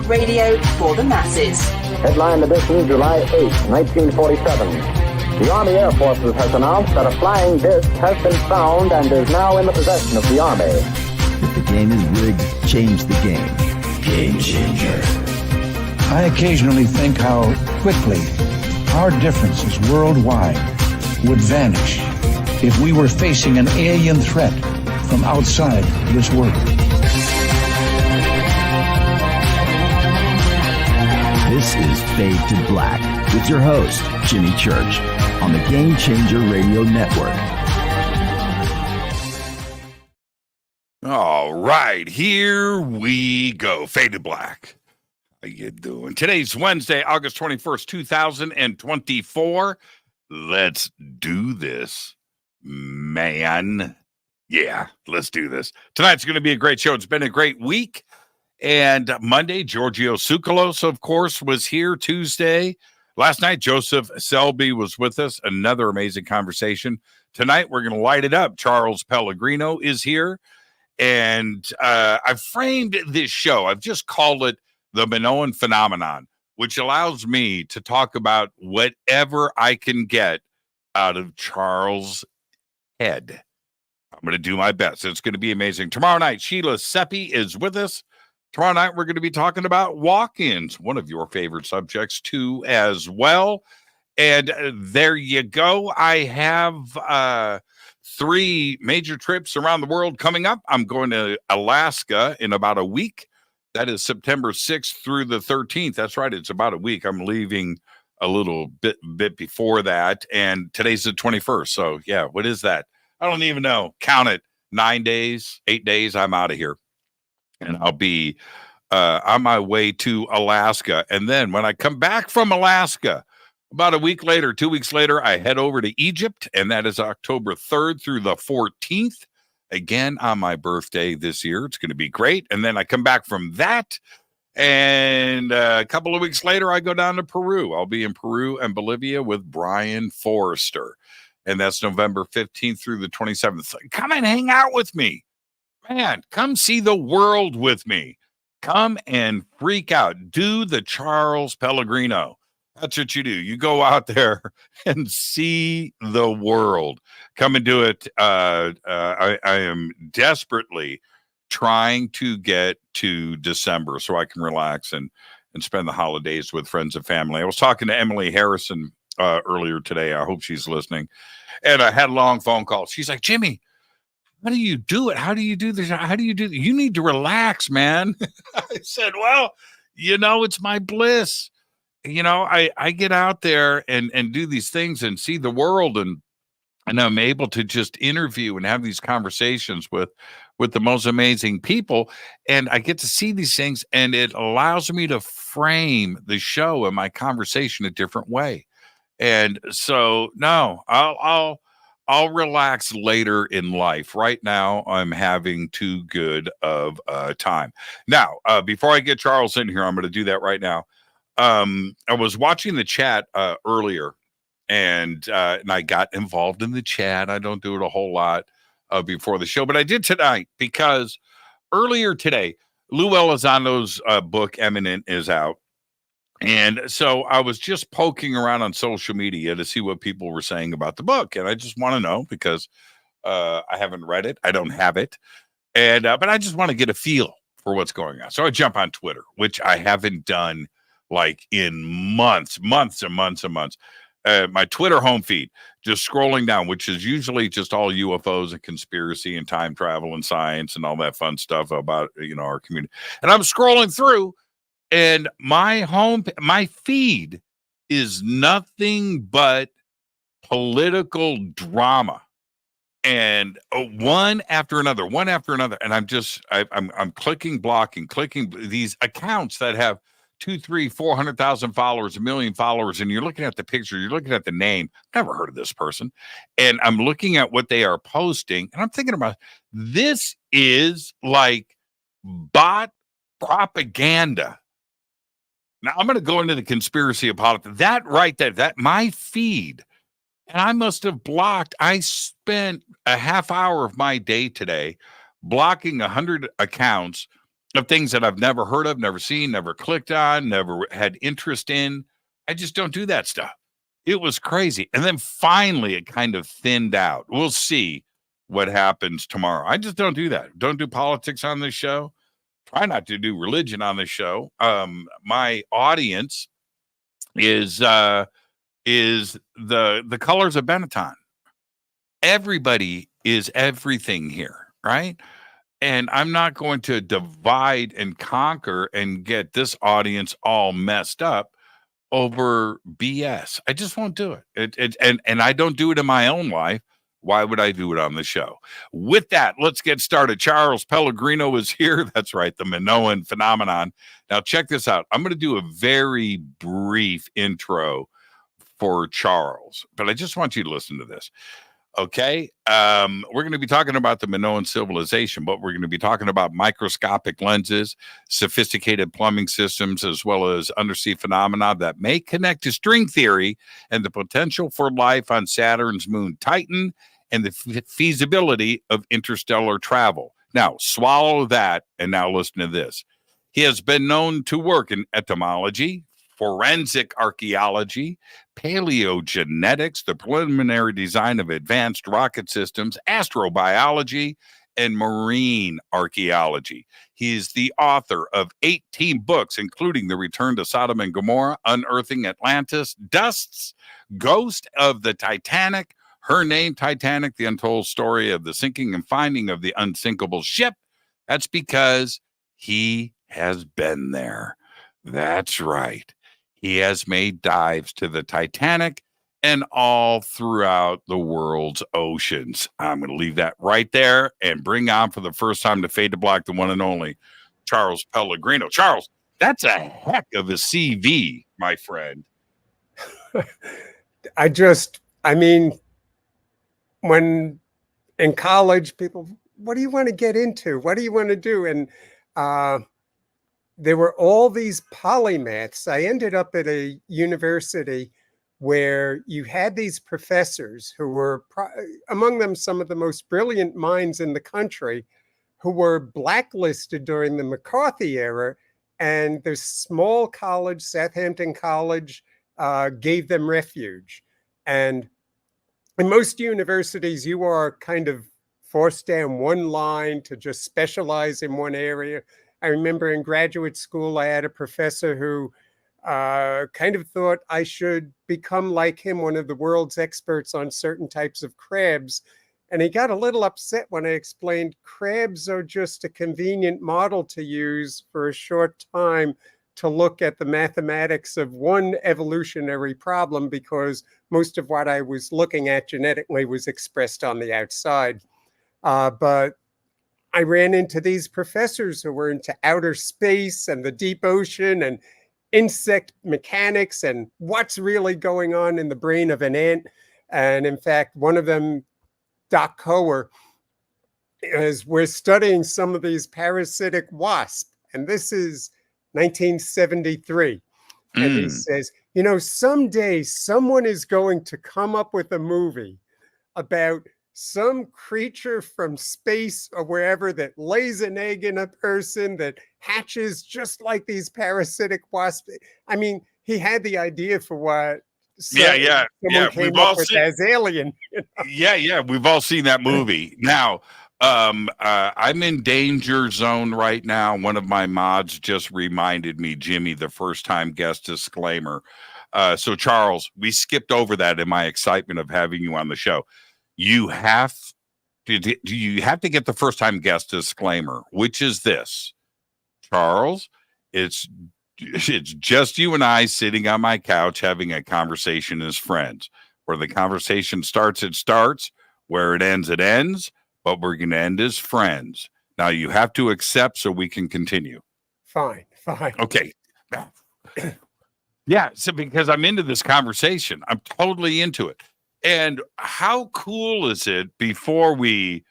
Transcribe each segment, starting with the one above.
Radio for the masses. Headline edition, July 8, 1947. The Army Air Forces has announced that a flying disc has been found and is now in the possession of the Army. If the game is rigged, change the game. Game changer. I occasionally think how quickly our differences worldwide would vanish if we were facing an alien threat from outside this world. This is Fade to Black with your host, Jimmy Church, on the Game Changer Radio Network. All right, here we go. Fade to Black. How you doing? Today's Wednesday, August 21st, 2024. Let's do this, man. Yeah, let's do this. Tonight's going to be a great show. It's been a great week. And Monday, Giorgio Tsoukalos, of course, was here. Tuesday. Last night, Joseph Selby was with us. Another amazing conversation. Tonight, we're going to light it up. Charles Pellegrino is here. And I've framed this show. I've just called it the Minoan phenomenon, which allows me to talk about whatever I can get out of Charles' head. I'm going to do my best. It's going to be amazing. Tomorrow night, Sheila Seppi is with us. Tomorrow night, we're going to be talking about walk-ins, one of your favorite subjects, too, as well. And there you go. I have 3 major trips around the world coming up. I'm going to Alaska in about a week. That is September 6th through the 13th. That's right. It's about a week. I'm leaving a little bit before that. And today's the 21st. So, yeah, what is that? I don't even know. Count it. 9 days, 8 days, I'm out of here. And I'll be on my way to Alaska. And then when I come back from Alaska, about a week later, 2 weeks later, I head over to Egypt. And that is October 3rd through the 14th. Again, on my birthday this year. It's going to be great. And then I come back from that. And a couple of weeks later, I go down to Peru. I'll be in Peru and Bolivia with Brian Forrester. And that's November 15th through the 27th. Come and hang out with me. Man, come see the world with me. Come and freak out. Do the Charles Pellegrino. That's what you do. You go out there and see the world. Come and do it. I am desperately trying to get to December so I can relax and spend the holidays with friends and family. I was talking to Emily Harrison earlier today. I hope she's listening. And I had a long phone call. She's like, Jimmy, how do you do it? How do you do this? How do you do this? You need to relax, man. I said, well, it's my bliss. I get out there and do these things and see the world and I'm able to just interview and have these conversations with the most amazing people. And I get to see these things and it allows me to frame the show and my conversation a different way. And so, no, I'll relax later in life. Right now, I'm having too good of a time. Now, before I get Charles in here, I'm going to do that right now. I was watching the chat earlier, and I got involved in the chat. I don't do it a whole lot before the show, but I did tonight because earlier today, Lou Elizondo's book, Eminent, is out. And so I was just poking around on social media to see what people were saying about the book. And I just want to know because I haven't read it. I don't have it. And but I just want to get a feel for what's going on. So I jump on Twitter, which I haven't done like in months. My Twitter home feed, just scrolling down, which is usually just all UFOs and conspiracy and time travel and science and all that fun stuff about, our community. And I'm scrolling through. And my feed is nothing but political drama, and one after another. And I'm clicking these accounts that have 2, 3, 400,000 followers, 1 million followers, and you're looking at the picture, you're looking at the name. Never heard of this person, and I'm looking at what they are posting, and I'm thinking about this is like bot propaganda. Now, I'm going to go into the conspiracy of politics. That right there, that my feed, and I must have blocked. I spent a half hour of my day today blocking 100 accounts of things that I've never heard of, never seen, never clicked on, never had interest in. I just don't do that stuff. It was crazy. And then finally it kind of thinned out. We'll see what happens tomorrow. I just don't do that. Don't do politics on this show. Try not to do religion on this show. My audience is the colors of Benetton. Everybody is everything here, right? And I'm not going to divide and conquer and get this audience all messed up over BS. I just won't do it. And I don't do it in my own life. Why would I do it on the show? With that, let's get started. Charles Pellegrino is here. That's right, the Minoan phenomenon. Now, check this out. I'm going to do a very brief intro for Charles, but I just want you to listen to this. Okay, we're going to be talking about the Minoan civilization, but we're going to be talking about microscopic lenses, sophisticated plumbing systems, as well as undersea phenomena that may connect to string theory and the potential for life on Saturn's moon Titan and the feasibility of interstellar travel. Now, swallow that, and now listen to this. He has been known to work in entomology, forensic archaeology, paleogenetics, the preliminary design of advanced rocket systems, astrobiology, and marine archaeology. He is the author of 18 books, including The Return to Sodom and Gomorrah, Unearthing Atlantis, Dusts, Ghost of the Titanic, Her Name Titanic, The Untold Story of the Sinking and Finding of the Unsinkable Ship. That's because he has been there. That's right. He has made dives to the Titanic and all throughout the world's oceans. I'm going to leave that right there and bring on for the first time to Fade to Black, the one and only Charles Pellegrino. Charles, that's a heck of a CV, my friend. When in college, people, what do you want to get into? What do you want to do? And there were all these polymaths. I ended up at a university where you had these professors who were, among them, some of the most brilliant minds in the country, who were blacklisted during the McCarthy era. And the small college, Southampton College, gave them refuge. And in most universities, you are kind of forced down one line to just specialize in one area. I remember in graduate school, I had a professor who kind of thought I should become like him, one of the world's experts on certain types of crabs. And he got a little upset when I explained crabs are just a convenient model to use for a short time to look at the mathematics of one evolutionary problem, because most of what I was looking at genetically was expressed on the outside. But I ran into these professors who were into outer space and the deep ocean and insect mechanics and what's really going on in the brain of an ant. And in fact, one of them, Doc Coer, we're studying some of these parasitic wasps. And this is 1973. And he says, someday someone is going to come up with a movie about some creature from space or wherever that lays an egg in a person that hatches just like these parasitic wasps. I mean, he had the idea for what someone came up with as Alien. Yeah, we've all seen that movie. Now, I'm in danger zone right now. One of my mods just reminded me, Jimmy, the first time guest disclaimer. So Charles, we skipped over that in my excitement of having you on the show. You have to get the first time guest disclaimer, which is this, Charles. It's just you and I sitting on my couch having a conversation as friends. Where the conversation starts, it starts. Where it ends. But we're going to end as friends. Now you have to accept so we can continue. Fine. Okay. Yeah, so because I'm into this conversation, I'm totally into it. And how cool is it, before we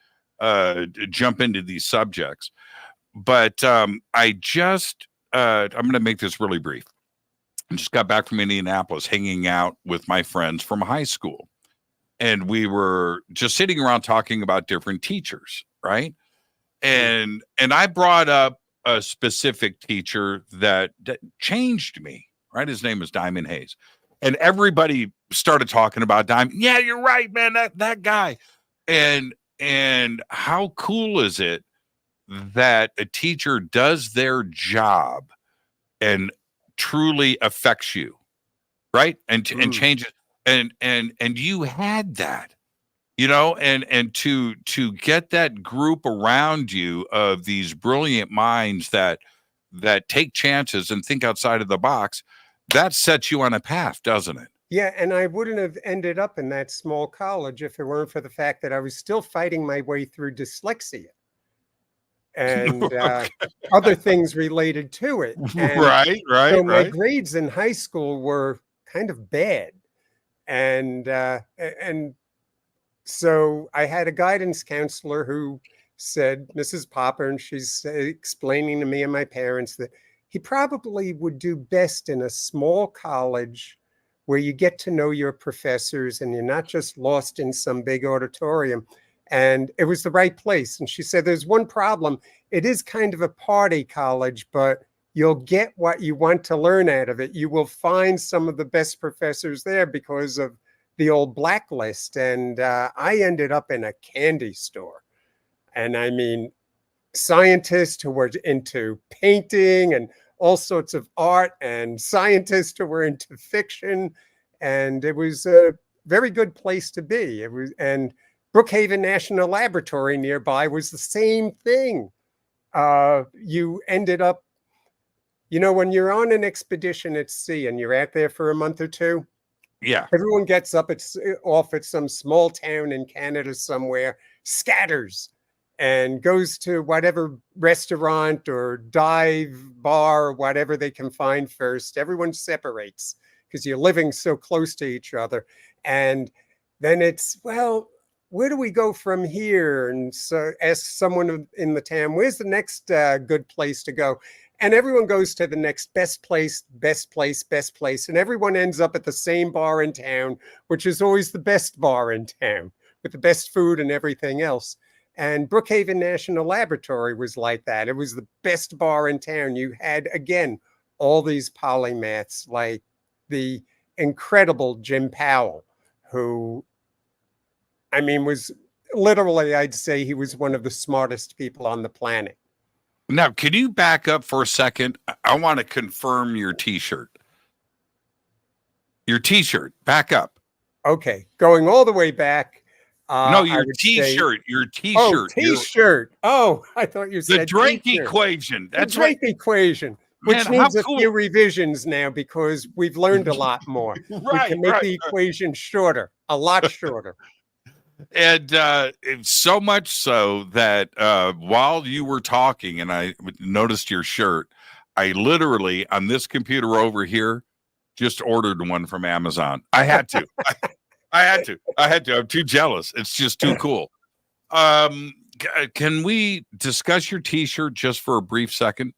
jump into these subjects? But I'm going to make this really brief. I just got back from Indianapolis, hanging out with my friends from high school. And we were just sitting around talking about different teachers, right? And I brought up a specific teacher that changed me, right? His name was Diamond Hayes. And everybody started talking about Diamond. Yeah, you're right, man. That guy. And how cool is it that a teacher does their job and truly affects you, right? And changes. And you had that. And to get that group around you of these brilliant minds that take chances and think outside of the box, that sets you on a path, doesn't it? Yeah, and I wouldn't have ended up in that small college if it weren't for the fact that I was still fighting my way through dyslexia and other things related to it. And Right. so my grades in high school were kind of bad. And so I had a guidance counselor who said, Mrs. Popper, and she's explaining to me and my parents that he probably would do best in a small college where you get to know your professors and you're not just lost in some big auditorium. And it was the right place. And she said, there's one problem. It is kind of a party college, but you'll get what you want to learn out of it. You will find some of the best professors there because of the old blacklist. And I ended up in a candy store. And I mean, scientists who were into painting and all sorts of art, and scientists who were into fiction. And it was a very good place to be. And Brookhaven National Laboratory nearby was the same thing. You ended up, when you're on an expedition at sea and you're out there for a month or two, yeah, everyone gets up off at some small town in Canada somewhere, scatters, and goes to whatever restaurant or dive bar or whatever they can find first. Everyone separates because you're living so close to each other. And then it's, well, where do we go from here? And so ask someone in the town, where's the next good place to go? And everyone goes to the next best place, best place, best place. And everyone ends up at the same bar in town, which is always the best bar in town with the best food and everything else. And Brookhaven National Laboratory was like that. It was the best bar in town. You had, again, all these polymaths like the incredible Jim Powell, who, I mean, was literally, I'd say he was one of the smartest people on the planet. Now, can you back up for a second? I want to confirm your T-shirt. Your T-shirt, back up. Okay, going all the way back. No, your T-shirt. Your T-shirt. Oh, T-shirt. Oh, I thought you said the Drake T-shirt. equation. That's the Drake equation, which Man, needs a few revisions now because we've learned a lot more. We can make the equation shorter, a lot shorter. And so much so that while you were talking and I noticed your shirt, I literally, on this computer over here, just ordered one from Amazon. I had to. I had to. I'm too jealous. It's just too cool. Can we discuss your T-shirt just for a brief second?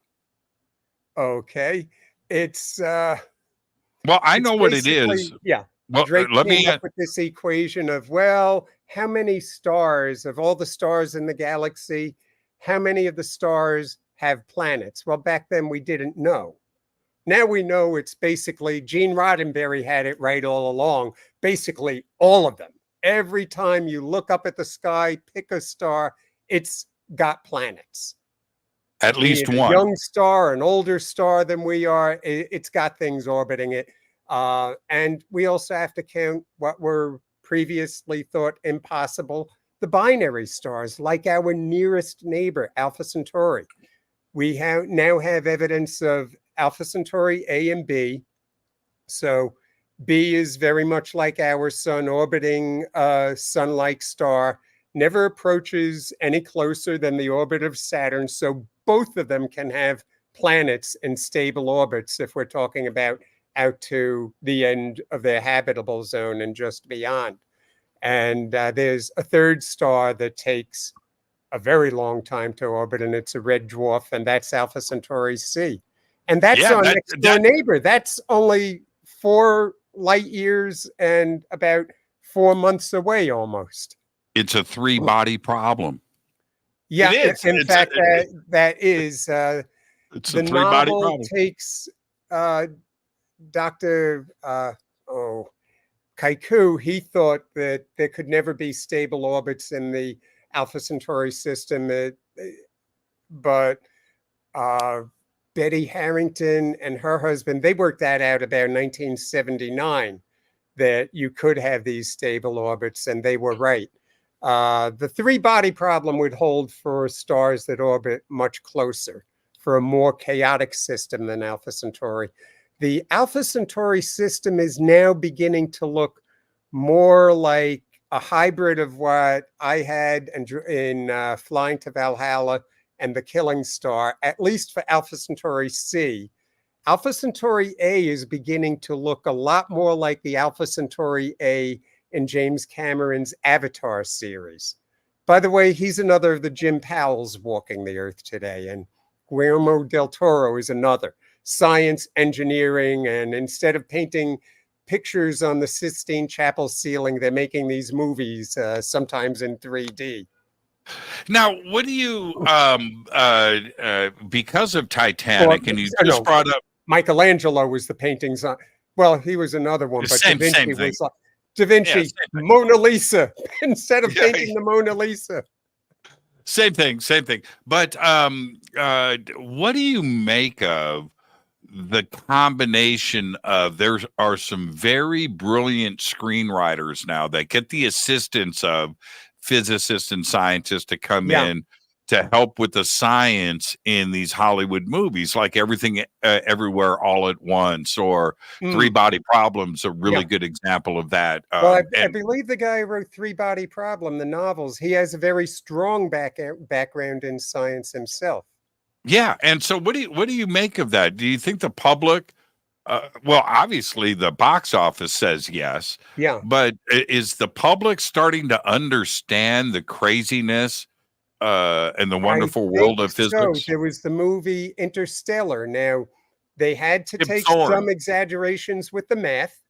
Okay. It's well, I know what it is. Yeah. Well, Drake let me came up with this equation of, well, how many stars of all the stars in the galaxy, how many of the stars have planets? Well, back then we didn't know. Now we know it's basically, Gene Roddenberry had it right all along, basically all of them. Every time you look up at the sky, pick a star, it's got planets. At least one. A young star, an older star than we are, it's got things orbiting it. And we also have to count what were previously thought impossible, the binary stars, like our nearest neighbor, Alpha Centauri. We now have evidence of Alpha Centauri A and B. So B is very much like our sun, orbiting a sun-like star, never approaches any closer than the orbit of Saturn. So both of them can have planets in stable orbits if we're talking about out to the end of their habitable zone and just beyond. And there's a third star that takes a very long time to orbit, and it's a red dwarf, and that's Alpha Centauri C. And that's our next door neighbor. That's only 4 light years and about 4 months away almost. It's a 3-body problem. Yeah, in fact, that is It's The a three-body novel problem. takes Dr. Kaiku. He thought that there could never be stable orbits in the Alpha Centauri system, but Betty Harrington and her husband, they worked that out about 1979, that you could have these stable orbits, and they were right. The three-body problem would hold for stars that orbit much closer, for a more chaotic system than Alpha Centauri. The Alpha Centauri system is now beginning to look more like a hybrid of what I had in Flying to Valhalla and The Killing Star, at least for Alpha Centauri C. Alpha Centauri A is beginning to look a lot more like the Alpha Centauri A in James Cameron's Avatar series. By the way, he's another of the Jim Powells walking the earth today, and Guillermo del Toro is another. Science, engineering, and instead of painting pictures on the Sistine Chapel ceiling, they're making these movies, sometimes in 3D. Now, what do you, because of Titanic, and you just brought up Michelangelo was the paintings on. Well, he was another one, but Da Vinci was like Da Vinci, Mona Lisa, instead of painting the Mona Lisa. Same thing. But what do you make of the combination of, there are some very brilliant screenwriters now that get the assistance of physicists and scientists to come in to help with the science in these Hollywood movies, like Everything Everywhere All at Once, or Three Body Problems, a really good example of that. Well, I believe the guy who wrote Three Body Problem, the novels, he has a very strong background in science himself. Yeah, and so what do you make of that? Do you think the public, well, obviously the box office says yes, but is the public starting to understand the craziness and the wonderful world of physics? So there was the movie Interstellar. Now, they had to take some exaggerations with the math.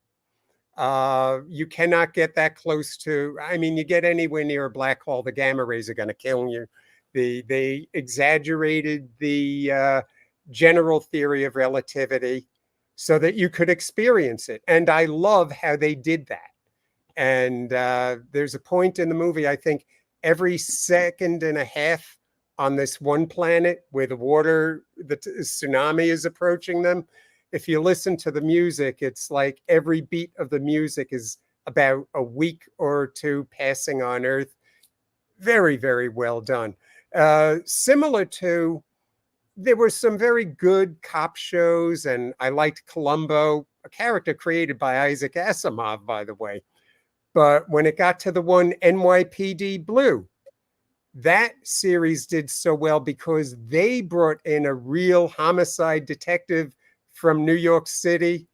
You cannot get that close to, I mean, you get anywhere near a black hole, the gamma rays are going to kill you. They exaggerated the general theory of relativity so that you could experience it. And I love how they did that. And there's a point in the movie, I think, every second and a half on this one planet where the water, the tsunami is approaching them. If you listen to the music, it's like every beat of the music is about a week or two passing on Earth. Very, very well done. Similar to, there were some very good cop shows, and I liked Columbo, a character created by Isaac Asimov, by the way. But when it got to the one NYPD Blue, that series did so well because they brought in a real homicide detective from New York City,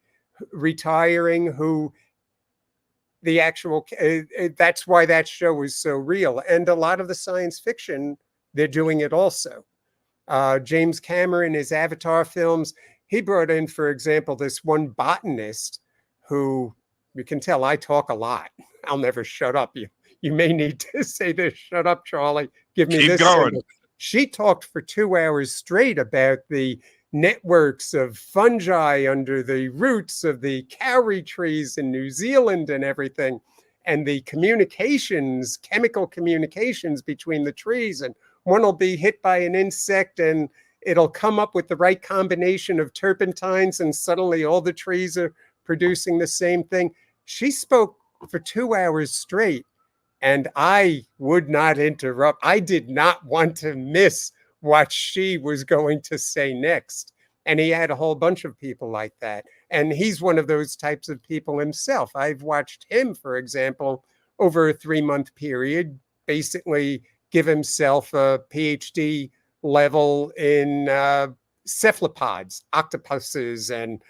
retiring, who the actual, that's why that show was so real. And a lot of the science fiction, they're doing it also. James Cameron, his Avatar films, he brought in, for example, this one botanist who, you can tell I talk a lot. I'll never shut up. You may need to say this. Shut up, Charlie. Give me this. Going. She talked for 2 hours straight about the networks of fungi under the roots of the kauri trees in New Zealand and everything, and the communications, chemical communications between the trees. And one will be hit by an insect and it'll come up with the right combination of turpentines, and suddenly all the trees are producing the same thing. She spoke for 2 hours straight, and I would not interrupt. I did not want to miss what she was going to say next. And he had a whole bunch of people like that. And he's one of those types of people himself. I've watched him, for example, over a 3-month period, basically give himself a PhD level in cephalopods, octopuses, and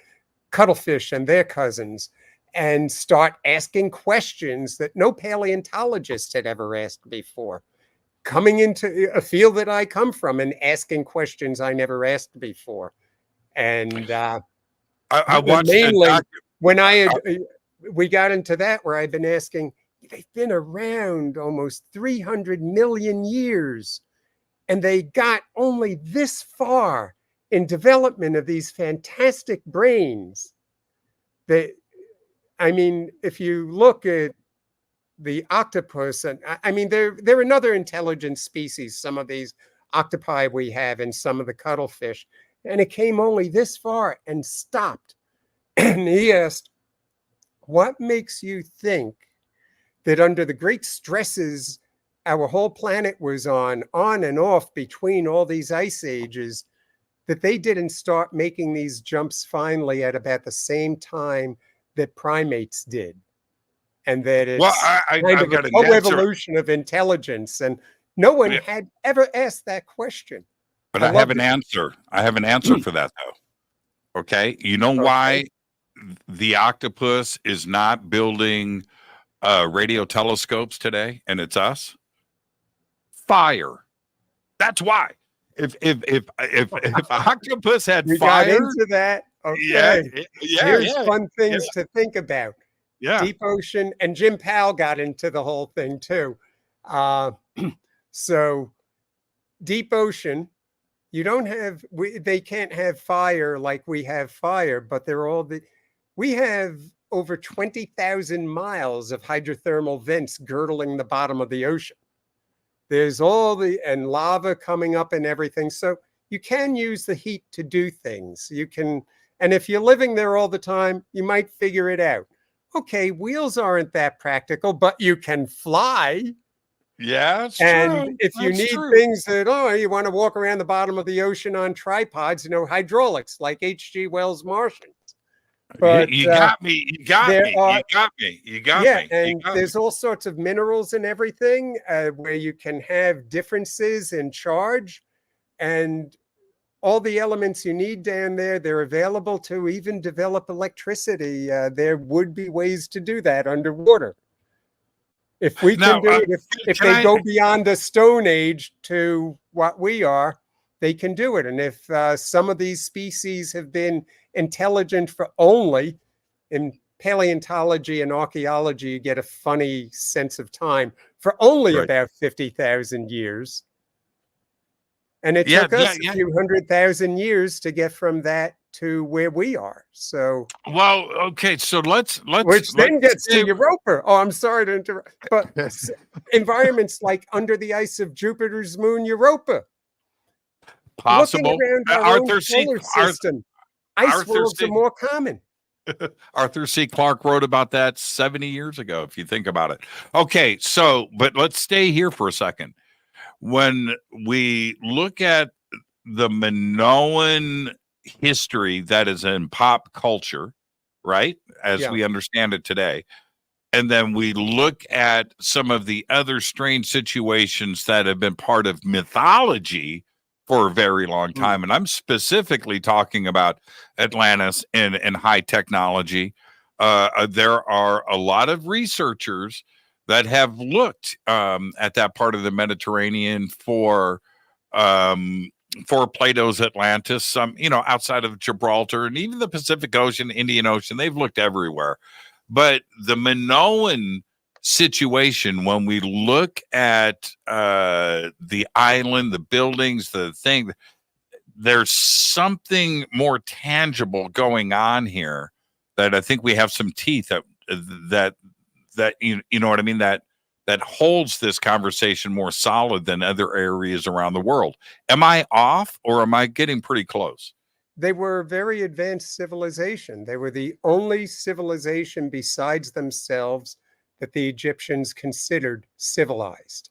cuttlefish and their cousins, and start asking questions that no paleontologist had ever asked before. Coming into a field that I come from and asking questions I never asked before. And I watched mainly when we got into that, where I've been asking, they've been around almost 300 million years, and they got only this far in development of these fantastic brains that, I mean, if you look at the octopus, and I mean, they're another intelligent species, some of these octopi we have and some of the cuttlefish, and it came only this far and stopped. And he asked, what makes you think that under the great stresses our whole planet was on and off between all these ice ages, that they didn't start making these jumps finally at about the same time that primates did? And that it's Well, kind I've of a got an answer, co-evolution of intelligence. And no one yeah, had ever asked that question. but I I have loved an it. answer. I have an answer for that, though. Okay. You know Okay. why the octopus is not building radio telescopes today, and it's us? Fire. That's why. If octopus had We fire, got into that. yeah, Okay. yeah, Here's yeah, fun things to think about. yeah. Deep ocean, and Jim Powell got into the whole thing too. So deep ocean, you don't have, they can't have fire like we have fire, but we have over 20,000 miles of hydrothermal vents girdling the bottom of the ocean. There's and lava coming up and everything. So you can use the heat to do things. You can, and if you're living there all the time, you might figure it out. Okay, wheels aren't that practical, but you can fly. Yeah, it's And true. if you That's need true. things that, you want to walk around the bottom of the ocean on tripods, hydraulics like H.G. Wells' Martians. But you got me. You got there me. are- You got me. You got yeah, me. You and got me. there's all sorts of minerals and everything where you can have differences in charge, and all the elements you need down there, they're available to even develop electricity. There would be ways to do that underwater. If we Now, can do it, if can they I- go beyond the Stone Age to what we are, they can do it. And if some of these species have been intelligent for only, in paleontology and archaeology, you get a funny sense of time, for only Right. about 50,000 years. And it Yeah, took us yeah. a few 100,000 years to get from that to where we are. So, Well, okay, so let's which then gets say- to Europa. Oh, I'm sorry to interrupt. But environments like under the ice of Jupiter's moon, Europa. possible. Looking around our Arthur own C. solar system, ice Arthur worlds C. are more common. Arthur C. Clarke wrote about that 70 years ago, if you think about it. Okay, so, but let's stay here for a second. When we look at the Minoan history that is in pop culture, right, as Yeah. we understand it today, and then we look at some of the other strange situations that have been part of mythology for a very long time, and I'm specifically talking about Atlantis and high technology. There are a lot of researchers that have looked at that part of the Mediterranean for Plato's Atlantis, some, outside of Gibraltar and even the Pacific Ocean, Indian Ocean. They've looked everywhere. But the Minoan situation, when we look at the island, the buildings, the thing, there's something more tangible going on here that I think we have some teeth that you know what I mean, that holds this conversation more solid than other areas around the world. Am I off, or am I getting pretty close? They were a very advanced civilization. They were the only civilization besides themselves that the Egyptians considered civilized.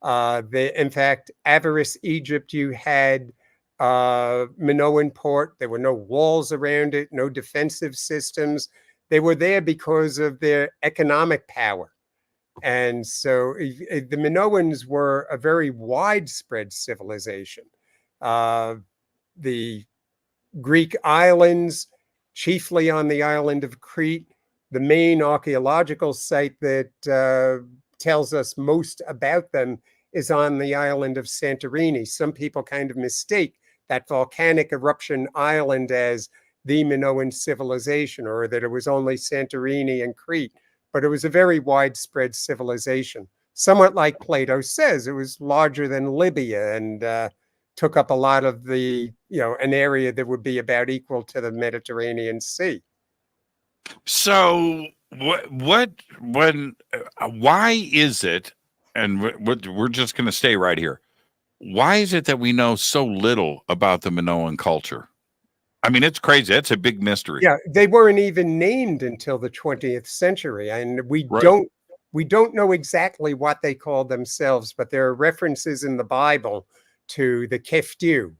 In fact, Avaris, Egypt, you had Minoan port. There were no walls around it, no defensive systems. They were there because of their economic power. And so the Minoans were a very widespread civilization. The Greek islands, chiefly on the island of Crete, the main archaeological site that tells us most about them is on the island of Santorini. Some people kind of mistake that volcanic eruption island as the Minoan civilization, or that it was only Santorini and Crete, but it was a very widespread civilization. Somewhat like Plato says, it was larger than Libya and took up a lot of the, an area that would be about equal to the Mediterranean Sea. So why is it, and we're just going to stay right here. Why is it that we know so little about the Minoan culture? I mean, it's crazy. That's a big mystery. Yeah, they weren't even named until the 20th century, and we Right. don't know exactly what they called themselves, but there are references in the Bible to the Keftiu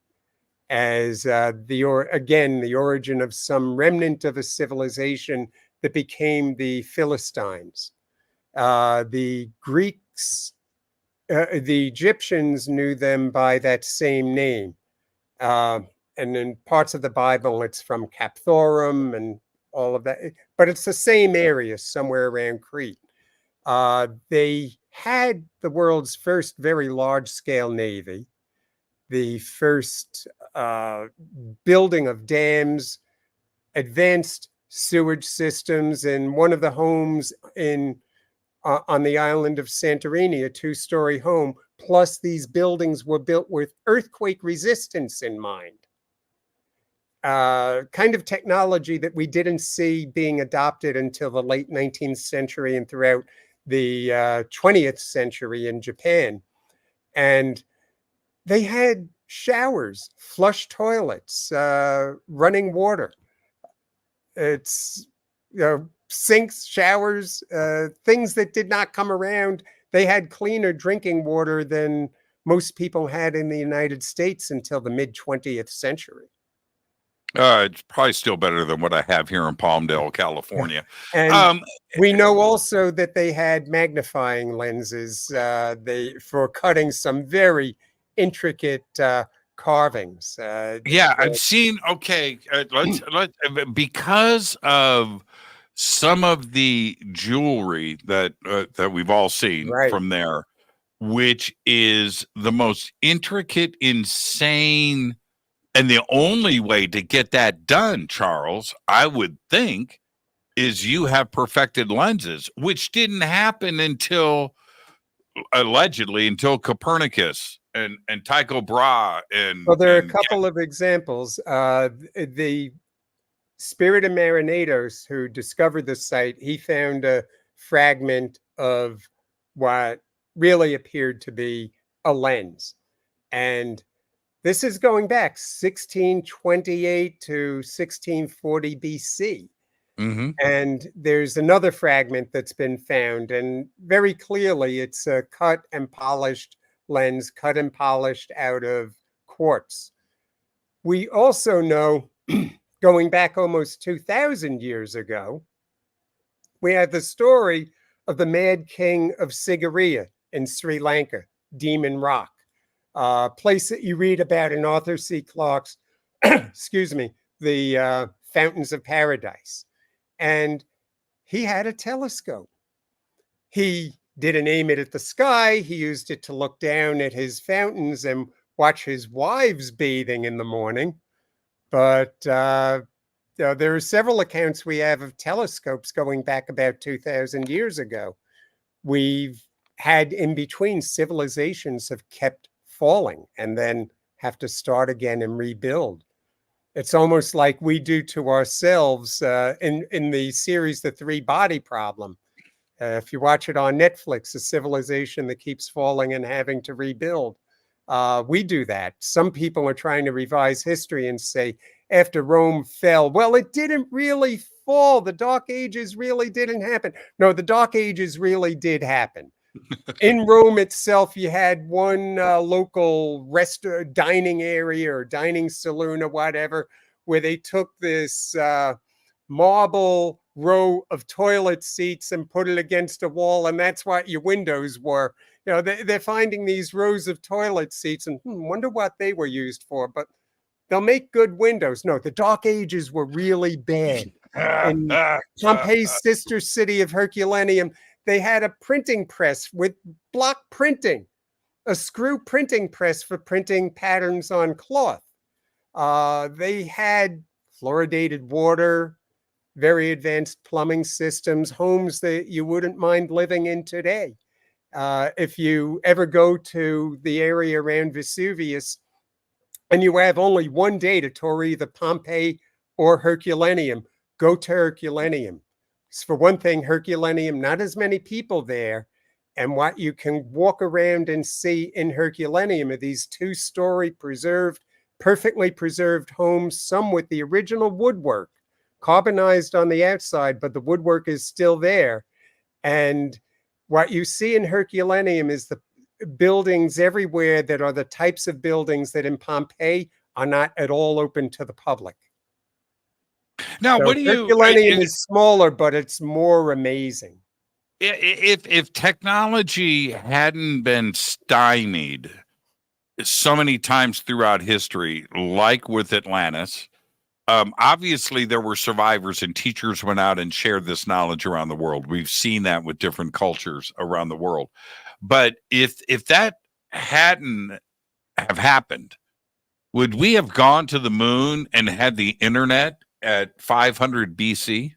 as the origin of some remnant of a civilization that became the Philistines. The Greeks, the Egyptians knew them by that same name. And in parts of the Bible, it's from Capthorum and all of that. But it's the same area somewhere around Crete. They had the world's first very large-scale navy, the first building of dams, advanced sewage systems, in one of the homes on the island of Santorini, a two-story home. Plus, these buildings were built with earthquake resistance in mind. Kind of technology that we didn't see being adopted until the late 19th century and throughout the 20th century in Japan. And they had showers, flush toilets, running water. It's sinks, showers, things that did not come around. They had cleaner drinking water than most people had in the United States until the mid 20th century. It's probably still better than what I have here in Palmdale, California. And we know also that they had magnifying lenses for cutting some very intricate carvings. Yeah, I've seen. Okay, let's because of some of the jewelry that we've all seen from there, which is the most intricate, insane. And the only way to get that done, Charles, I would think, is you have perfected lenses, which didn't happen allegedly until Copernicus and Tycho Brahe. Well, there are a couple of examples. The Spirit of Marinados, who discovered the site, he found a fragment of what really appeared to be a lens. And this is going back 1628 to 1640 BC. Mm-hmm. And there's another fragment that's been found. And very clearly, it's a cut and polished lens, cut and polished out of quartz. We also know, going back almost 2,000 years ago, we have the story of the Mad King of Sigiriya in Sri Lanka, Demon Rock. Place that you read about in Arthur C. Clarke's, excuse me, the Fountains of Paradise. And he had a telescope. He didn't aim it at the sky. He used it to look down at his fountains and watch his wives bathing in the morning. But there are several accounts we have of telescopes going back about 2,000 years ago. We've had in between, civilizations have kept falling and then have to start again and rebuild. It's almost like we do to ourselves in the series The Three Body Problem. If you watch it on Netflix, a civilization that keeps falling and having to rebuild. We do that. Some people are trying to revise history and say, after Rome fell, well, it didn't really fall. The Dark Ages really didn't happen. No, the Dark Ages really did happen. In Rome itself, you had one local dining area or dining saloon or whatever, where they took this marble row of toilet seats and put it against a wall, and that's what your windows were. They're finding these rows of toilet seats and wonder what they were used for, but they'll make good windows. No, the Dark Ages were really bad. In Pompeii's sister city of Herculaneum, they had a printing press with block printing, a screw printing press for printing patterns on cloth. They had fluoridated water, very advanced plumbing systems, homes that you wouldn't mind living in today. If you ever go to the area around Vesuvius, and you have only one day to tour either Pompeii or Herculaneum, go to Herculaneum. For one thing, Herculaneum, not as many people there. And what you can walk around and see in Herculaneum are these 2-story perfectly preserved homes, some with the original woodwork, carbonized on the outside, but the woodwork is still there. And what you see in Herculaneum is the buildings everywhere that are the types of buildings that in Pompeii are not at all open to the public. Now, So what do you? Herculaneum is smaller, but it's more amazing. If technology hadn't been stymied so many times throughout history, like with Atlantis, obviously there were survivors and teachers went out and shared this knowledge around the world. We've seen that with different cultures around the world. But if that hadn't have happened, would we have gone to the moon and had the internet at 500 BC?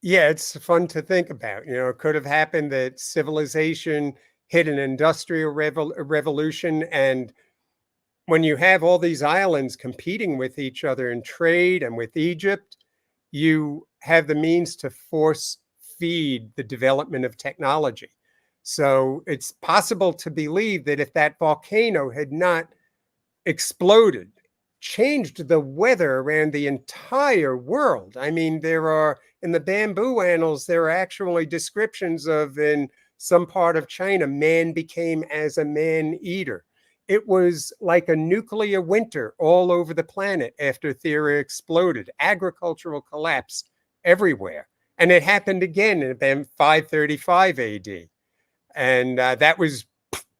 Yeah, it's fun to think about. It could have happened that civilization hit an industrial revolution. And when you have all these islands competing with each other in trade and with Egypt, you have the means to force feed the development of technology. So it's possible to believe that if that volcano had not exploded, changed the weather around the entire world. I mean, in the bamboo annals, there are actually descriptions of in some part of China, man became as a man-eater. It was like a nuclear winter all over the planet after Theia exploded. Agricultural collapse everywhere. And it happened again in about 535 AD. And that was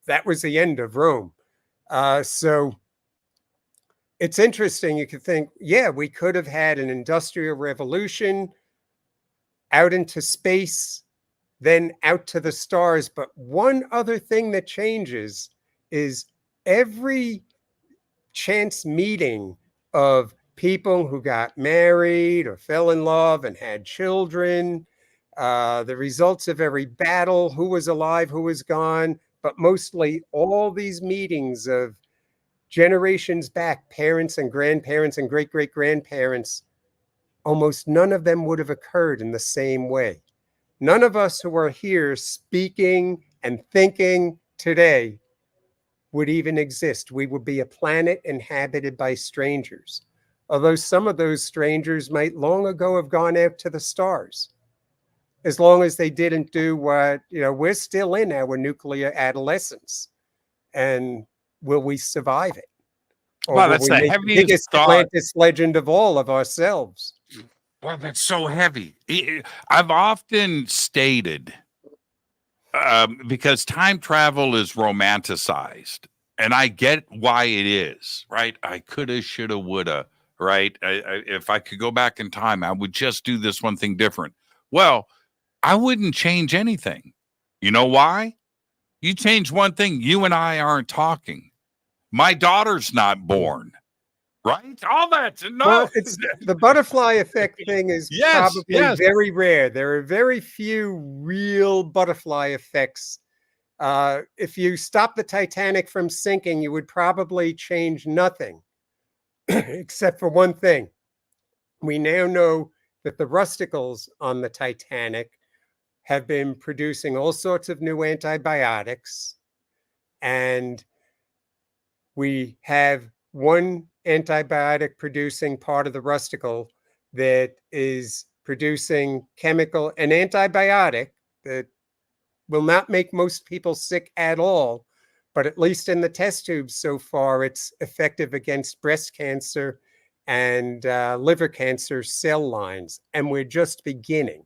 the end of Rome. So it's interesting. You could think, yeah, we could have had an industrial revolution out into space, then out to the stars. But one other thing that changes is every chance meeting of people who got married or fell in love and had children, the results of every battle, who was alive, who was gone, but mostly all these meetings of generations back, parents and grandparents and great-great-grandparents, almost none of them would have occurred in the same way. None of us who are here speaking and thinking today would even exist. We would be a planet inhabited by strangers, although some of those strangers might long ago have gone out to the stars. As long as they didn't do what, we're still in our nuclear adolescence. And will we survive it? Or Wow, will that's we the make the heaviest biggest thought. Atlantis legend of all of ourselves? Wow, that's so heavy. I've often stated, because time travel is romanticized, and I get why it is, right? I coulda, shoulda, woulda, right? If I could go back in time, I would just do this one thing different. Well, I wouldn't change anything. You know why? You change one thing, you and I aren't talking. My daughter's not born, right? All that. No. Well, it's the butterfly effect thing is probably very rare. There are very few real butterfly effects. If you stop the Titanic from sinking, you would probably change nothing except for one thing. We now know that the rusticles on the Titanic have been producing all sorts of new antibiotics, and we have one antibiotic producing part of the rusticle that is producing an antibiotic that will not make most people sick at all, but at least in the test tubes so far, it's effective against breast cancer and liver cancer cell lines. And we're just beginning.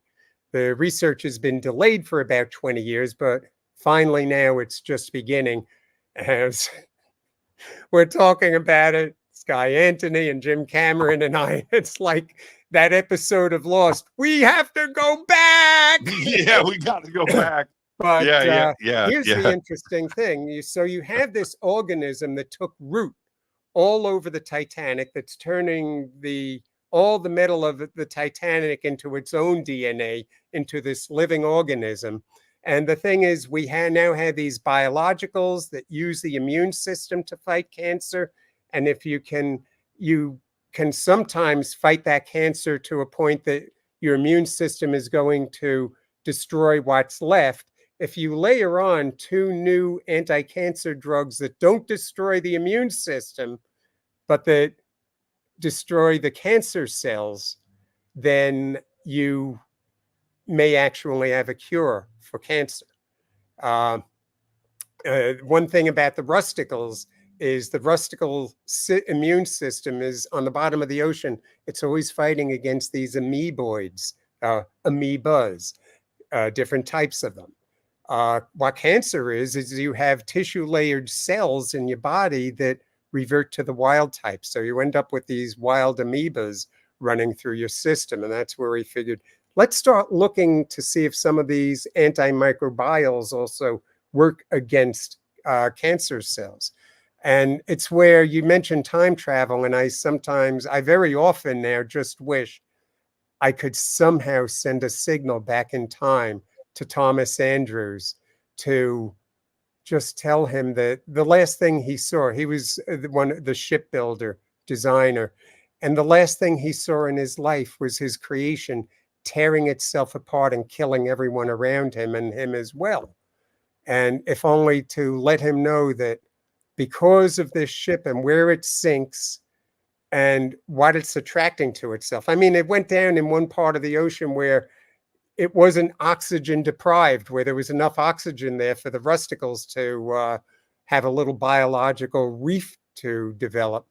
The research has been delayed for about 20 years, but finally now it's just beginning. As we're talking about it, Sky Anthony and Jim Cameron and I, it's like that episode of Lost. We have to go back. Yeah, we got to go back. But here's the interesting thing. You have this organism that took root all over the Titanic that's turning all the metal of the Titanic into its own DNA, into this living organism. And the thing is, we now have these biologicals that use the immune system to fight cancer. And if you can sometimes fight that cancer to a point that your immune system is going to destroy what's left. If you layer on 2 new anti-cancer drugs that don't destroy the immune system, but that destroy the cancer cells, then you may actually have a cure for cancer. One thing about the rusticles is the rustical immune system is on the bottom of the ocean. It's always fighting against these amoeboids, amoebas, different types of them. What cancer is you have tissue layered cells in your body that revert to the wild type. So you end up with these wild amoebas running through your system. And that's where we figured, let's start looking to see if some of these antimicrobials also work against cancer cells. And it's where you mentioned time travel. And I very often now just wish I could somehow send a signal back in time to Thomas Andrews to just tell him that the last thing he saw, he was the shipbuilder, designer, and the last thing he saw in his life was his creation tearing itself apart and killing everyone around him and him as well. And if only to let him know that because of this ship and where it sinks and what it's attracting to itself. I mean, it went down in one part of the ocean where it wasn't oxygen deprived, where there was enough oxygen there for the rusticles to have a little biological reef to develop.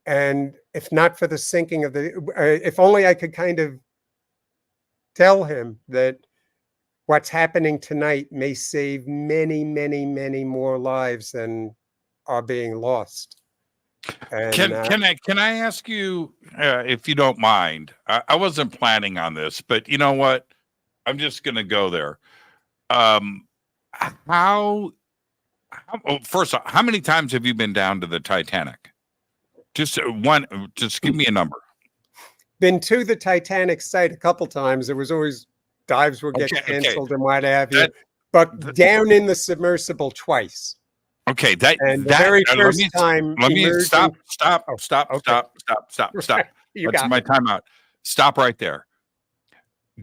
And if not for the sinking of if only I could kind of tell him that what's happening tonight may save many, many, many more lives than are being lost. And, can I ask you, if you don't mind? I wasn't planning on this, but you know what? I'm just going to go there. First off, how many times have you been down to the Titanic? Just give me a number. Been to the Titanic site a couple times. There was always dives would get canceled and what have you. But down in the submersible twice. Okay, the very first time. Let me stop. That's my timeout. Stop right there.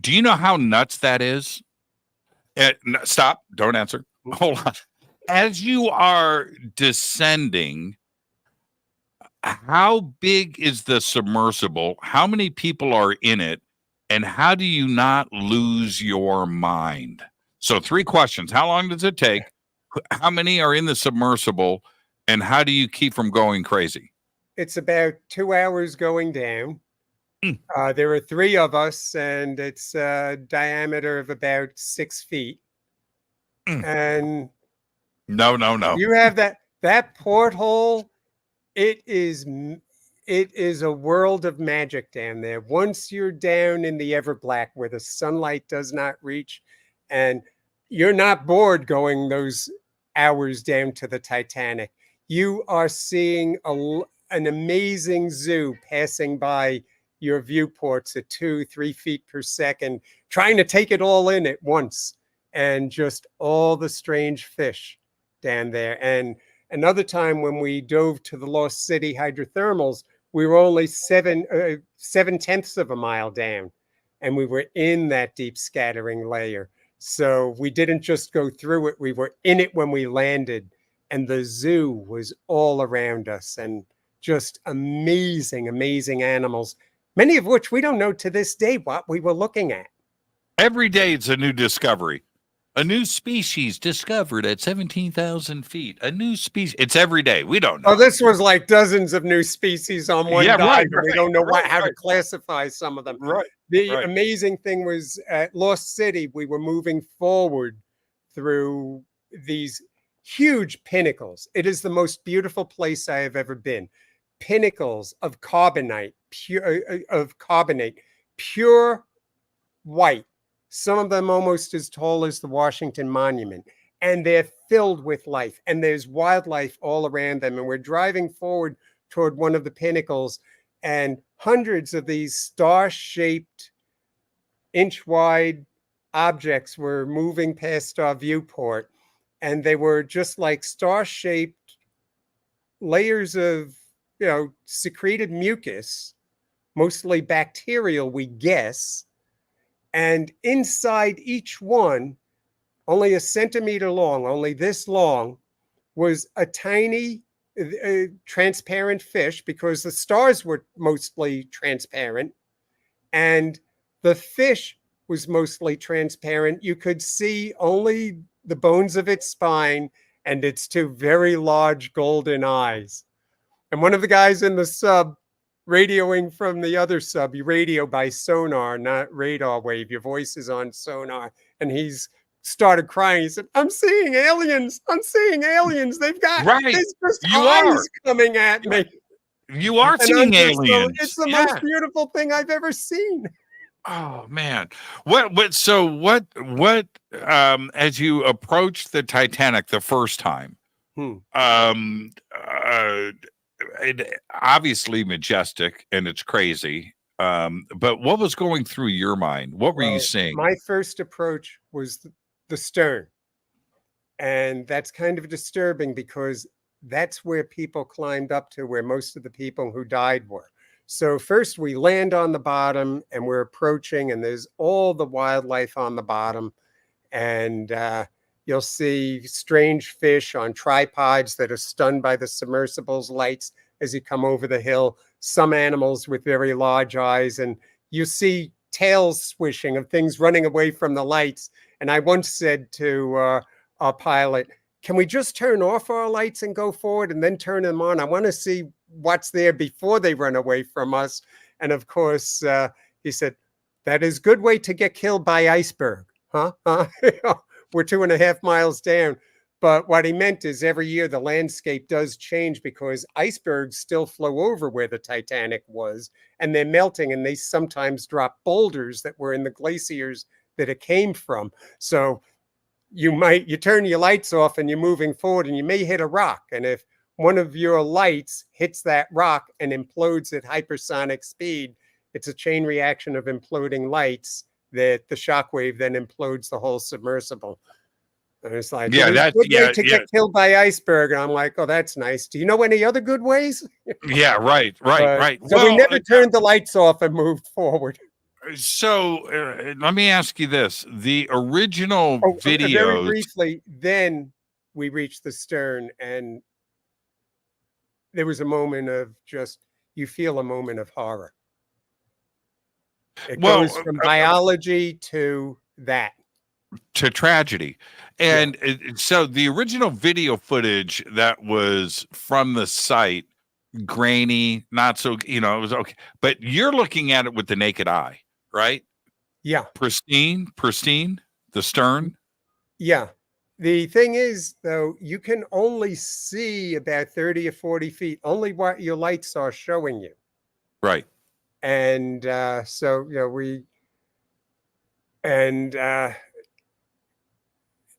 Do you know how nuts that is? Stop. Don't answer. Hold on. As you are descending, how big is the submersible? How many people are in it? And how do you not lose your mind? So 3 questions. How long does it take? How many are in the submersible? And how do you keep from going crazy? It's about 2 hours going down. There are 3 of us, and it's a diameter of about 6 feet. And no. You have that porthole. It is a world of magic down there. Once you're down in the Everblack where the sunlight does not reach, and you're not bored going those hours down to the Titanic. You are seeing an amazing zoo passing by your viewports at 2-3 feet per second, trying to take it all in at once, and just all the strange fish down there. And another time when we dove to the Lost City hydrothermals, we were only 7/10 of a mile down, and we were in that deep scattering layer. So we didn't just go through it, we were in it when we landed, and the zoo was all around us, and just amazing, amazing animals, many of which we don't know to this day what we were looking at. Every day it's a new discovery. A new species discovered at 17,000 feet. A new species. It's every day. We don't know. Oh, this was like dozens of new species on one dive. Right, we don't know how to classify some of them. Right. The amazing thing was at Lost City, we were moving forward through these huge pinnacles. It is the most beautiful place I have ever been. Pinnacles of carbonate, pure white. Some of them almost as tall as the Washington Monument. And they're filled with life. And there's wildlife all around them. And we're driving forward toward one of the pinnacles. And hundreds of these star-shaped, inch-wide objects were moving past our viewport. And they were just like star-shaped layers of secreted mucus, mostly bacterial, we guess. And inside each one, only a centimeter long, only this long, was a tiny transparent fish, because the stars were mostly transparent. And the fish was mostly transparent. You could see only the bones of its spine and its two very large golden eyes. And one of the guys in the sub, radioing from the other sub, you radio by sonar, not radar wave. Your voice is on sonar. And he's started crying. He said, I'm seeing aliens. I'm seeing aliens. There's just eyes coming at me. You are And seeing aliens. It's the most beautiful thing I've ever seen. Oh man. What as you approached the Titanic the first time, it, obviously majestic and it's crazy. But what was going through your mind? What were you seeing? My first approach was the stern. And that's kind of disturbing, because that's where people climbed up to, where most of the people who died were. So first we land on the bottom and we're approaching, and there's all the wildlife on the bottom. And you'll see strange fish on tripods that are stunned by the submersible's lights as you come over the hill. Some animals with very large eyes, and you see tails swishing of things running away from the lights. And I once said to our pilot, can we just turn off our lights and go forward and then turn them on? I want to see what's there before they run away from us. And of course, he said, that is a good way to get killed by iceberg. Huh? We're 2.5 miles down. But what he meant is every year the landscape does change, because icebergs still flow over where the Titanic was, and they're melting, and they sometimes drop boulders that were in the glaciers that it came from. So you turn your lights off and you're moving forward, and you may hit a rock. And if one of your lights hits that rock and implodes at hypersonic speed, it's a chain reaction of imploding lights that the shockwave then implodes the whole submersible. And it's like, good way to get killed by iceberg. And I'm like, oh, that's nice. Do you know any other good ways? Yeah, right. So we never turned the lights off and moved forward. So let me ask you this: the original videos. Very briefly, then we reached the stern, and there was a moment of you feel a moment of horror. It goes from biology to that. To tragedy. And so the original video footage that was from the site, grainy, not so, it was okay. But you're looking at it with the naked eye, right? Yeah. Pristine, the stern. Yeah. The thing is, though, you can only see about 30 or 40 feet, only what your lights are showing you. Right. And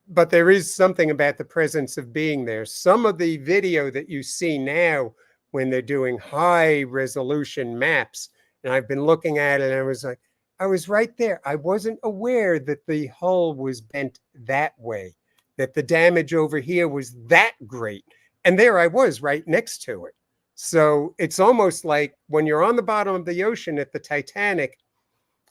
but there is something about the presence of being there. Some of the video that you see now when they're doing high resolution maps, and I've been looking at it, and I was like, I was right there. I wasn't aware that the hull was bent that way, that the damage over here was that great. And there I was right next to it. So it's almost like when you're on the bottom of the ocean at the Titanic,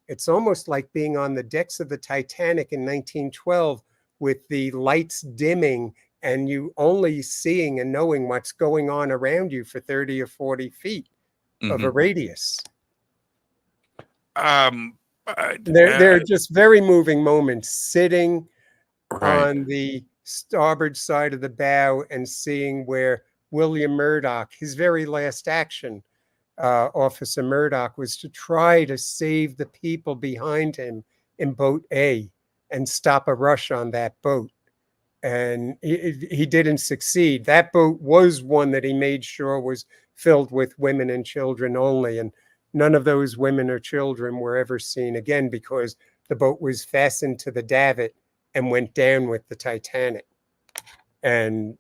it's almost like being on the decks of the Titanic in 1912, with the lights dimming and you only seeing and knowing what's going on around you for 30 or 40 feet of a radius. They're just very moving moments, sitting on the starboard side of the bow and seeing where William Murdoch, his very last action, Officer Murdoch, was to try to save the people behind him in boat A and stop a rush on that boat. And he didn't succeed. That boat was one that he made sure was filled with women and children only. And none of those women or children were ever seen again, because the boat was fastened to the davit and went down with the Titanic. And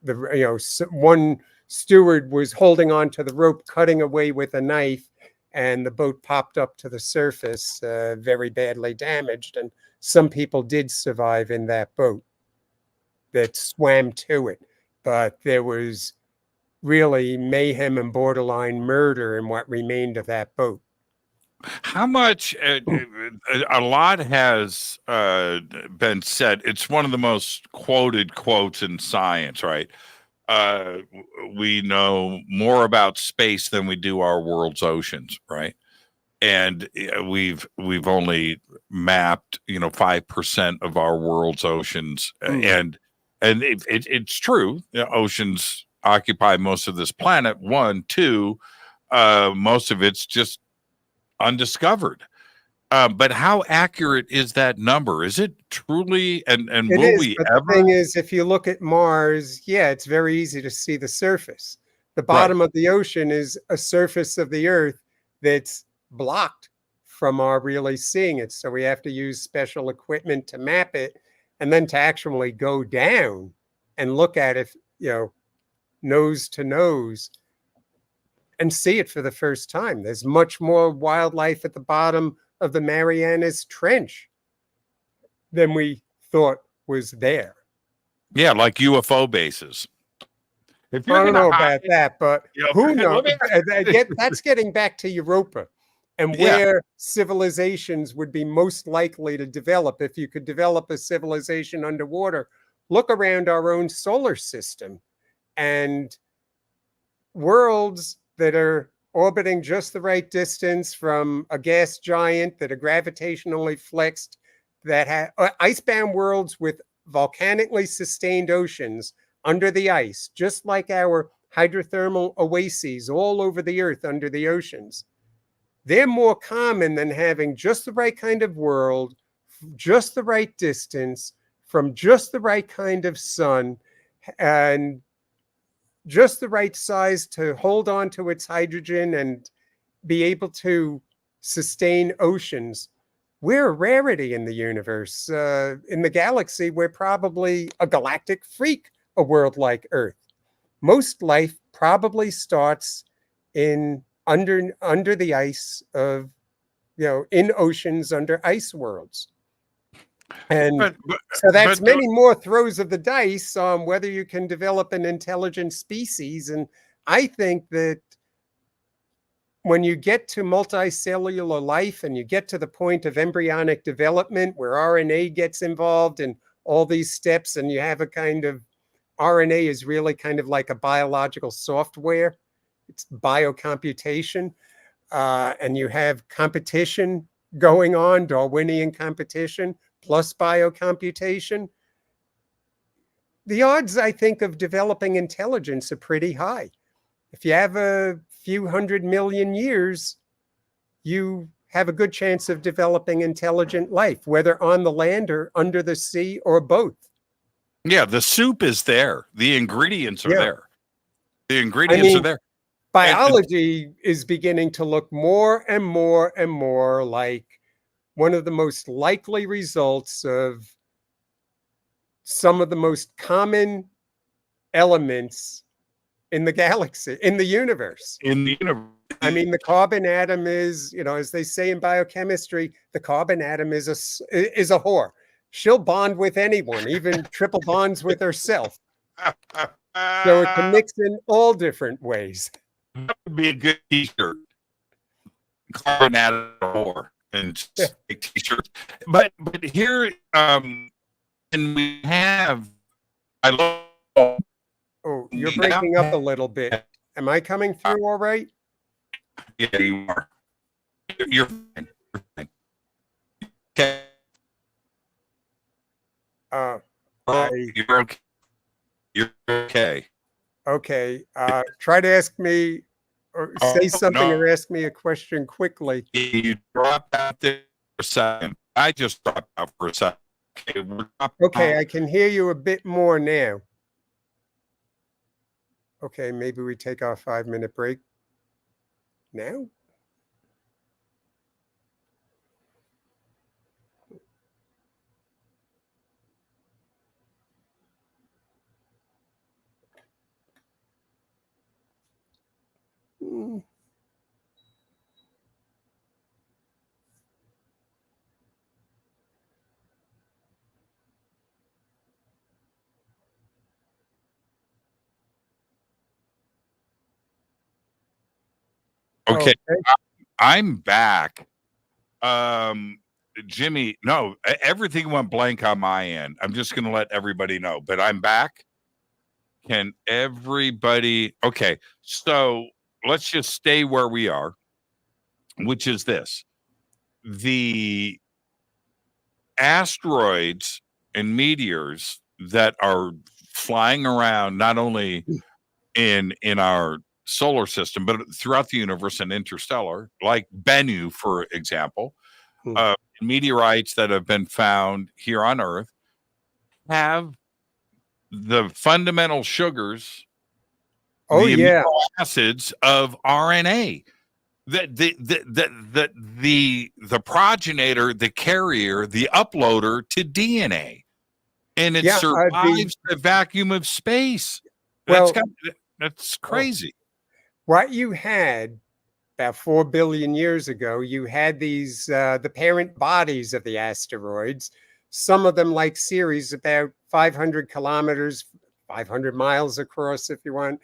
one steward was holding on to the rope, cutting away with a knife, and the boat popped up to the surface, very badly damaged. And some people did survive in that boat that swam to it, but there was really mayhem and borderline murder in what remained of that boat. How much? A lot has been said. It's one of the most quoted quotes in science, right? We know more about space than we do our world's oceans, right? And we've only mapped 5% of our world's oceans, and it's true. Oceans occupy most of this planet. One, two, most of it's just undiscovered. But how accurate is that number? Is it truly? And It will is, we but ever? the thing is, if you look at Mars, yeah, it's very easy to see the surface. The Right. bottom of the ocean is a surface of the Earth that's blocked from our really seeing it. So we have to use special equipment to map it, and then to actually go down and look at it, nose to nose, and see it for the first time. There's much more wildlife at the bottom of the Marianas Trench than we thought was there. Yeah, like UFO bases. If I don't know about that, but who knows? let me That's getting back to Europa and Yeah. where civilizations would be most likely to develop. If you could develop a civilization underwater, look around our own solar system and worlds that are orbiting just the right distance from a gas giant that are gravitationally flexed, that have icebound worlds with volcanically sustained oceans under the ice, just like our hydrothermal oases all over the earth under the oceans. They're more common than having just the right kind of world, just the right distance, from just the right kind of sun, and just the right size to hold on to its hydrogen and be able to sustain oceans. We're a rarity in the universe. In the galaxy, we're probably a galactic freak, a world like Earth. Most life probably starts in under the ice of, in oceans under ice worlds. And so that's many more throws of the dice on whether you can develop an intelligent species. And I think that when you get to multicellular life and you get to the point of embryonic development where RNA gets involved in all these steps, and you have a kind of RNA is really kind of like a biological software. It's biocomputation. And you have competition going on, Darwinian competition plus biocomputation. The odds, I think, of developing intelligence are pretty high. If you have a few 100 million years, you have a good chance of developing intelligent life, whether on the land or under the sea or both. Yeah, the soup is there. The ingredients are there. The I ingredients are mean, there. biology is beginning to look more and more and more like one of the most likely results of some of the most common elements in the galaxy, in the universe. In the universe. I mean, the carbon atom is, as they say in biochemistry, the carbon atom is a whore. She'll bond with anyone, even triple bonds with herself. So it can mix in all different ways. That would be a good t-shirt. Carbon atom or and t-shirts. But here and we have I love Oh, you're breaking up a little bit. Am I coming through all right? Yeah, you are. You're fine. You're fine. Okay. You're okay. You're okay. Okay. Try to ask me or say something or ask me a question quickly. You dropped out there for a second. I just dropped out for a second. Okay, I can hear you a bit more now. Okay, maybe we take our 5-minute break now. Okay, Okay. I'm back. Jimmy, no, everything went blank on my end. I'm just going to let everybody know, but I'm back. Can everybody? Okay, so let's just stay where we are, which is this: the asteroids and meteors that are flying around not only in our solar system but throughout the universe and interstellar, like Bennu, for example, Hmm. meteorites that have been found here on Earth have the fundamental sugars, Oh, the yeah. amino acids of RNA. The progenitor, the carrier, the uploader to DNA, and it Yeah. survives the vacuum of space. Well, That's oh, crazy. what you had about 4 billion years ago, you had these, the parent bodies of the asteroids, some of them like Ceres, about 500 kilometers, 500 miles across, if you want.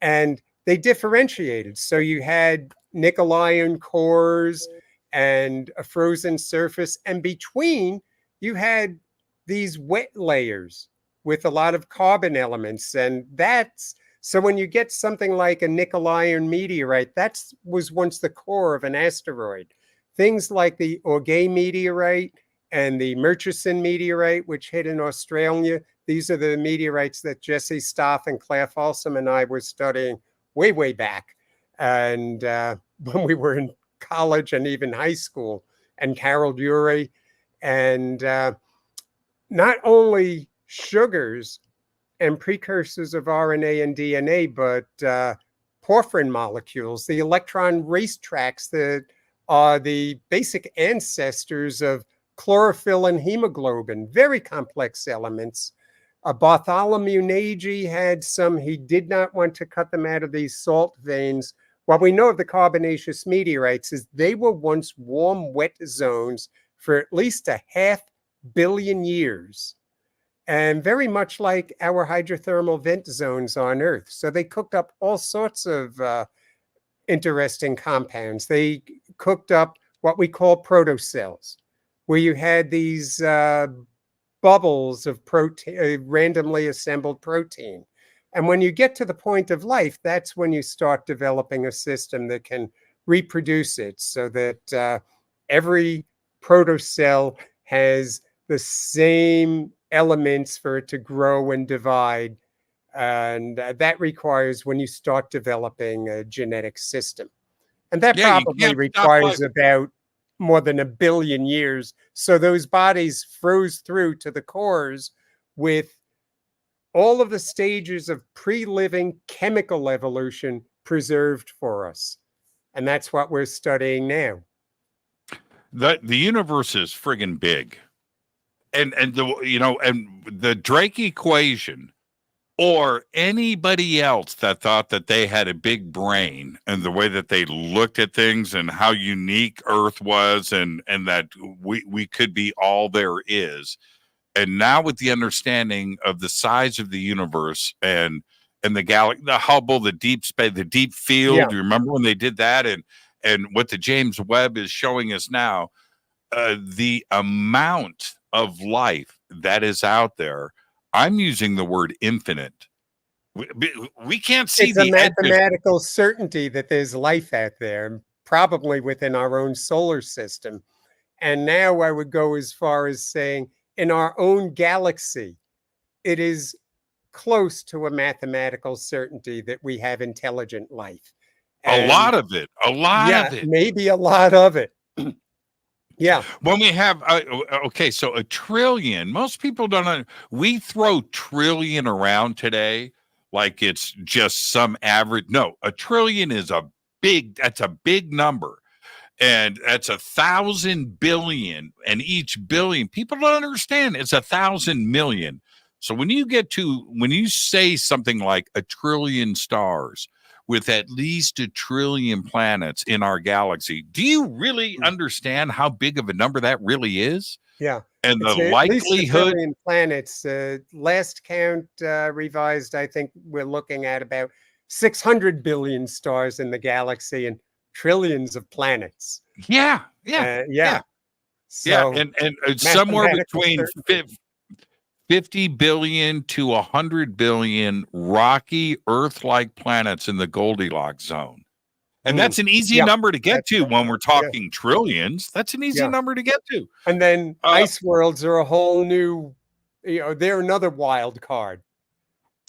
And they differentiated. So you had nickel iron cores and a frozen surface. And between, you had these wet layers with a lot of carbon elements. And that's so when you get something like a nickel iron meteorite, that was once the core of an asteroid. Things like the Orgay meteorite and the Murchison meteorite, which hit in Australia, these are the meteorites that Jesse Stoff and Claire Folsom and I were studying way, way back. And when we were in college and even high school, and Carol Urey. And not only sugars and precursors of RNA and DNA, but porphyrin molecules, the electron racetracks that are the basic ancestors of chlorophyll and hemoglobin, very complex elements. Bartholomew Nagy had some, he did not want to cut them out of these salt veins. What we know of the carbonaceous meteorites is they were once warm, wet zones for at least 500 million years, and very much like our hydrothermal vent zones on Earth. So they cooked up all sorts of interesting compounds. They cooked up what we call protocells, where you had these bubbles of protein, randomly assembled protein. And when you get to the point of life, that's when you start developing a system that can reproduce it, so that every protocell has the same elements for it to grow and divide. And that requires when you start developing a genetic system. And that Yeah, you probably can't stop requires life. about more than 1 billion years. So those bodies froze through to the cores with all of the stages of pre-living chemical evolution preserved for us. And that's what we're studying now. The universe is friggin' big. And the Drake equation, or anybody else that thought that they had a big brain and the way that they looked at things and how unique Earth was, and that we could be all there is. And now with the understanding of the size of the universe and the galaxy, the Hubble, the deep space, the deep field, Yeah. you remember when they did that, and what the James Webb is showing us now, the amount of life that is out there. I'm using the word infinite. We can't see It's a the edges. mathematical certainty that there's life out there, probably within our own solar system. And now I would go as far as saying in our own galaxy, it is close to a mathematical certainty that we have intelligent life. A And lot of it. yeah, maybe a lot of it. Yeah. When we have okay, so a trillion. Most people don't know. We throw trillion around today like it's just some average. No, a trillion is that's a big number. And that's 1,000 billion, and each billion, people don't understand, it's 1,000 million. So when you say something like a trillion stars with at least a trillion planets in our galaxy, do you really understand how big of a number that really is? Yeah. And the It's at least 1 likelihood. billion planets. Last count revised, I think we're looking at about 600 billion stars in the galaxy and trillions of planets. Yeah. So and it's somewhere mathematical between certainty. 50 billion to 100 billion rocky Earth-like planets in the Goldilocks zone. And that's an easy number to get to when we're talking trillions. That's an easy number to get to. And then ice worlds are a whole new, they're another wild card.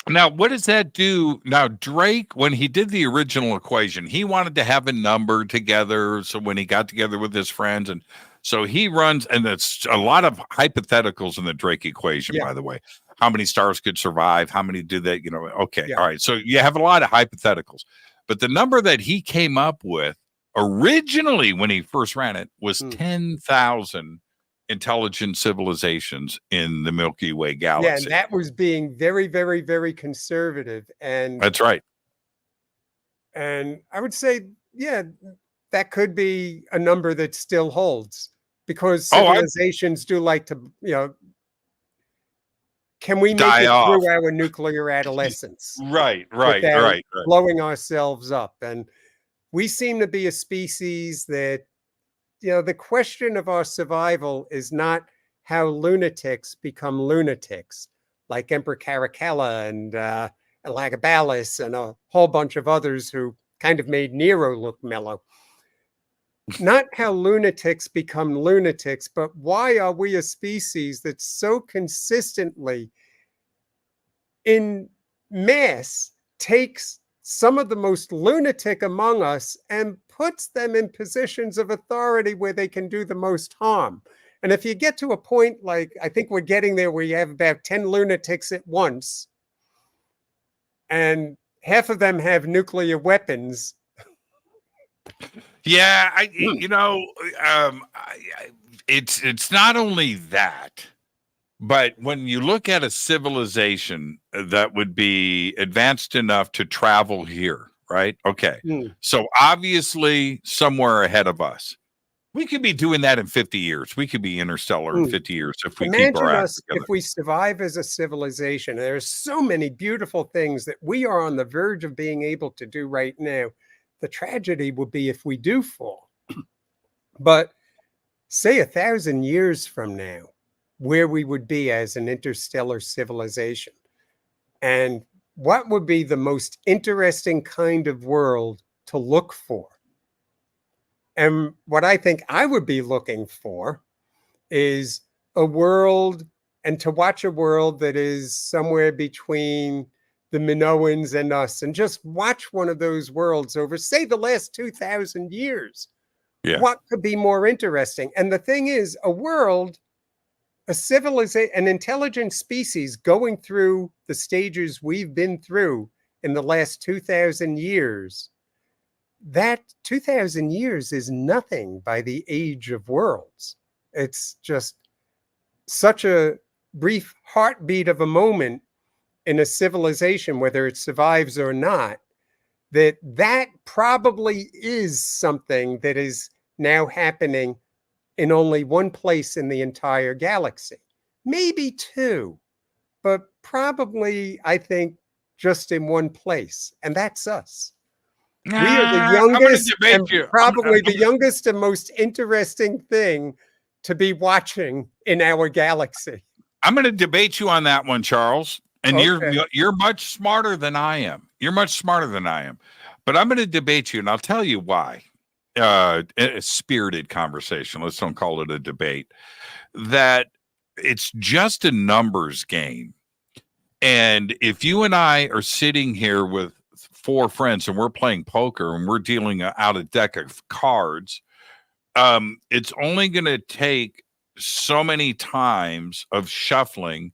Now, what does that do? Now, Drake, when he did the original equation, he wanted to have a number together. So when he got together with his friends, and so he runs, and it's a lot of hypotheticals in the Drake equation, by the way. How many stars could survive? How many do they, okay. All right. So you have a lot of hypotheticals. But the number that he came up with originally when he first ran it was 10,000 intelligent civilizations in the Milky Way galaxy. Yeah, and that was being very, very, very conservative. And that's right. And I would say, that could be a number that still holds, because civilizations do like to, can we make it through our nuclear adolescence? Right. Blowing ourselves up. And we seem to be a species that, the question of our survival is not how lunatics become lunatics, like Emperor Caracalla and Elagabalus and a whole bunch of others who kind of made Nero look mellow. Not how lunatics become lunatics, but why are we a species that so consistently in mass takes some of the most lunatic among us and puts them in positions of authority where they can do the most harm. And if you get to a point like, I think we're getting there, where you have about 10 lunatics at once, and half of them have nuclear weapons. Yeah, it's not only that, but when you look at a civilization that would be advanced enough to travel here, right? Okay. So obviously somewhere ahead of us. We could be doing that in 50 years. We could be interstellar in 50 years if we keep our act together. If we survive as a civilization. There's so many beautiful things that we are on the verge of being able to do right now. The tragedy would be if we do fall. But say 1,000 years from now, where we would be as an interstellar civilization, and what would be the most interesting kind of world to look for. And what I think I would be looking for is a world, and to watch a world that is somewhere between the Minoans and us, and just watch one of those worlds over, say, the last 2,000 years. Yeah. What could be more interesting? And the thing is, a world, a civilization, an intelligent species going through the stages we've been through in the last 2,000 years, that 2,000 years is nothing by the age of worlds. It's just such a brief heartbeat of a moment in a civilization, whether it survives or not, that probably is something that is now happening in only one place in the entire galaxy. Maybe two, but probably, I think, just in one place. And that's us. We are the youngest, and probably the youngest and most interesting thing to be watching in our galaxy. I'm going to debate you on that one, Charles. And you're much smarter than I am. You're much smarter than I am. But I'm going to debate you, and I'll tell you why. A spirited conversation. Let's don't call it a debate. That it's just a numbers game. And if you and I are sitting here with 4 friends and we're playing poker and we're dealing out a deck of cards, it's only going to take so many times of shuffling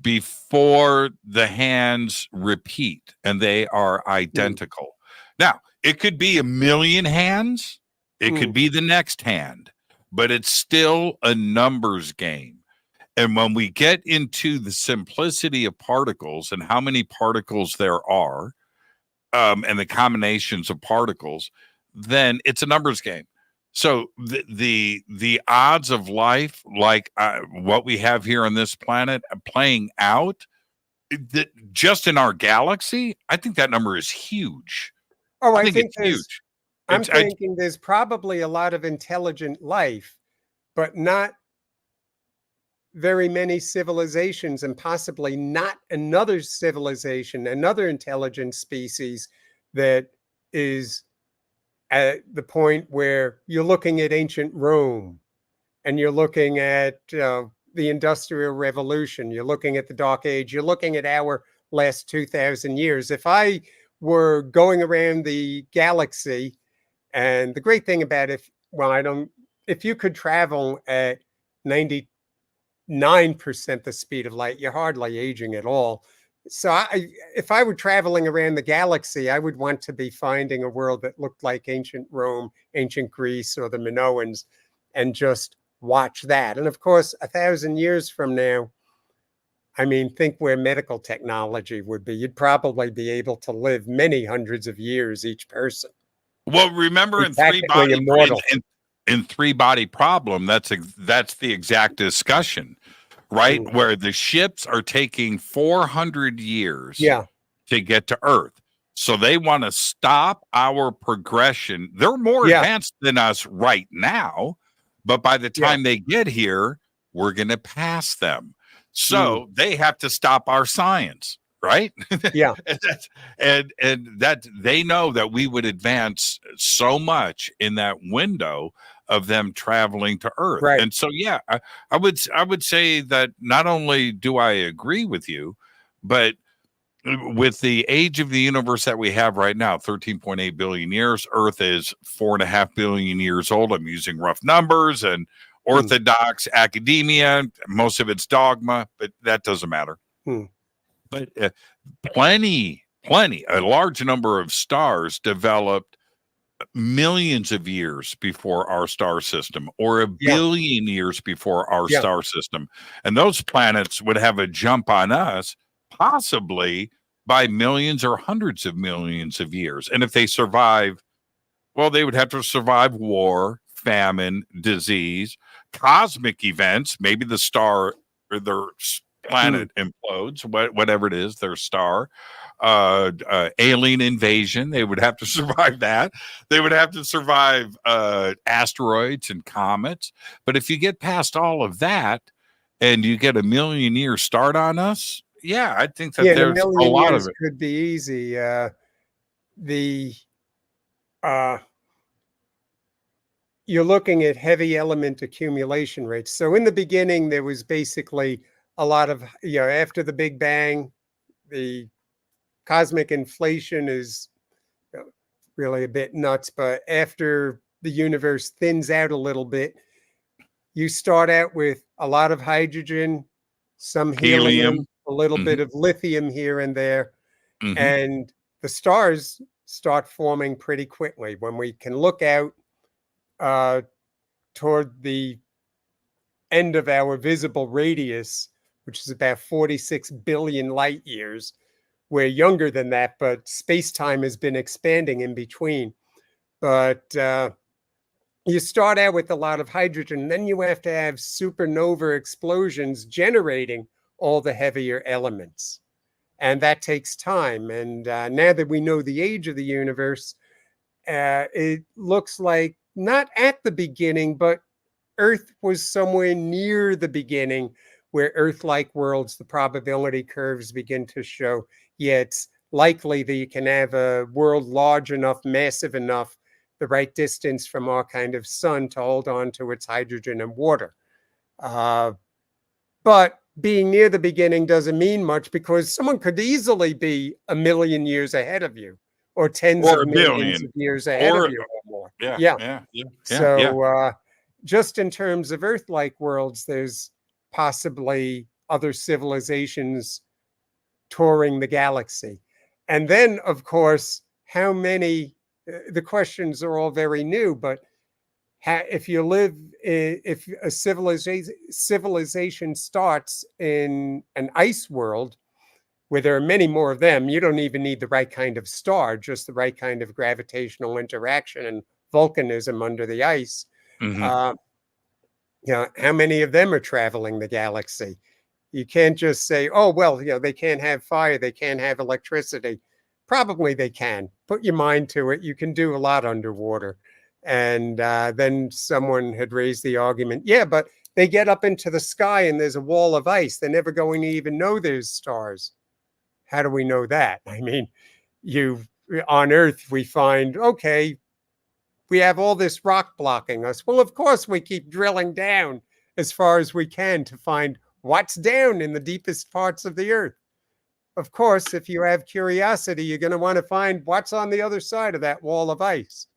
before the hands repeat and they are identical. Now, it could be 1,000,000 hands. It could be the next hand, but it's still a numbers game. And when we get into the simplicity of particles and how many particles there are, and the combinations of particles, then it's a numbers game. So the odds of life, like what we have here on this planet, playing out, just in our galaxy, I think that number is huge. Oh, I think it's huge. I'm thinking there's probably a lot of intelligent life, but not very many civilizations, and possibly not another civilization, another intelligent species that is at the point where you're looking at ancient Rome and you're looking at the Industrial Revolution, you're looking at the Dark Age, you're looking at our last 2,000 years. If I were going around the galaxy, and the great thing about if you could travel at 99% the speed of light, you're hardly aging at all. So if I were traveling around the galaxy, I would want to be finding a world that looked like ancient Rome, ancient Greece, or the Minoans, and just watch that. And of course, 1,000 years from now, I mean, think where medical technology would be. You'd probably be able to live many hundreds of years each person. Well, remember in Three Body Problem, that's the exact discussion, right? Mm. Where the ships are taking 400 years to get to Earth. So they want to stop our progression. They're more advanced than us right now, but by the time they get here, we're going to pass them. So they have to stop our science, right? Yeah. and that they know that we would advance so much in that window of them traveling to Earth. Right. And so, I would say that not only do I agree with you, but with the age of the universe that we have right now, 13.8 billion years, Earth is 4.5 billion years old. I'm using rough numbers and orthodox academia. Most of it's dogma, but that doesn't matter. But plenty, a large number of stars developed millions of years before our star system, or a billion years before our star system. And those planets would have a jump on us, possibly by millions or hundreds of millions of years. And if they survive, well, they would have to survive war, famine, disease, cosmic events. Maybe the star or their planet implodes, whatever it is, their star, alien invasion. They would have to survive that. They would have to survive asteroids and comets. But if you get past all of that and you get a million-year start on us, I think that there's a lot of it. Could be easy. You're looking at heavy element accumulation rates. So in the beginning, there was basically a lot of, after the Big Bang, the cosmic inflation is really a bit nuts. But after the universe thins out a little bit, you start out with a lot of hydrogen, some helium, a little bit of lithium here and there. And the stars start forming pretty quickly. When we can look out toward the end of our visible radius, which is about 46 billion light years. We're younger than that, but space-time has been expanding in between. But you start out with a lot of hydrogen, then you have to have supernova explosions generating all the heavier elements. And that takes time. And now that we know the age of the universe, it looks like not at the beginning, but Earth was somewhere near the beginning, where Earth-like worlds, the probability curves begin to show, it's likely that you can have a world large enough, massive enough, the right distance from our kind of sun to hold on to its hydrogen and water. But being near the beginning doesn't mean much, because someone could easily be a million years ahead of you, or tens of millions of years ahead of you or more. So just in terms of Earth-like worlds, there's possibly other civilizations touring the galaxy. And then, of course, how many, the questions are all very new, but if a civilization starts in an ice world, where there are many more of them, you don't even need the right kind of star, just the right kind of gravitational interaction and volcanism under the ice. How many of them are traveling the galaxy? You can't just say, oh, well, they can't have fire, they can't have electricity. Probably they can. Put your mind to it. You can do a lot underwater. And then someone had raised the argument, yeah, but they get up into the sky and there's a wall of ice. They're never going to even know there's stars. How do we know that? I mean, on Earth, we find, okay, we have all this rock blocking us. Well, of course, we keep drilling down as far as we can to find what's down in the deepest parts of the Earth. Of course, if you have curiosity, you're going to want to find what's on the other side of that wall of ice.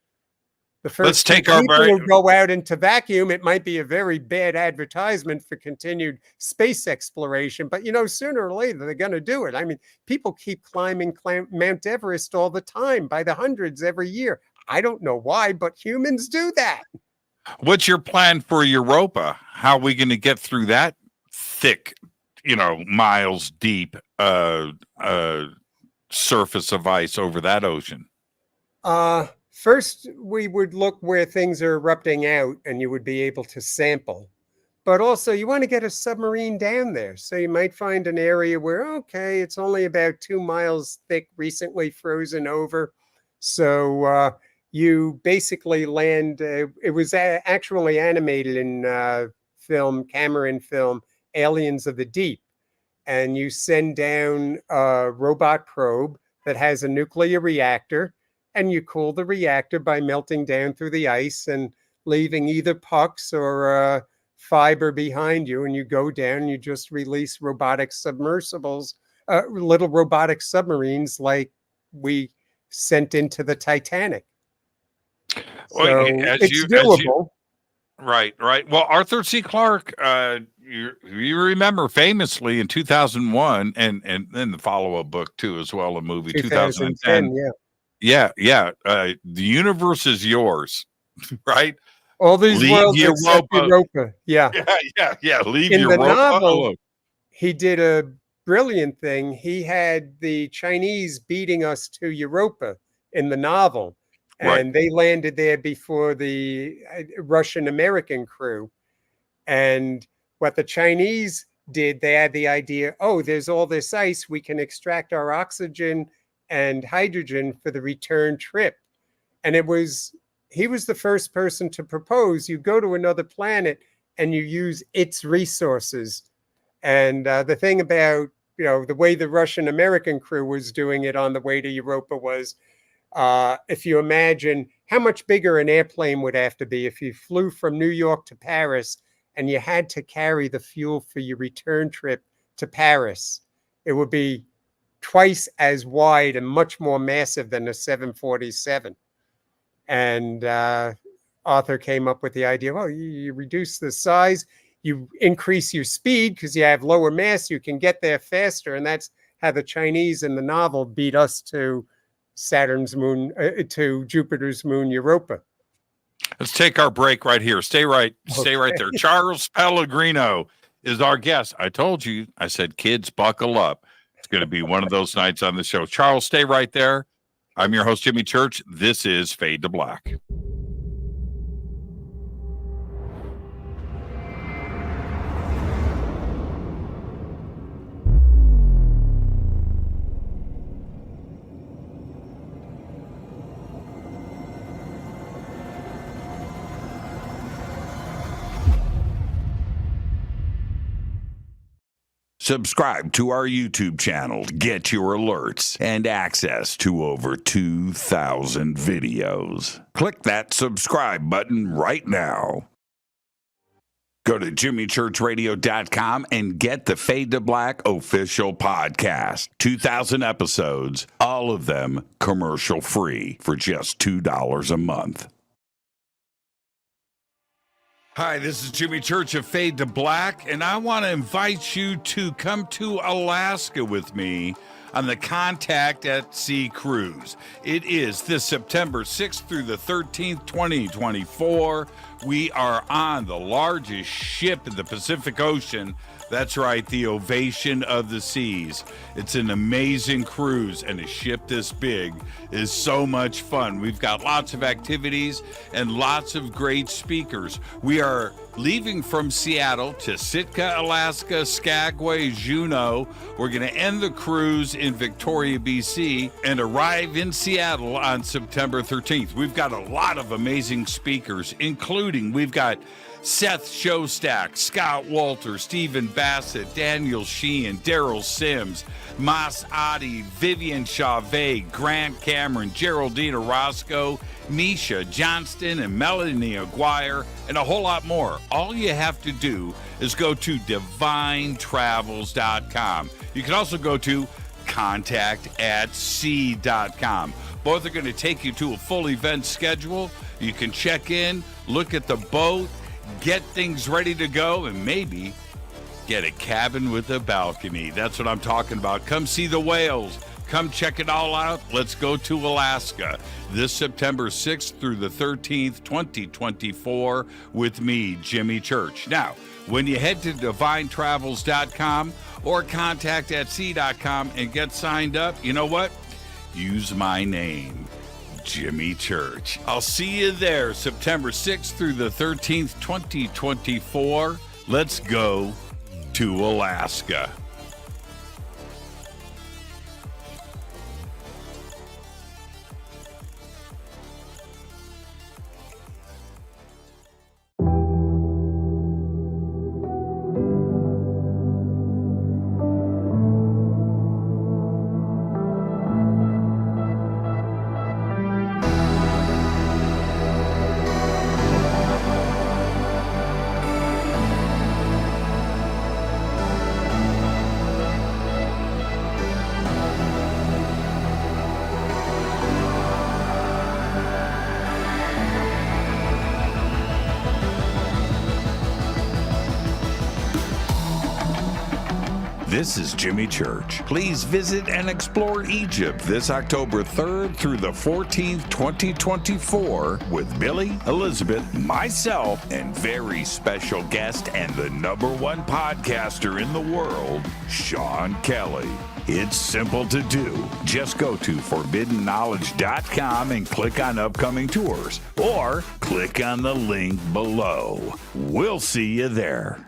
The first people who go out into vacuum, it might be a very bad advertisement for continued space exploration, but sooner or later they're going to do it. I mean, people keep climbing Mount Everest all the time by the hundreds every year. I don't know why, but humans do that. What's your plan for Europa? How are we going to get through that thick, miles deep surface of ice over that ocean? First, we would look where things are erupting out and you would be able to sample. But also, you want to get a submarine down there. So you might find an area where, okay, it's only about 2 miles thick, recently frozen over. So you basically land, it was actually animated in Cameron film, Aliens of the Deep. And you send down a robot probe that has a nuclear reactor, and you cool the reactor by melting down through the ice and leaving either pucks or fiber behind you. And you go down and you just release robotic submersibles, little robotic submarines like we sent into the Titanic. So it's doable. Right. Well, Arthur C. Clarke, you remember famously in 2001, and then the follow-up book too, as well, a movie 2010. Yeah. The universe is yours, right? All these worlds except Europa. Yeah. Leave in Europa the novel alone. He did a brilliant thing. He had the Chinese beating us to Europa in the novel. And they landed there before the Russian-American crew. And what the Chinese did, they had the idea, there's all this ice. We can extract our oxygen and hydrogen for the return trip. And he was the first person to propose, you go to another planet and you use its resources. And the thing about, the way the Russian-American crew was doing it on the way to Europa was, if you imagine how much bigger an airplane would have to be if you flew from New York to Paris and you had to carry the fuel for your return trip to Paris, it would be twice as wide and much more massive than a 747. And Arthur came up with the idea, you reduce the size, you increase your speed because you have lower mass, you can get there faster. And that's how the Chinese in the novel beat us to Saturn's moon, to Jupiter's moon, Europa. Let's take our break right here. Stay right there. Charles Pellegrino is our guest. I told you, I said, kids, buckle up. It's going to be one of those nights on the show. Charles, stay right there. I'm your host, Jimmy Church. This is Fade to Black. Subscribe to our YouTube channel to get your alerts and access to over 2,000 videos. Click that subscribe button right now. Go to jimmychurchradio.com and get the Fade to Black official podcast. 2,000 episodes, all of them commercial free for just $2 a month. Hi, this is Jimmy Church of Fade to Black, and I want to invite you to come to Alaska with me on the Contact at Sea cruise. It is this September 6th through the 13th, 2024. We are on the largest ship in the Pacific Ocean, That's right, the Ovation of the Seas. It's an amazing cruise, and a ship this big is so much fun. We've got lots of activities and lots of great speakers. We are leaving from Seattle to Sitka, Alaska, Skagway, Juneau. We're going to end the cruise in Victoria, BC, and arrive in Seattle on September 13th. We've got a lot of amazing speakers, including we've got Seth Showstack, Scott Walter, Stephen Bassett, Daniel Sheehan, Daryl Sims, Mas Adi, Vivian Chavez, Grant Cameron, Geraldine Orozco, Nisha Johnston, and Melanie Aguirre, and a whole lot more. All you have to do is go to divinetravels.com. You can also go to contact@sea.com. Both are going to take you to a full event schedule. You can check in, look at the boat, get things ready to go, and maybe get a cabin with a balcony. That's what I'm talking about. Come see the whales. Come check it all out. Let's go to Alaska this September 6th through the 13th, 2024 with me, Jimmy Church. Now, when you head to divinetravels.com or contact@sea.com and get signed up, you know what? Use my name, Jimmy Church. I'll see you there September 6th through the 13th, 2024. Let's go to Alaska. This is Jimmy Church. Please visit and explore Egypt this October 3rd through the 14th, 2024 with Billy, Elizabeth, myself, and very special guest and the #1 podcaster in the world, Sean Kelly. It's simple to do. Just go to forbiddenknowledge.com and click on upcoming tours, or click on the link below. We'll see you there.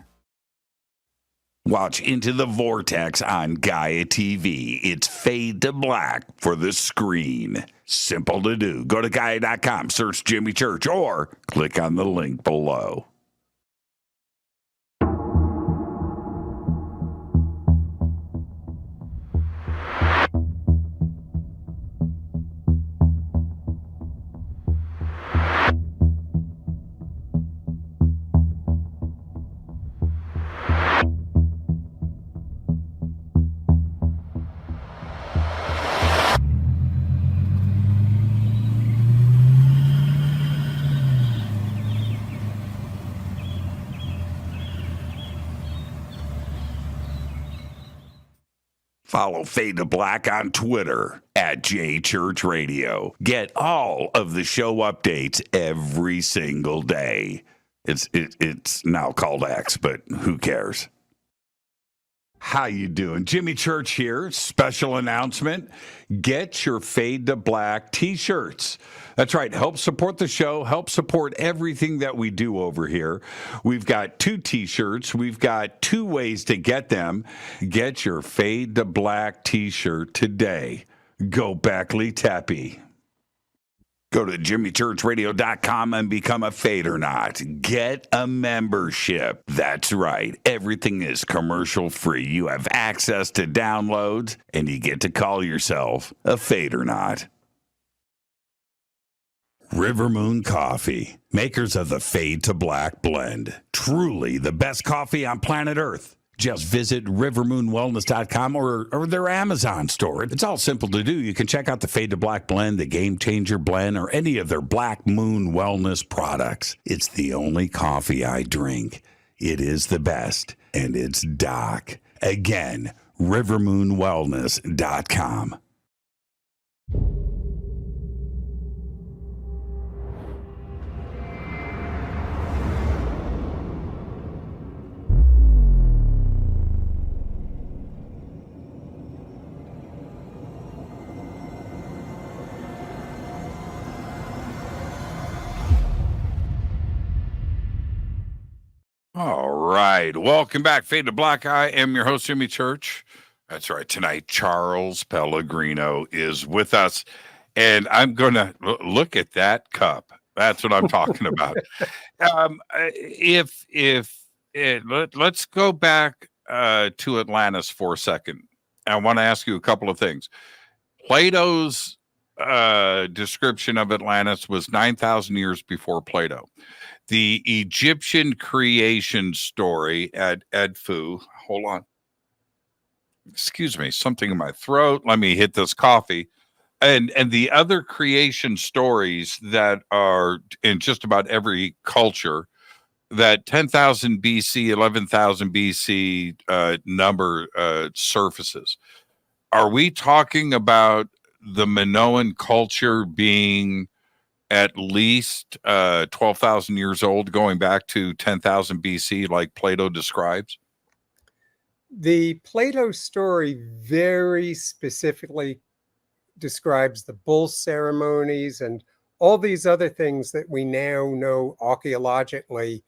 Watch Into the Vortex on Gaia TV. It's fade to black for the screen. Simple to do. Go to Gaia.com, search Jimmy Church, or click on the link below. Follow Fade to Black on Twitter @JChurchRadio. Get all of the show updates every single day. It's now called X, but who cares? How you doing? Jimmy Church here. Special announcement. Get your Fade to Black t-shirts. That's right. Help support the show. Help support everything that we do over here. We've got 2 t-shirts. We've got 2 ways to get them. Get your Fade to Black t-shirt today. Go Backley Tappy. Go to jimmychurchradio.com and become a Fadernaut. Get a membership. That's right. Everything is commercial free. You have access to downloads, and you get to call yourself a Fadernaut. River Moon Coffee, makers of the Fade to Black blend. Truly the best coffee on planet Earth. Just visit rivermoonwellness.com or their Amazon store. It's all simple to do. You can check out the Fade to Black blend, the Game Changer blend, or any of their Black Moon Wellness products. It's the only coffee I drink. It is the best, and it's Doc. Again, rivermoonwellness.com. right. Welcome back, Fade to Black. I am your host, Jimmy Church. That's right. Tonight, Charles Pellegrino is with us. And I'm going to look at that cup. That's what I'm talking about. Let's go back to Atlantis for a second. I want to ask you a couple of things. Plato's description of Atlantis was 9,000 years before Plato. The Egyptian creation story at Edfu. Hold on. Excuse me, something in my throat. Let me hit this coffee. And the other creation stories that are in just about every culture, that 10,000 BC, 11,000 BC number surfaces. Are we talking about the Minoan culture being at least 12,000 years old, going back to 10,000 BC, like Plato describes? The Plato story very specifically describes the bull ceremonies and all these other things that we now know archaeologically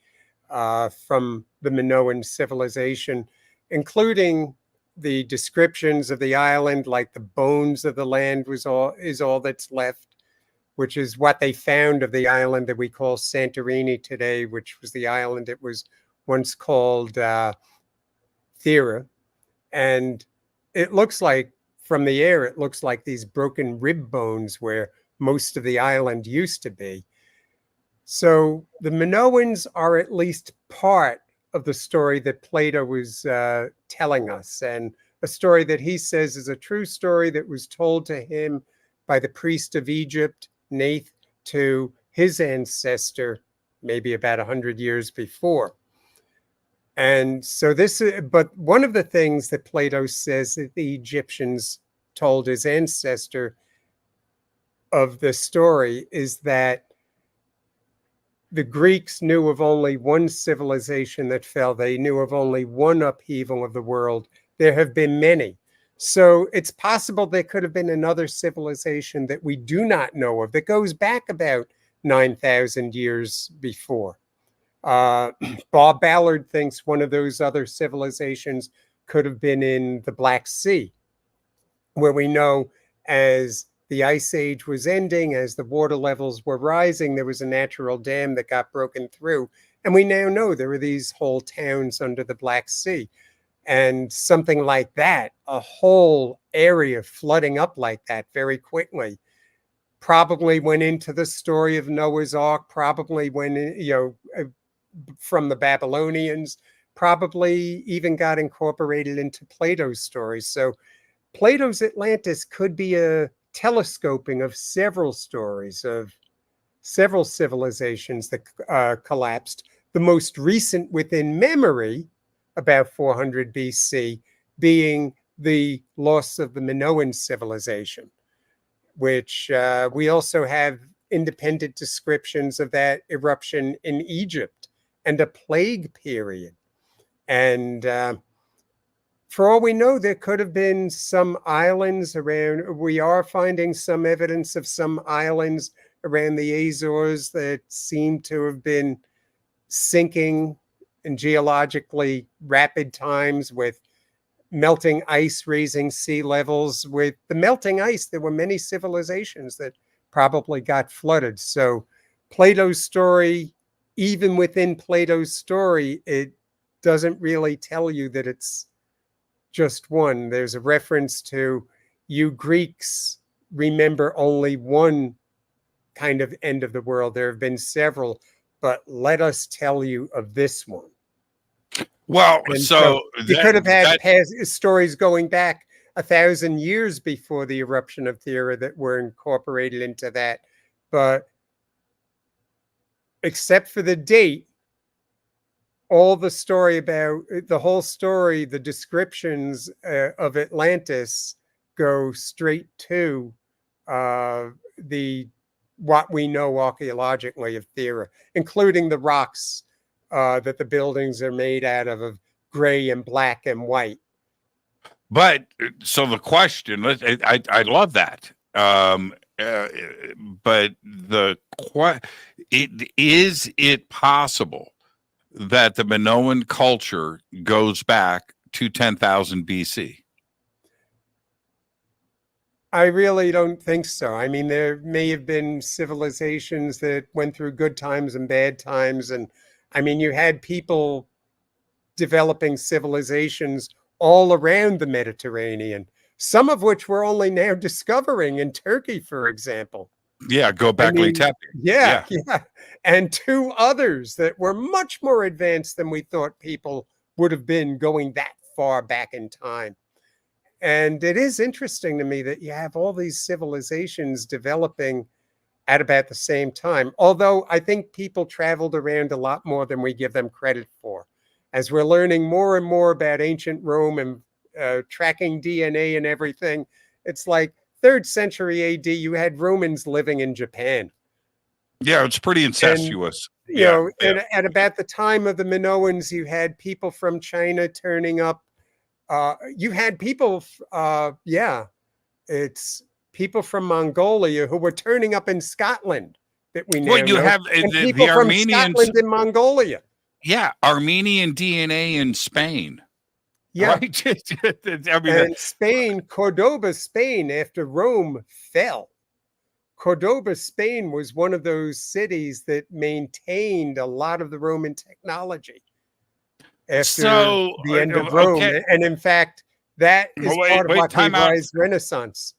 from the Minoan civilization, including the descriptions of the island, like the bones of the land is all that's left, which is what they found of the island that we call Santorini today, which was the island that was once called Thera. And it looks like, from the air, it looks like these broken rib bones where most of the island used to be. So the Minoans are at least part of the story that Plato was telling us, and a story that he says is a true story that was told to him by the priest of Egypt, Nath, to his ancestor, maybe about 100 years before. And so but one of the things that Plato says that the Egyptians told his ancestor of the story is that the Greeks knew of only one civilization that fell. They knew of only one upheaval of the world. There have been many. So it's possible there could have been another civilization that we do not know of that goes back about 9,000 years before. Bob Ballard thinks one of those other civilizations could have been in the Black Sea, where we know as the ice age was ending, as the water levels were rising, there was a natural dam that got broken through. And we now know there are these whole towns under the Black Sea. And something like that, a whole area flooding up like that very quickly, probably went into the story of Noah's Ark, probably went in, from the Babylonians, probably even got incorporated into Plato's stories. So Plato's Atlantis could be a telescoping of several stories of several civilizations that collapsed. The most recent within memory, about 400 BC, being the loss of the Minoan civilization, which we also have independent descriptions of that eruption in Egypt and a plague period. And for all we know, there could have been some islands around. We are finding some evidence of some islands around the Azores that seem to have been sinking in geologically rapid times, with melting ice raising sea levels. With the melting ice, there were many civilizations that probably got flooded. So Plato's story, even within Plato's story, it doesn't really tell you that it's just one. There's a reference to, you Greeks remember only one kind of end of the world. There have been several, but let us tell you of this one. Well, so you could have had past stories going back 1,000 years before the eruption of Thera that were incorporated into that. But except for the date, all the story about the whole story, the descriptions of Atlantis go straight to what we know archaeologically of Thera, including the rocks that the buildings are made out of gray and black and white. But so the question, I love that. But is it possible that the Minoan culture goes back to 10,000 BC? I really don't think so. I mean, there may have been civilizations that went through good times and bad times. And I mean, you had people developing civilizations all around the Mediterranean, some of which we're only now discovering in Turkey, for example. Yeah, Göbekli Tepe. Yeah. And two others that were much more advanced than we thought people would have been going that far back in time. And it is interesting to me that you have all these civilizations developing at about the same time. Although I think people traveled around a lot more than we give them credit for. As we're learning more and more about ancient Rome and tracking DNA and everything, it's like 3rd century AD, you had Romans living in Japan. Yeah, it's pretty incestuous. And, you know, and at about the time of the Minoans, you had people from China turning up. You had people, it's people from Mongolia who were turning up in Scotland that we now know. Have and the people from Armenians, Scotland and Mongolia. Yeah, Armenian DNA in Spain. Yeah, right? I mean, and Spain, Cordoba, Spain, after Rome fell. Cordoba, Spain was one of those cities that maintained a lot of the Roman technology after the end of Rome. Okay. And in fact, that is part of what gave rise Renaissance.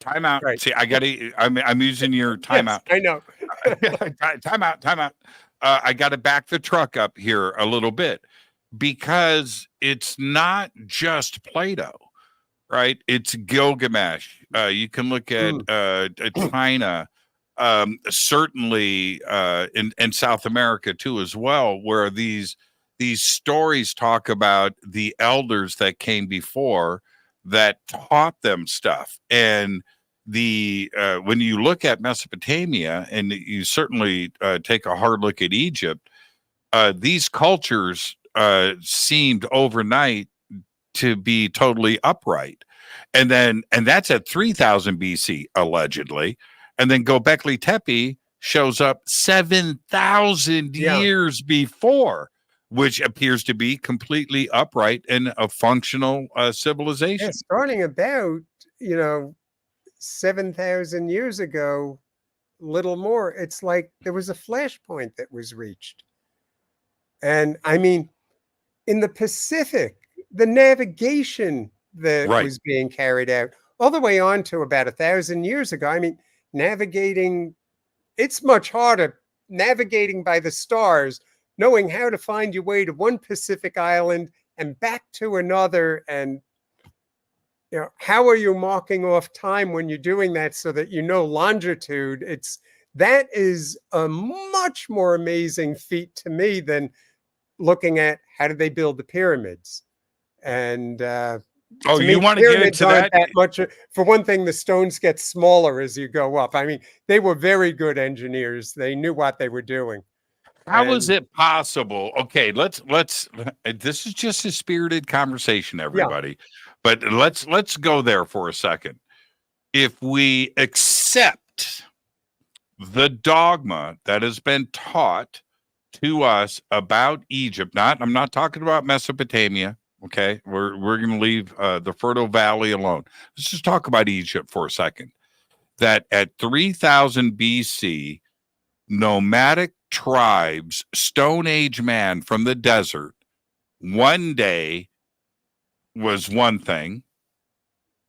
Time out. Right. See, I'm using your timeout. Yes, I know. Time out. I got to back the truck up here a little bit, because it's not just Plato, right? It's Gilgamesh. You can look at China, certainly in South America too, as well, where these stories talk about the elders that came before that taught them stuff. And when you look at Mesopotamia, and you certainly take a hard look at Egypt, these cultures seemed overnight to be totally upright. And that's at 3000 BC, allegedly. And then Göbekli Tepe shows up 7,000 years before, which appears to be completely upright and a functional civilization. Yeah, starting about, 7,000 years ago, little more, it's like there was a flashpoint that was reached. And I mean, in the Pacific, the navigation that was being carried out all the way on to about 1,000 years ago. I mean, navigating, it's much harder navigating by the stars, knowing how to find your way to one Pacific island and back to another. And, how are you marking off time when you're doing that so that you know longitude? That is a much more amazing feat to me than looking at how did they build the pyramids. And you want to get into that? Much. For one thing, the stones get smaller as you go up. I mean, they were very good engineers. They knew what they were doing. How is it possible? Okay, let's this is just a spirited conversation, everybody. Yeah. But let's go there for a second. If we accept the dogma that has been taught to us about Egypt, I'm not talking about Mesopotamia. Okay, we're going to leave the Fertile Valley alone. Let's just talk about Egypt for a second. That at 3000 BC, nomadic tribes, Stone Age man from the desert, one day was one thing,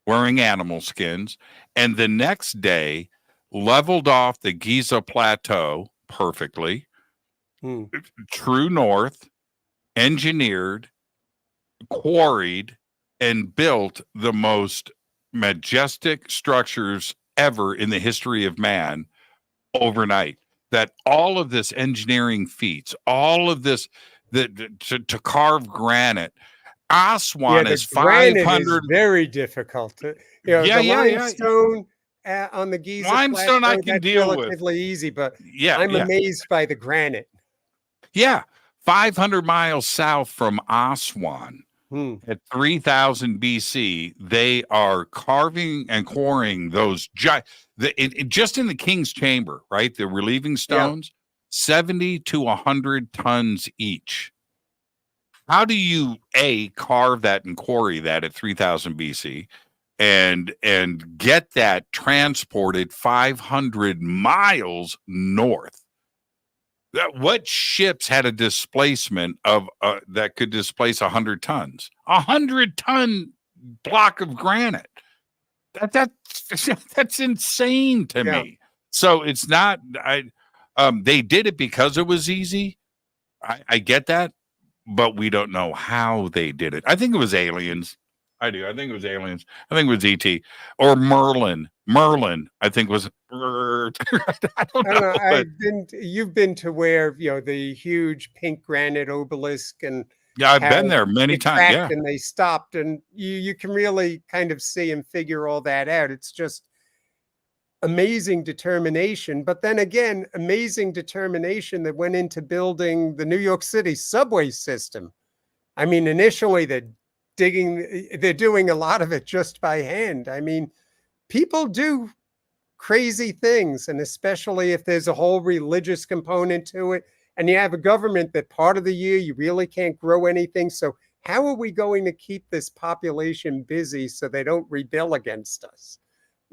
wearing animal skins, and the next day leveled off the Giza Plateau perfectly, true north, engineered, quarried, and built the most majestic structures ever in the history of man overnight. That all of this engineering feats, all of this to carve granite, Aswan is 500. Very difficult. The limestone on the Giza limestone Plateau, I can deal with. Relatively easy, but I'm amazed by the granite. Yeah, 500 miles south from Aswan. At 3000 BC, they are carving and quarrying those just in the king's chamber, right? The relieving stones. 70 to 100 tons each. How do you carve that and quarry that at 3000 BC and get that transported 500 miles north? What ships had a displacement of that could displace 100 tons? 100-ton block of granite. That's insane to me. So it's not. They did it because it was easy. I get that, but we don't know how they did it. I think it was aliens. I do. I think it was aliens. I think it was ET or Merlin. Merlin, I think was. I don't know. You've been to where the huge pink granite obelisk, and yeah, I've been there many times. Yeah, and they stopped, and you can really kind of see and figure all that out. It's just amazing determination, but then again, amazing determination that went into building the New York City subway system. I mean, initially they're doing a lot of it just by hand. I mean, people do crazy things, and especially if there's a whole religious component to it, and you have a government that part of the year you really can't grow anything. So how are we going to keep this population busy so they don't rebel against us?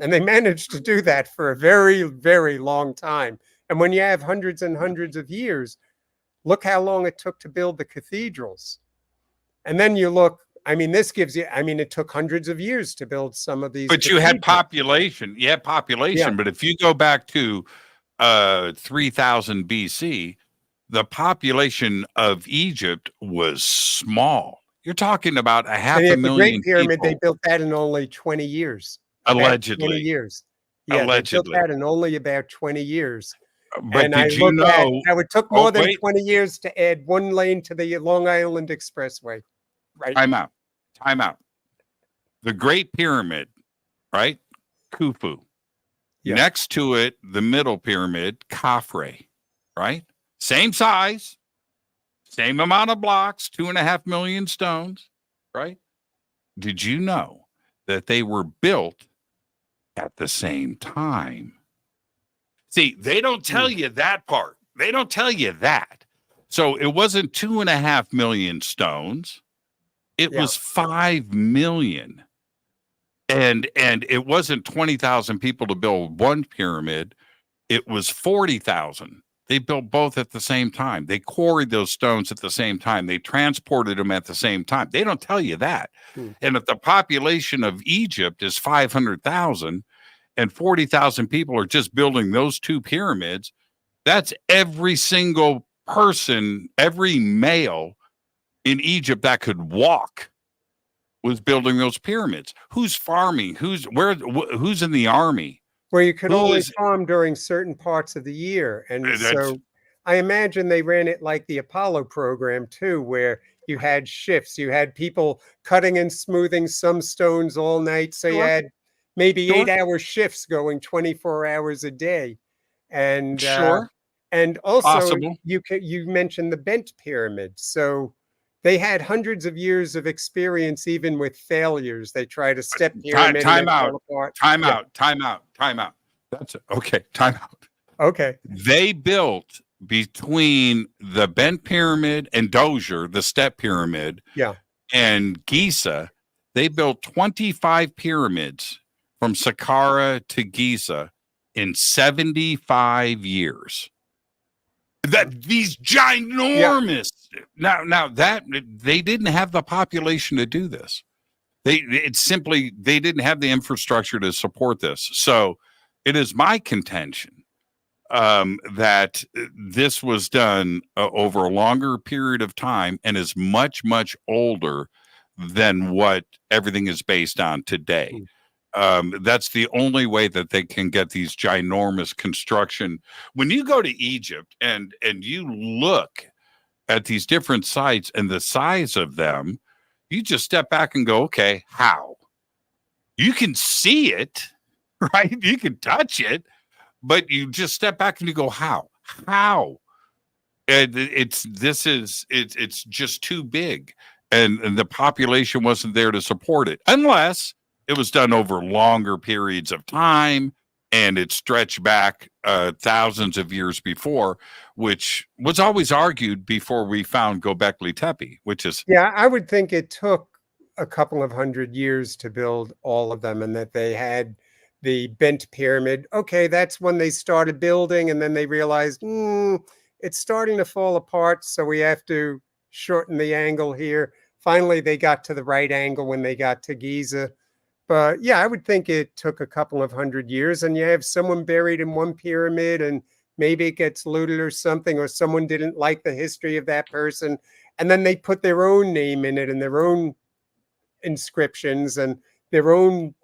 And they managed to do that for a very, very long time. And when you have hundreds and hundreds of years, look how long it took to build the cathedrals. And then you look, I mean, this gives you, I mean, it took hundreds of years to build some of these. But you had population. You had population. Yeah. But if you go back to 3000 BC, the population of Egypt was small. You're talking about a half a million the Great Pyramid, people. They built that in only 20 years. Allegedly. 20 years. Yeah, allegedly. They built that in only about 20 years. But and did you know how it took more than 20 years to add one lane to the Long Island Expressway? Right. Time out. The Great Pyramid, right? Khufu. Yeah. Next to it, the Middle Pyramid, Khafre, right? Same size, same amount of blocks, 2.5 million stones, right? Did you know that they were built at the same time? See, they don't tell you that part. They don't tell you that. So it wasn't 2.5 million stones. It was 5 million. And it wasn't 20,000 people to build one pyramid. It was 40,000. They built both at the same time. They quarried those stones at the same time. They transported them at the same time. They don't tell you that. And if the population of Egypt is 500,000 and 40,000 people are just building those two pyramids, that's every single person, every male in Egypt that could walk was building those pyramids. Who's farming? Who's in the army? Well, you could only farm during certain parts of the year. And so I imagine they ran it like the Apollo program too, where you had shifts. You had people cutting and smoothing some stones all night. So you had maybe 8-hour shifts going 24 hours a day. And and also you mentioned the bent pyramid. So they had hundreds of years of experience, even with failures. They tried a step pyramid. Time out. That's okay. Time out. Okay. They built between the bent pyramid and Dozier, the step pyramid, and Giza. They built 25 pyramids from Saqqara to Giza in 75 years. That these ginormous now that they didn't have the population to do this. They didn't have the infrastructure to support this. So it is my contention that this was done over a longer period of time and is much, much older than what everything is based on today. That's the only way that they can get these ginormous construction. When you go to Egypt and you look at these different sites and the size of them, you just step back and go, okay, how? You can see it, right? You can touch it, but you just step back and you go, how? And it's just too big. And the population wasn't there to support it unless it was done over longer periods of time and it stretched back thousands of years before, which was always argued before we found Göbekli Tepe, which is Yeah, I would think it took a couple of 100 years to build all of them, and that they had the bent pyramid. Okay, that's when they started building, and then they realized it's starting to fall apart, so we have to shorten the angle here. Finally, they got to the right angle when they got to Giza. But yeah, I would think it took a couple of 100 years, and you have someone buried in one pyramid, and maybe it gets looted or something, or someone didn't like the history of that person, and then they put their own name in it and their own inscriptions and their own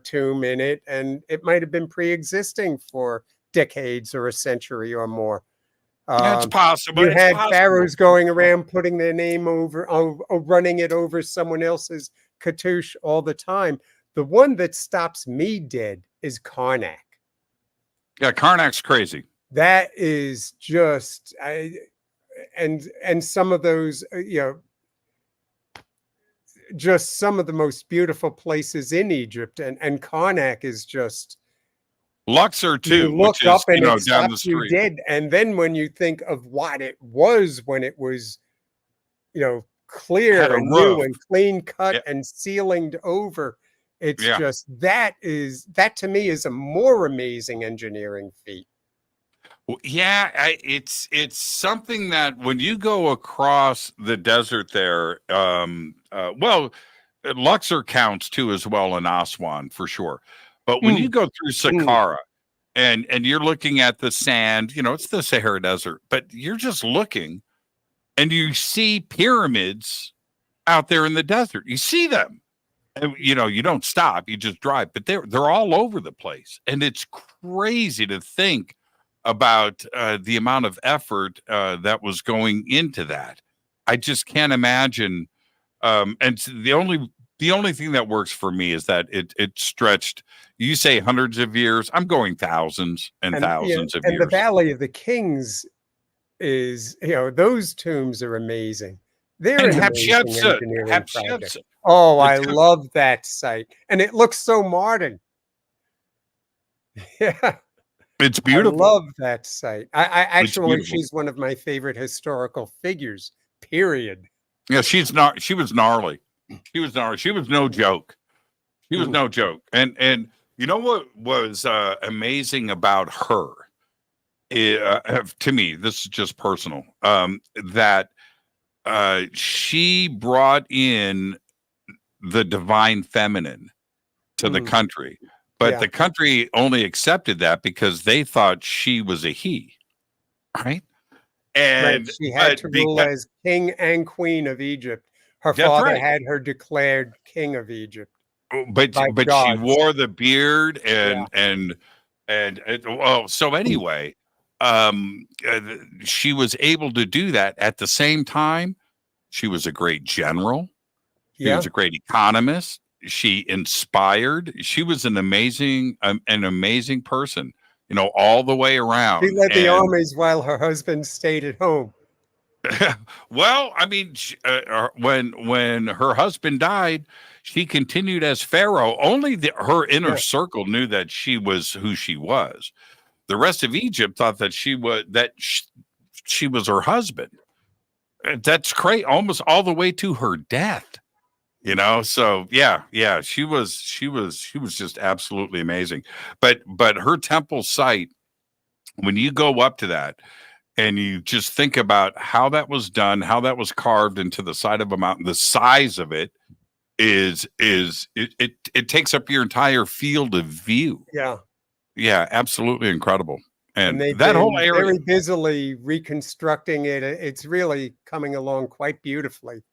tomb in it, and it might have been pre-existing for decades or a century or more. it's possible. You It's had possible. pharaohs going around putting their name over, running it over someone else's cartouche all the time. The one that stops me dead is Karnak. Yeah, Karnak's crazy. That is just, and some of those, just some of the most beautiful places in Egypt, and Karnak is just, Luxor too, you look which up is and it down the stops you street. dead. And then when you think of what it was when it was, Had clear a and new roof. and clean cut Yeah. and ceilinged over, it's Yeah. just, that to me is a more amazing engineering feat. Well, yeah, it's something that when you go across the desert there, Luxor counts too as well in Aswan for sure. But when you go through Saqqara and you're looking at the sand, it's the Sahara Desert, but you're just looking and you see pyramids out there in the desert. You see them. And, you don't stop, you just drive, but they're all over the place. And it's crazy to think about the amount of effort that was going into that. I just can't imagine. And the only thing that works for me is that it stretched. You say hundreds of years. I'm going thousands and thousands of and years. the Valley of the Kings is, those tombs are amazing. They're And an amazing Hatshepsut. engineering project. Hatshepsut. Oh, I love that site, and it looks so modern. Yeah. It's beautiful. I love that site. I actually, beautiful. she's one of my favorite historical figures, period. Yeah, she was gnarly. She was gnarly. She was no joke. She was no joke. And you know what was amazing about her? To me, this is just personal. That she brought in the divine feminine to the country. But the country only accepted that because they thought she was a he, right? And she had to rule as king and queen of Egypt. Her father had her declared king of Egypt. But she wore the beard so anyway, she was able to do that. At the same time, she was a great general. She was a great economist. She inspired. She was an amazing person, all the way around. She led the armies while her husband stayed at home. Well, I mean, when her husband died, she continued as pharaoh. Only her inner circle knew that she was who she was. The rest of Egypt thought that she was her husband. That's crazy, almost all the way to her death. So yeah, she was just absolutely amazing. But her temple site, when you go up to that and you just think about how that was done, how that was carved into the side of a mountain, the size of it it takes up your entire field of view. Yeah, absolutely incredible. And that whole area, very busily reconstructing it. It's really coming along quite beautifully.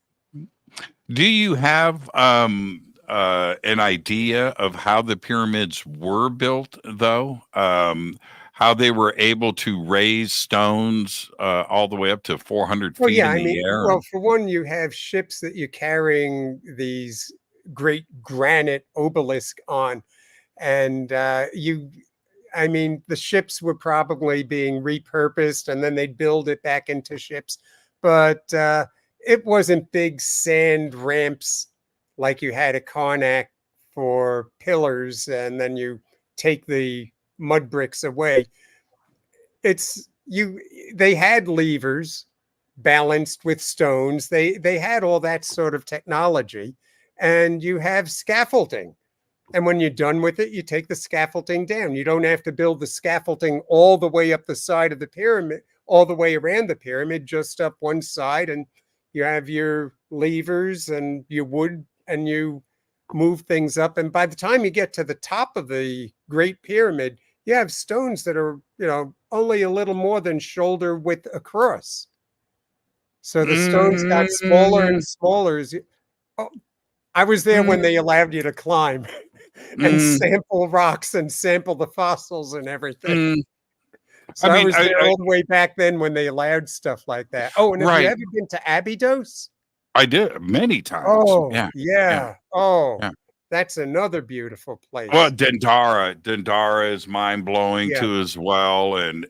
Do you have an idea of how the pyramids were built, though? How they were able to raise stones all the way up to 400 feet in the air? Well, for one, you have ships that you're carrying these great granite obelisk on, and the ships were probably being repurposed, and then they'd build it back into ships, but it wasn't big sand ramps like you had at Karnak for pillars, and then you take the mud bricks away. They had levers balanced with stones. They had all that sort of technology, and you have scaffolding. And when you're done with it, you take the scaffolding down. You don't have to build the scaffolding all the way up the side of the pyramid, all the way around the pyramid, just up one side. And you have your levers and your wood, and you move things up. And by the time you get to the top of the Great Pyramid, you have stones that are, only a little more than shoulder width across. So the stones got smaller and smaller. Oh, I was there when they allowed you to climb and sample rocks and sample the fossils and everything. So I was there all the way back then when they allowed stuff like that. Oh, and have you ever been to Abydos? I did many times. Oh, yeah. Oh, yeah. That's another beautiful place. Well, Dendara is mind blowing too as well, and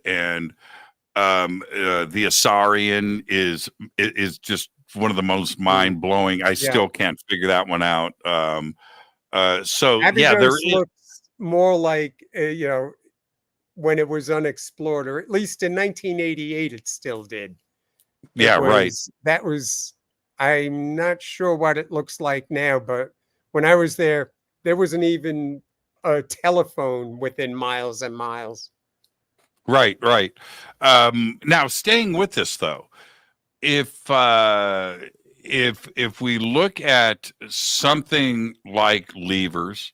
the Asarian is just one of the most mind blowing. I still can't figure that one out. So Abydos there is looks more like when it was unexplored, or at least in 1988, it still did. That was. I'm not sure what it looks like now, but when I was there wasn't even a telephone within miles and miles. Right. Now, staying with this though, if we look at something like levers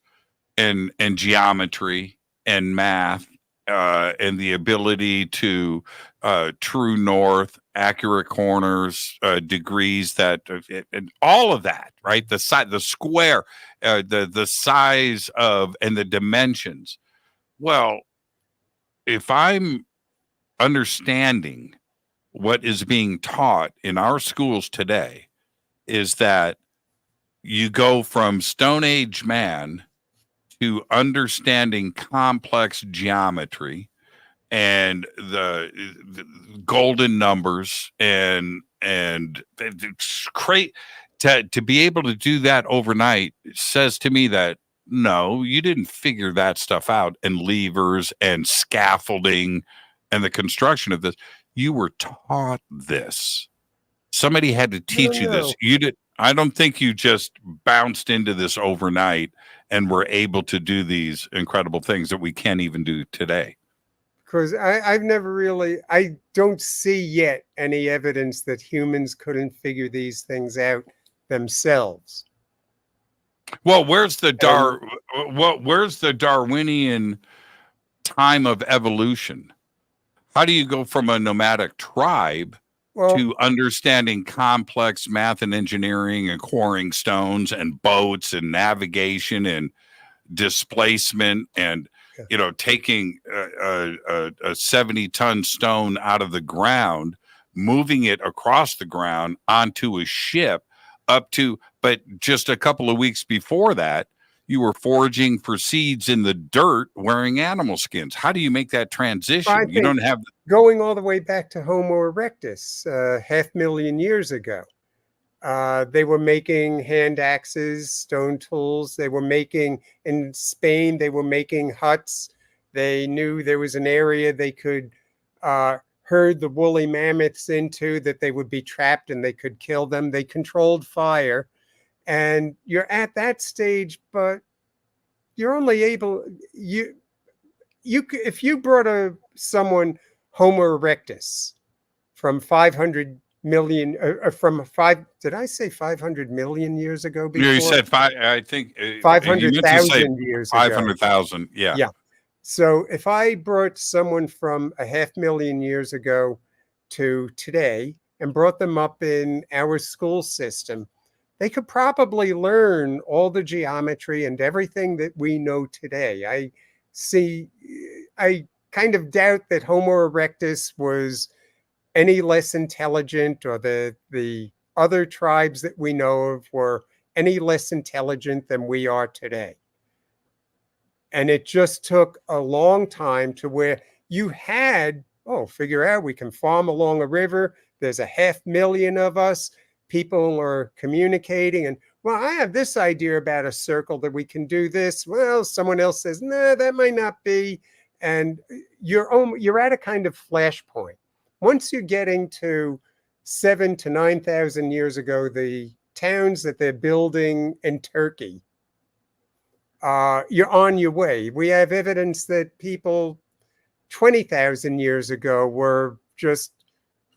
and geometry and math, and the ability to true north, accurate corners, degrees, and all of that, right? The square, the size of, and the dimensions. Well, if I'm understanding what is being taught in our schools today, is that you go from Stone Age man to understanding complex geometry and the golden numbers, and it's great to be able to do that overnight. Says to me that no, you didn't figure that stuff out, and levers and scaffolding and the construction of this. You were taught this. Somebody had to teach you this. You did. I don't think you just bounced into this overnight and were able to do these incredible things that we can't even do today. Because I've never really, I don't see yet any evidence that humans couldn't figure these things out themselves. Well, where's the Darwinian time of evolution? How do you go from a nomadic tribe to understanding complex math and engineering and quarrying stones and boats and navigation and displacement and taking a 70-ton stone out of the ground, moving it across the ground onto a ship but just a couple of weeks before that, you were foraging for seeds in the dirt wearing animal skins. How do you make that transition? You don't have going all the way back to Homo erectus, 500,000 years ago. They were making hand axes, stone tools. They were making, in Spain, they were making huts. They knew there was an area they could herd the woolly mammoths into, that they would be trapped and they could kill them. They controlled fire. And you're at that stage, but you're only able, if you brought someone Homo erectus from 500 million, did I say 500 million years ago before? You said I think 500,000 years ago. 500,000, yeah. Yeah. So if I brought someone from 500,000 years ago to today and brought them up in our school system, they could probably learn all the geometry and everything that we know today. I kind of doubt that Homo erectus was any less intelligent, or the other tribes that we know of were any less intelligent than we are today. And it just took a long time to where you had, figure out we can farm along a river. There's 500,000 of us. People are communicating, and I have this idea about a circle that we can do this. Well, someone else says, no, that might not be. and you're at a kind of flashpoint. Once you're getting to 7,000 to 9,000 years ago, the towns that they're building in Turkey, you're on your way. We have evidence that people 20,000 years ago were just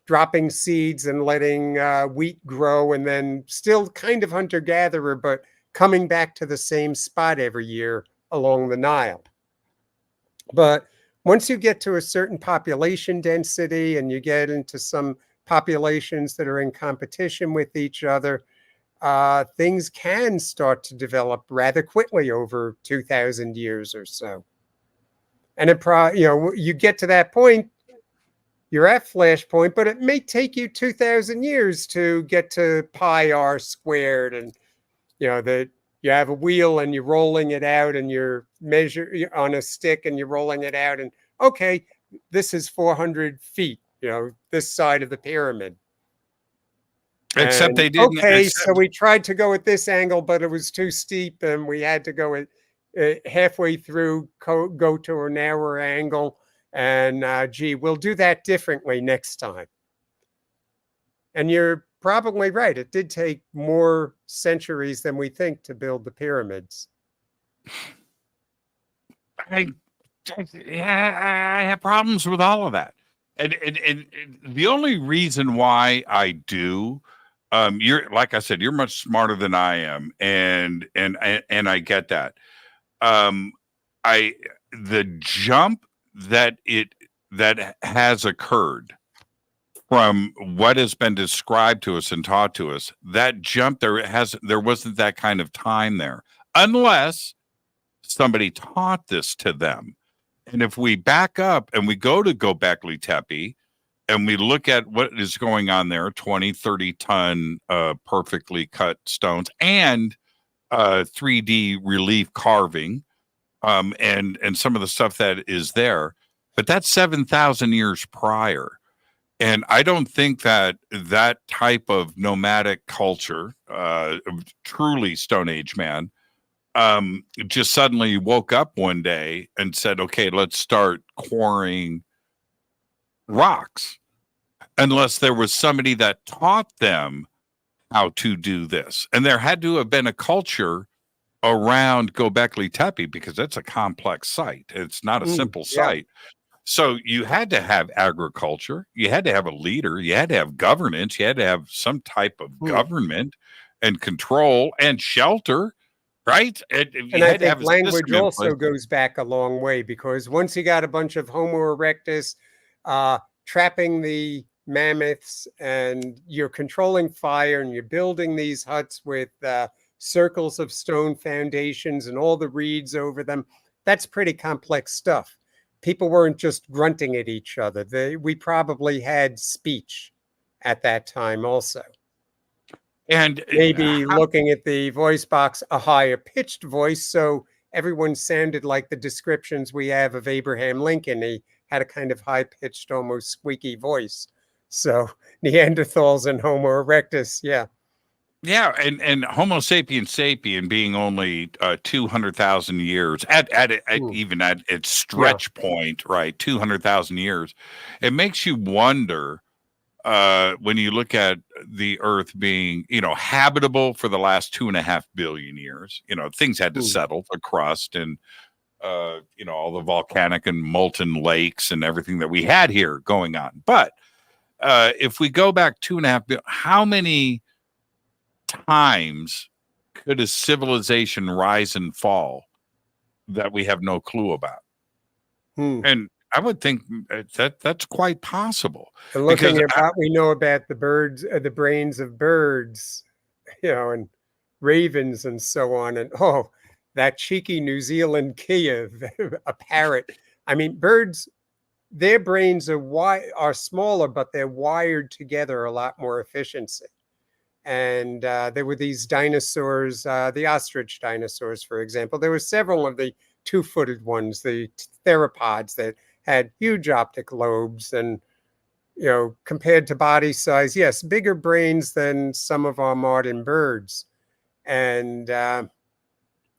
dropping seeds and letting wheat grow, and then still kind of hunter-gatherer, but coming back to the same spot every year along the Nile. But once you get to a certain population density and you get into some populations that are in competition with each other, things can start to develop rather quickly over 2,000 years or so. And you get to that point, you're at flashpoint, but it may take you 2,000 years to get to pi r squared, and that you have a wheel and you're rolling it out, and you're on a stick and you're rolling it out, and okay, this is 400 feet, this side of the pyramid. Except they didn't. Okay, so we tried to go at this angle, but it was too steep, and we had to go halfway through, go to a narrower angle, and we'll do that differently next time. And you're probably right. It did take more centuries than we think to build the pyramids. I have problems with all of that. And the only reason why I do, you're, like I said, you're much smarter than I am, and I get that. The jump that has occurred from what has been described to us and taught to us, that jump there wasn't that kind of time there, unless somebody taught this to them. And if we back up and we go to Göbekli Tepe and we look at what is going on there, 20, 30 ton perfectly cut stones and 3D relief carving, and some of the stuff that is there, but that's 7,000 years prior. And I don't think that type of nomadic culture, truly Stone Age man, just suddenly woke up one day and said, okay, let's start quarrying rocks, unless there was somebody that taught them how to do this. And there had to have been a culture around Göbekli Tepe, because that's a complex site. It's not a simple site. So you had to have agriculture, you had to have a leader, you had to have governance, you had to have some type of government and control and shelter, right? And I think language also goes back a long way, because once you got a bunch of Homo erectus trapping the mammoths, and you're controlling fire, and you're building these huts with circles of stone foundations and all the reeds over them, that's pretty complex stuff. People weren't just grunting at each other. We probably had speech at that time also. And maybe looking at the voice box, a higher pitched voice, so everyone sounded like the descriptions we have of Abraham Lincoln. He had a kind of high pitched, almost squeaky voice. So Neanderthals and Homo erectus, yeah. Yeah, and Homo sapiens sapien being only 200,000 years even at its stretch point, right? 200,000 years. It makes you wonder when you look at the Earth being, habitable for the last 2.5 billion years. Things had to settle, the crust and all the volcanic and molten lakes and everything that we had here going on. But if we go back 2.5 billion, how many times could a civilization rise and fall that we have no clue about? And I would think that's quite possible. And looking at what we know about the birds, the brains of birds, and ravens and so on, and that cheeky New Zealand kia, a parrot. I mean, birds, their brains are smaller, but they're wired together a lot more efficiency. And there were these dinosaurs, the ostrich dinosaurs, for example. There were several of the two-footed ones, the theropods, that had huge optic lobes and, compared to body size, yes, bigger brains than some of our modern birds. And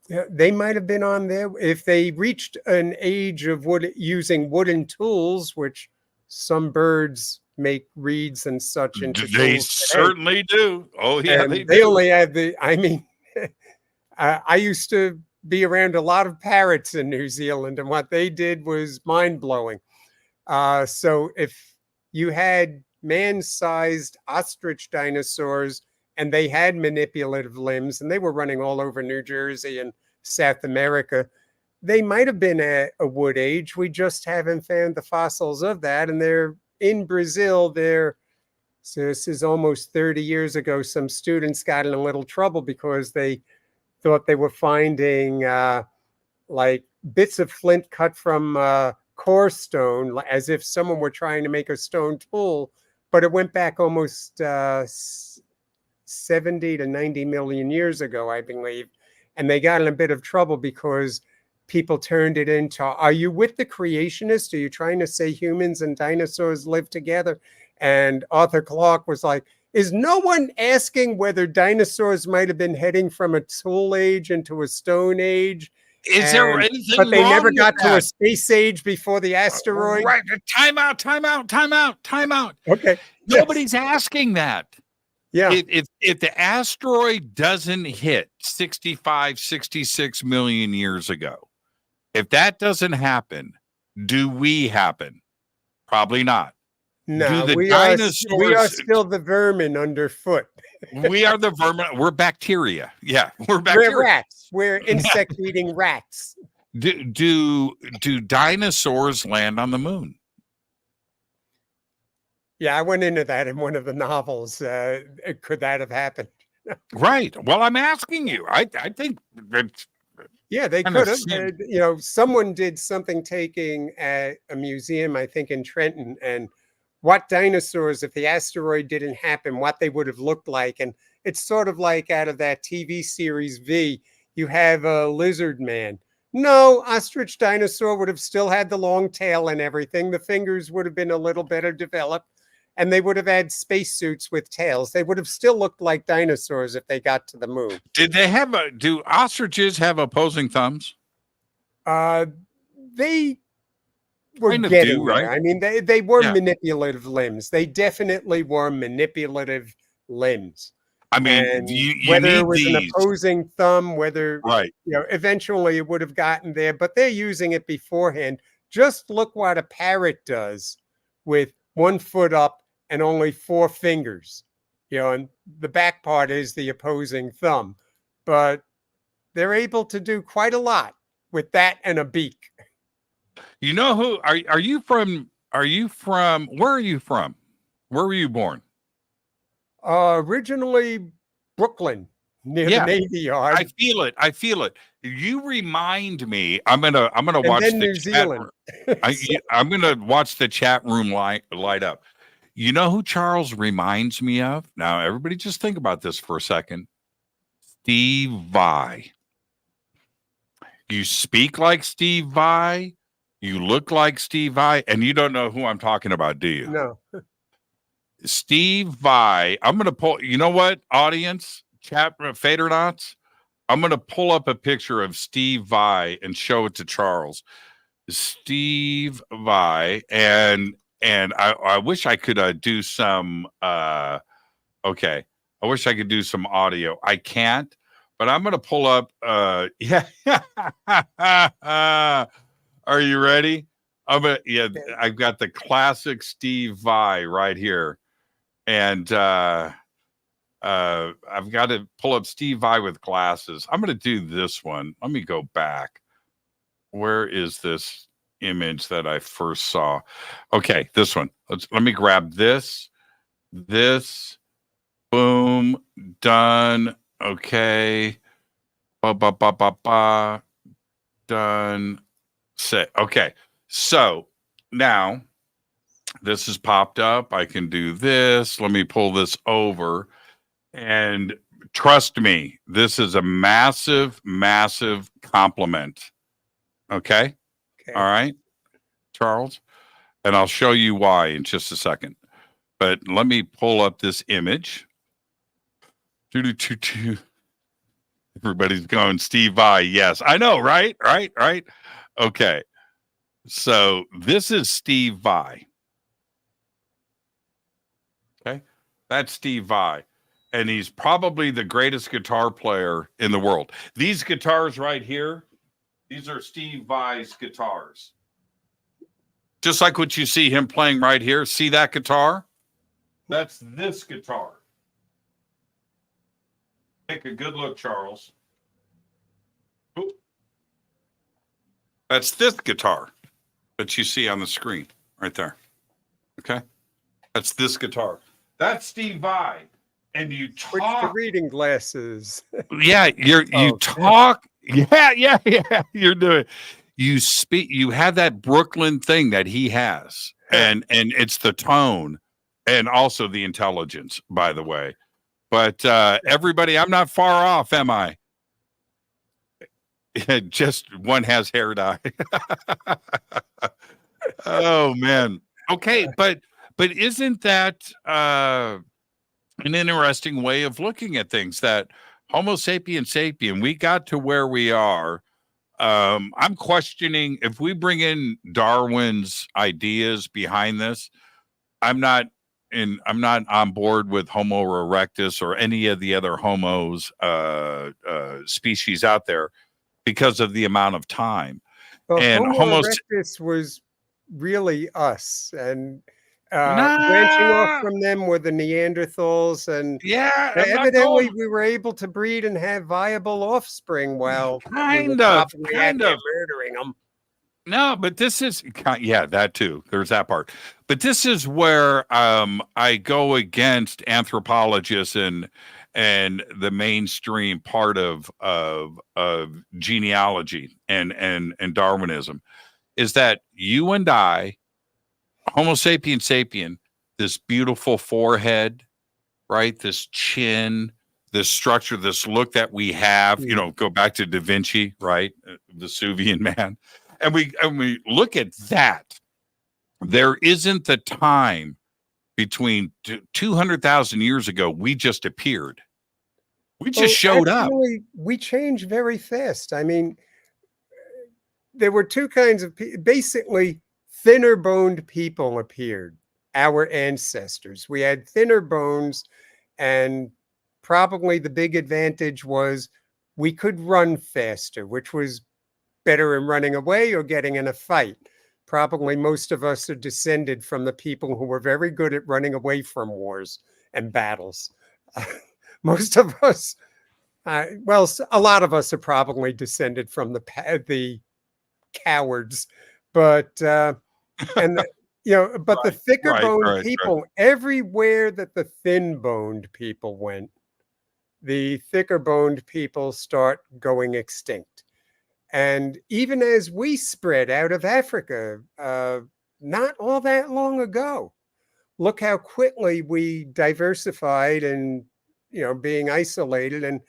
Yeah, they might have been on there if they reached an age of using wooden tools, which some birds make reeds and such into They tools today. certainly do. Oh, yeah, they And they do. only had I mean, I used to be around a lot of parrots in New Zealand, and what they did was mind blowing. So if you had man-sized ostrich dinosaurs and they had manipulative limbs and they were running all over New Jersey and South America, they might have been at a wood age. We just haven't found the fossils of that. And they're in Brazil. So this is almost 30 years ago. Some students got in a little trouble because they thought they were finding like bits of flint cut from core stone, as if someone were trying to make a stone tool, but it went back almost 70 to 90 million years ago, I believe. And they got in a bit of trouble because people turned it into, are you with the creationists? Are you trying to say humans and dinosaurs live together? And Arthur Clarke was like, is no one asking whether dinosaurs might have been heading from a tool age into a stone age? Is there anything But they wrong never with got to a that? space age before the asteroid. Right. Time out, time out, time out, time out. Okay. Nobody's asking that. Yeah. If the asteroid doesn't hit 65, 66 million years ago, if that doesn't happen, do we happen? Probably not. No, Do the we are dinosaurs? still the vermin underfoot. We are the vermin. We're bacteria. Yeah, we're bacteria. We're rats. We're insect-eating rats. Do dinosaurs land on the moon? Yeah, I went into that in one of the novels. Could that have happened? Right. Well, I'm asking you. I think that. Yeah, they Kind could of have. Someone did something taking at a museum, I think in Trenton, and what dinosaurs, if the asteroid didn't happen, what they would have looked like. And it's sort of like out of that TV series V, you have a lizard man. No, ostrich dinosaur would have still had the long tail and everything. The fingers would have been a little better developed, and they would have had spacesuits with tails. They would have still looked like dinosaurs if they got to the moon. Do ostriches have opposing thumbs? They were Kind of getting do, there. right? I mean, they were Yeah. manipulative limbs. They definitely were manipulative limbs. I mean, And you whether need it was an these. opposing thumb, whether Right. eventually it would have gotten there, but they're using it beforehand. Just look what a parrot does with 1 foot up and only 4 fingers. And the back part is the opposing thumb. But they're able to do quite a lot with that and a beak. You know who are you from? Where are you from? Where were you born? Originally Brooklyn, near the Navy Yard. I feel it. You remind me. I'm gonna And watch then the New chat Zealand. room. I'm gonna watch the chat room light up. You know who Charles reminds me of? Now, everybody, just think about this for a second. Steve Vai. You speak like Steve Vai. You look like Steve Vai, and you don't know who I'm talking about, do you? No. Steve Vai. I'm going to pull, you know what, audience, chat, Fadernauts? I'm going to pull up a picture of Steve Vai and show it to Charles. Steve Vai. And I wish I could do some, okay. I wish I could do some audio. I can't, but I'm going to pull up, yeah. Are you ready? I've got the classic Steve Vai right here. And I've got to pull up Steve Vai with glasses. I'm going to do this one. Let me go back. Where is this image that I first saw? Okay, this one. Let me grab this. Boom. Done. Okay. Done. Set. Okay. So now this has popped up. I can do this. Let me pull this over. And trust me, this is a massive, massive compliment. Okay? All right, Charles? And I'll show you why in just a second. But let me pull up this image. Everybody's going Steve Vai. Yes, I know, right? Right. Okay. So this is Steve Vai. Okay. That's Steve Vai. And he's probably the greatest guitar player in the world. These guitars right here, these are Steve Vai's guitars. Just like what you see him playing right here. See that guitar? That's this guitar. Take a good look, Charles. Oop. That's this guitar that you see on the screen right there. Okay? That's this guitar. That's Steve Vai. And you Switch to talk. reading glasses. Yeah, you talk. Yeah. You're doing. You speak. You have that Brooklyn thing that he has, and it's the tone, and also the intelligence. By the way, but everybody, I'm not far off, am I? Just one has hair dye. Oh man. Okay, but isn't that an interesting way of looking at things? That Homo sapien sapien, we got to where we are. I'm questioning if we bring in Darwin's ideas behind this. I'm not on board with Homo erectus or any of the other homos species out there because of the amount of time. Well, And Homo erectus was really us, and branching off from them were the Neanderthals, and evidently we were able to breed and have viable offspring while kind of murdering them. No, but this is that too. There's that part. But this is where I go against anthropologists and the mainstream part of genealogy and Darwinism, is that you and I, Homo sapien sapien, this beautiful forehead, right? This chin, this structure, this look that we have, go back to Da Vinci, right? Vesuvian Man. And we look at that. There isn't the time between 200,000 years ago. We just appeared. We just showed up. We change very fast. I mean, there were two kinds of basically thinner boned people appeared, our ancestors. We had thinner bones, and probably the big advantage was we could run faster, which was better in running away or getting in a fight. Probably most of us are descended from the people who were very good at running away from wars and battles. Most of us, a lot of us are probably descended from the cowards, but the thicker boned people, everywhere that the thin boned people went, the thicker boned people start going extinct. And even as we spread out of Africa, not all that long ago, look how quickly we diversified and, being isolated, and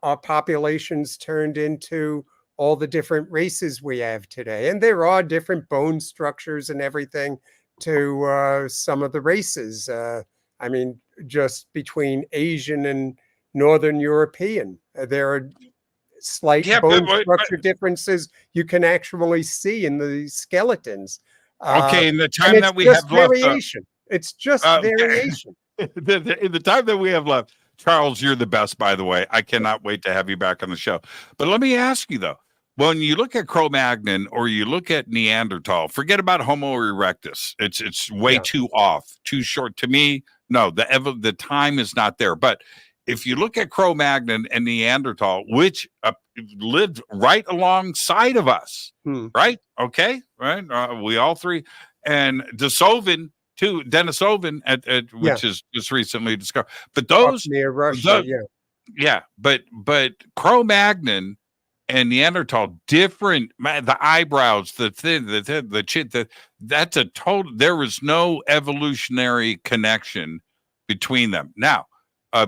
our populations turned into all the different races we have today. And there are different bone structures and everything to some of the races. I mean, just between Asian and Northern European, there are slight bone structure differences you can actually see in the skeletons. Okay, in the time that we have variation. It's just variation. In the time that we have left, Charles, you're the best, by the way. I cannot wait to have you back on the show. But let me ask you, though, when you look at Cro-Magnon or you look at Neanderthal, forget about Homo erectus. It's way too off, too short. To me, no, the time is not there. But if you look at Cro-Magnon and Neanderthal, which lived right alongside of us, right? Okay, right? We all three. And Denisovan, too, which is just recently discovered. But those near Russia, but Cro-Magnon and Neanderthal, different. The eyebrows, the thin, the chin. That's a total. There was no evolutionary connection between them. Now,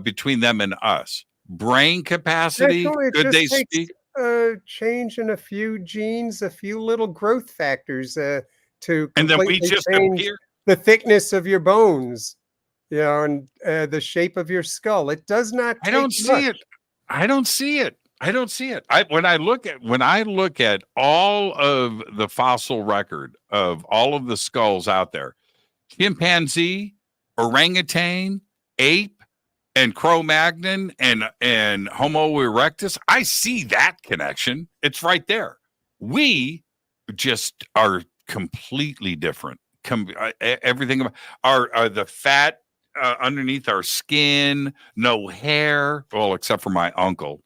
between them and us, brain capacity. Could they speak? Change in a few genes, a few little growth factors to and then we just change appear. The thickness of your bones, and the shape of your skull. It does not. I don't see it. I don't see it. When I look at all of the fossil record of all of the skulls out there, chimpanzee, orangutan, ape, and Cro-Magnon and Homo erectus, I see that connection. It's right there. We just are completely different. Everything about our the fat underneath our skin, no hair. Well, except for my uncle,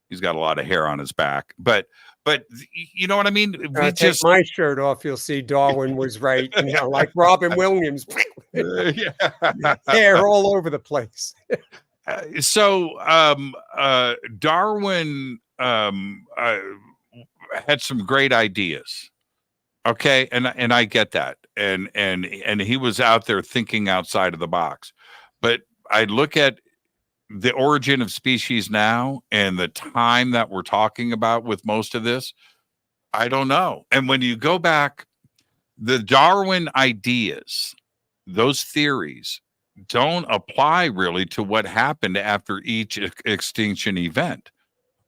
he's got a lot of hair on his back. But you know what I mean? We Take my shirt off, you'll see Darwin was right. Like Robin Williams, hair all over the place. Darwin had some great ideas. Okay, and I get that, and he was out there thinking outside of the box. But I look at the origin of species now and the time that we're talking about with most of this, I don't know. And when you go back, the Darwin ideas, those theories don't apply really to what happened after each extinction event,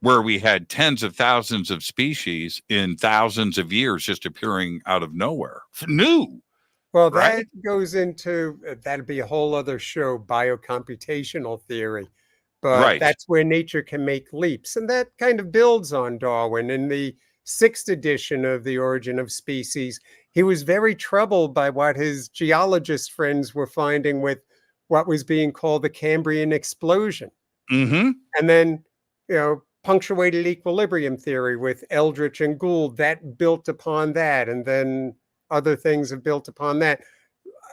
where we had tens of thousands of species in thousands of years just appearing out of nowhere. New. Well, right? that goes into, that'd be a whole other show, biocomputational theory. But Right. that's where nature can make leaps. And that kind of builds on Darwin. In the 6th edition of The Origin of Species, he was very troubled by what his geologist friends were finding with what was being called the Cambrian explosion. Mm-hmm. And then, punctuated equilibrium theory with Eldritch and Gould, that built upon that. And then other things have built upon that.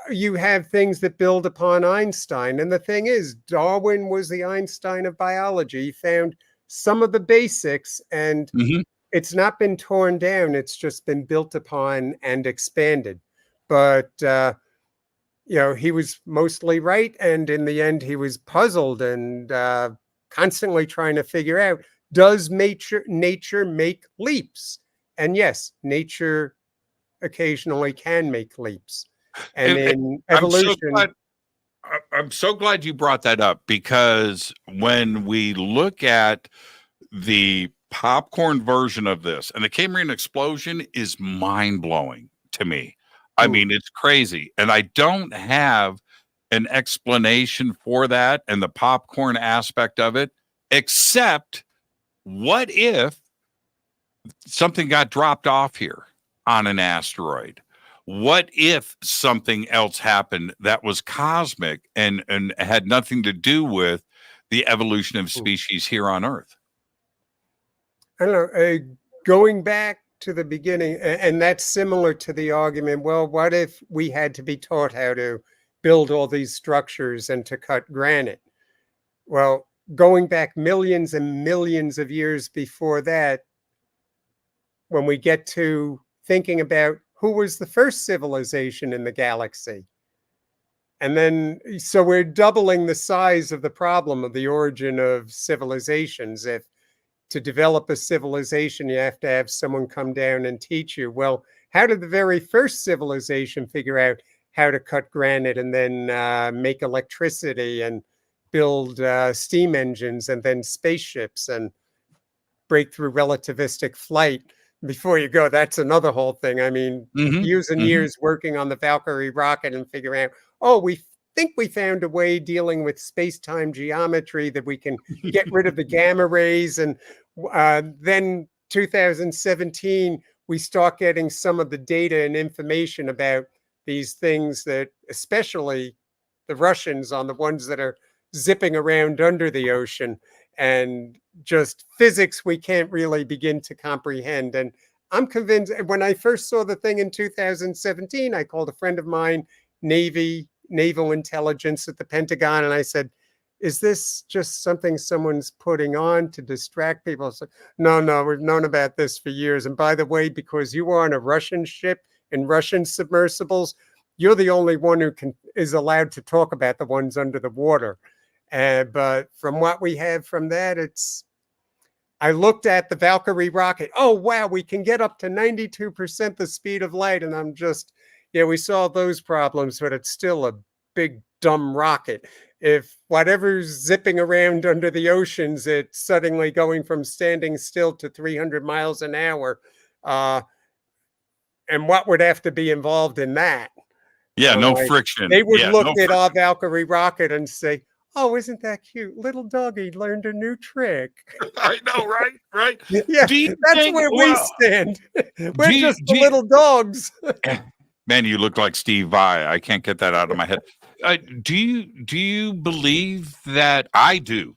You have things that build upon Einstein. And the thing is, Darwin was the Einstein of biology. He found some of the basics, and it's not been torn down. It's just been built upon and expanded. But, he was mostly right. And in the end, he was puzzled and constantly trying to figure out, does nature make leaps? And yes, nature occasionally can make leaps. And in evolution, I'm so glad you brought that up, because when we look at the popcorn version of this, and the Cambrian explosion is mind-blowing to me. I mean, it's crazy. And I don't have an explanation for that and the popcorn aspect of it, except what if something got dropped off here on an asteroid? What if something else happened that was cosmic and had nothing to do with the evolution of species here on Earth? I don't know, going back to the beginning, and that's similar to the argument, well, what if we had to be taught how to build all these structures and to cut granite? Well, going back millions and millions of years before that, when we get to thinking about who was the first civilization in the galaxy, and then, so we're doubling the size of the problem of the origin of civilizations. If to develop a civilization, you have to have someone come down and teach you, well, how did the very first civilization figure out how to cut granite and then make electricity and build steam engines and then spaceships and break through relativistic flight? Before you go, that's another whole thing. I mean, years and years working on the Valkyrie rocket and figuring out, oh, we think we found a way dealing with space-time geometry that we can get rid of the gamma rays. And then 2017, we start getting some of the data and information about these things that, especially the Russians, on the ones that are zipping around under the ocean, and just physics we can't really begin to comprehend. And I'm convinced, when I first saw the thing in 2017, I called a friend of mine, naval intelligence at the Pentagon, and I said, is this just something someone's putting on to distract people? So, no, we've known about this for years. And by the way, because you were on a Russian ship and Russian submersibles, you're the only one who is allowed to talk about the ones under the water. But from what we have from that, I looked at the Valkyrie rocket. Oh, wow, we can get up to 92% the speed of light. And I'm just, we solved those problems, but it's still a big dumb rocket. If whatever's zipping around under the oceans, it's suddenly going from standing still to 300 miles an hour. And what would have to be involved in that? Yeah, So no like, friction. they would Yeah, look no at our friction. Valkyrie rocket and say, "Oh, isn't that cute? Little doggy learned a new trick." I know, right? Right. Yeah, Do you that's think? where we Well, stand. do We're you, just the do you, little dogs. man, you look like Steve Vai. I can't get that out of my head. Do you believe that I do?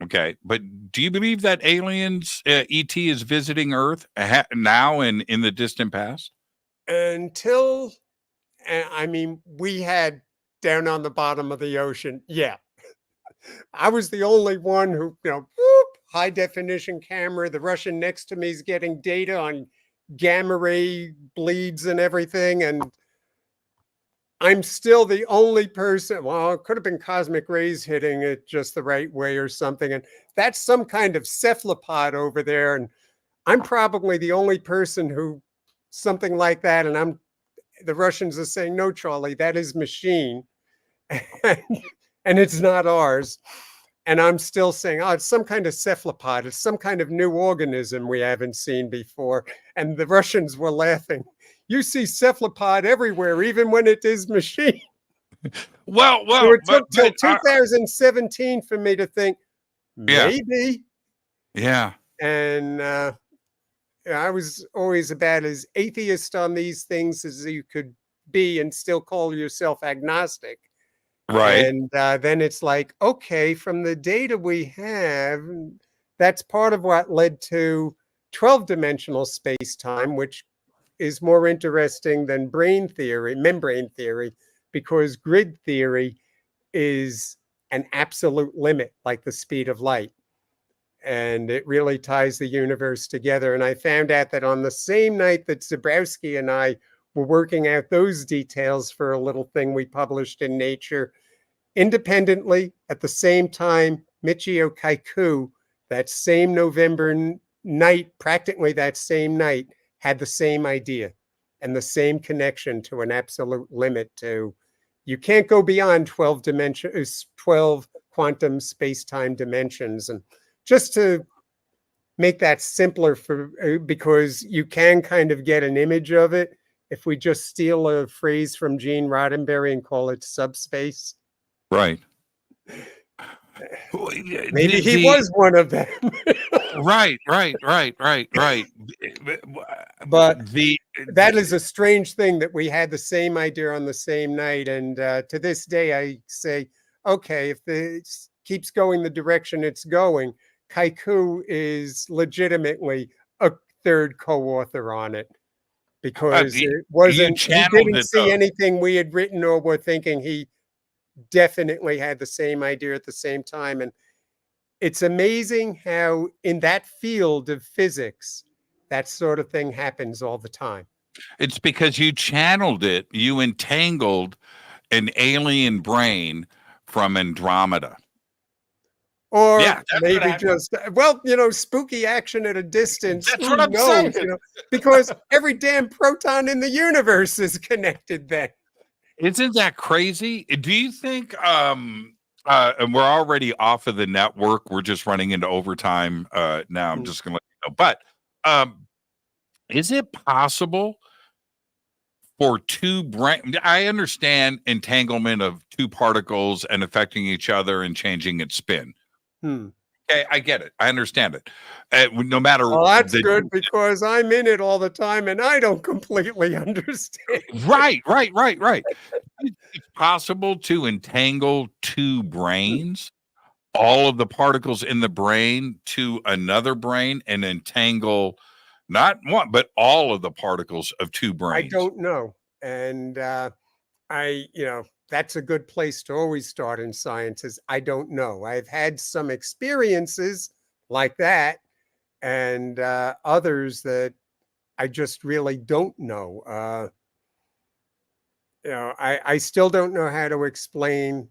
Okay, but do you believe that aliens, ET, is visiting Earth now and in the distant past? Until, I mean, we had down on the bottom of the ocean. Yeah, I was the only one who, whoop, high definition camera. The Russian next to me is getting data on gamma ray bleeds and everything. And I'm still the only person. Well, it could have been cosmic rays hitting it just the right way or something. And that's some kind of cephalopod over there. And I'm probably the only person who something like that. And the Russians are saying, no, Charlie, that is machine. And it's not ours. And I'm still saying, oh, it's some kind of cephalopod. It's some kind of new organism we haven't seen before. And the Russians were laughing. You see cephalopod everywhere, even when it is machine. Well, So it but took till 2017 for me to think, yeah, maybe. yeah, And I was always about as atheist on these things as you could be and still call yourself agnostic. right, And then it's like, okay, from the data we have, that's part of what led to 12-dimensional space-time, which is more interesting than membrane theory, because grid theory is an absolute limit, like the speed of light. And it really ties the universe together. And I found out that on the same night that Zabrowski and I were working out those details for a little thing we published in Nature, independently, at the same time, Michio Kaku, that same November night, practically that same night, had the same idea and the same connection to an absolute limit to, you can't go beyond 12 quantum space-time dimensions. And just to make that simpler because you can kind of get an image of it if we just steal a phrase from Gene Roddenberry and call it subspace. right. Maybe he was one of them. Right. But The that is a strange thing that we had the same idea on the same night. And to this day, I say, okay, if it keeps going the direction it's going, Kaiku is legitimately a third co-author on it, because it wasn't, he didn't see anything we had written or were thinking. He definitely had the same idea at the same time. And it's amazing how in that field of physics, that sort of thing happens all the time. It's because you channeled it, you entangled an alien brain from Andromeda. Or maybe just, well, spooky action at a distance. That's Who what I'm knows, saying. because every damn proton in the universe is connected then. Isn't that crazy? Do you think and we're already off of the network, we're just running into overtime now. I'm just gonna let you know. But is it possible for I understand entanglement of two particles and affecting each other and changing its spin. Okay, I get it. I understand it. No matter. Well, that's good, because I'm in it all the time and I don't completely understand. Right. It's possible to entangle two brains, all of the particles in the brain to another brain, and entangle not one, but all of the particles of two brains. I don't know. And that's a good place to always start in science is, I don't know. I've had some experiences like that, and others that I just really don't know. I still don't know how to explain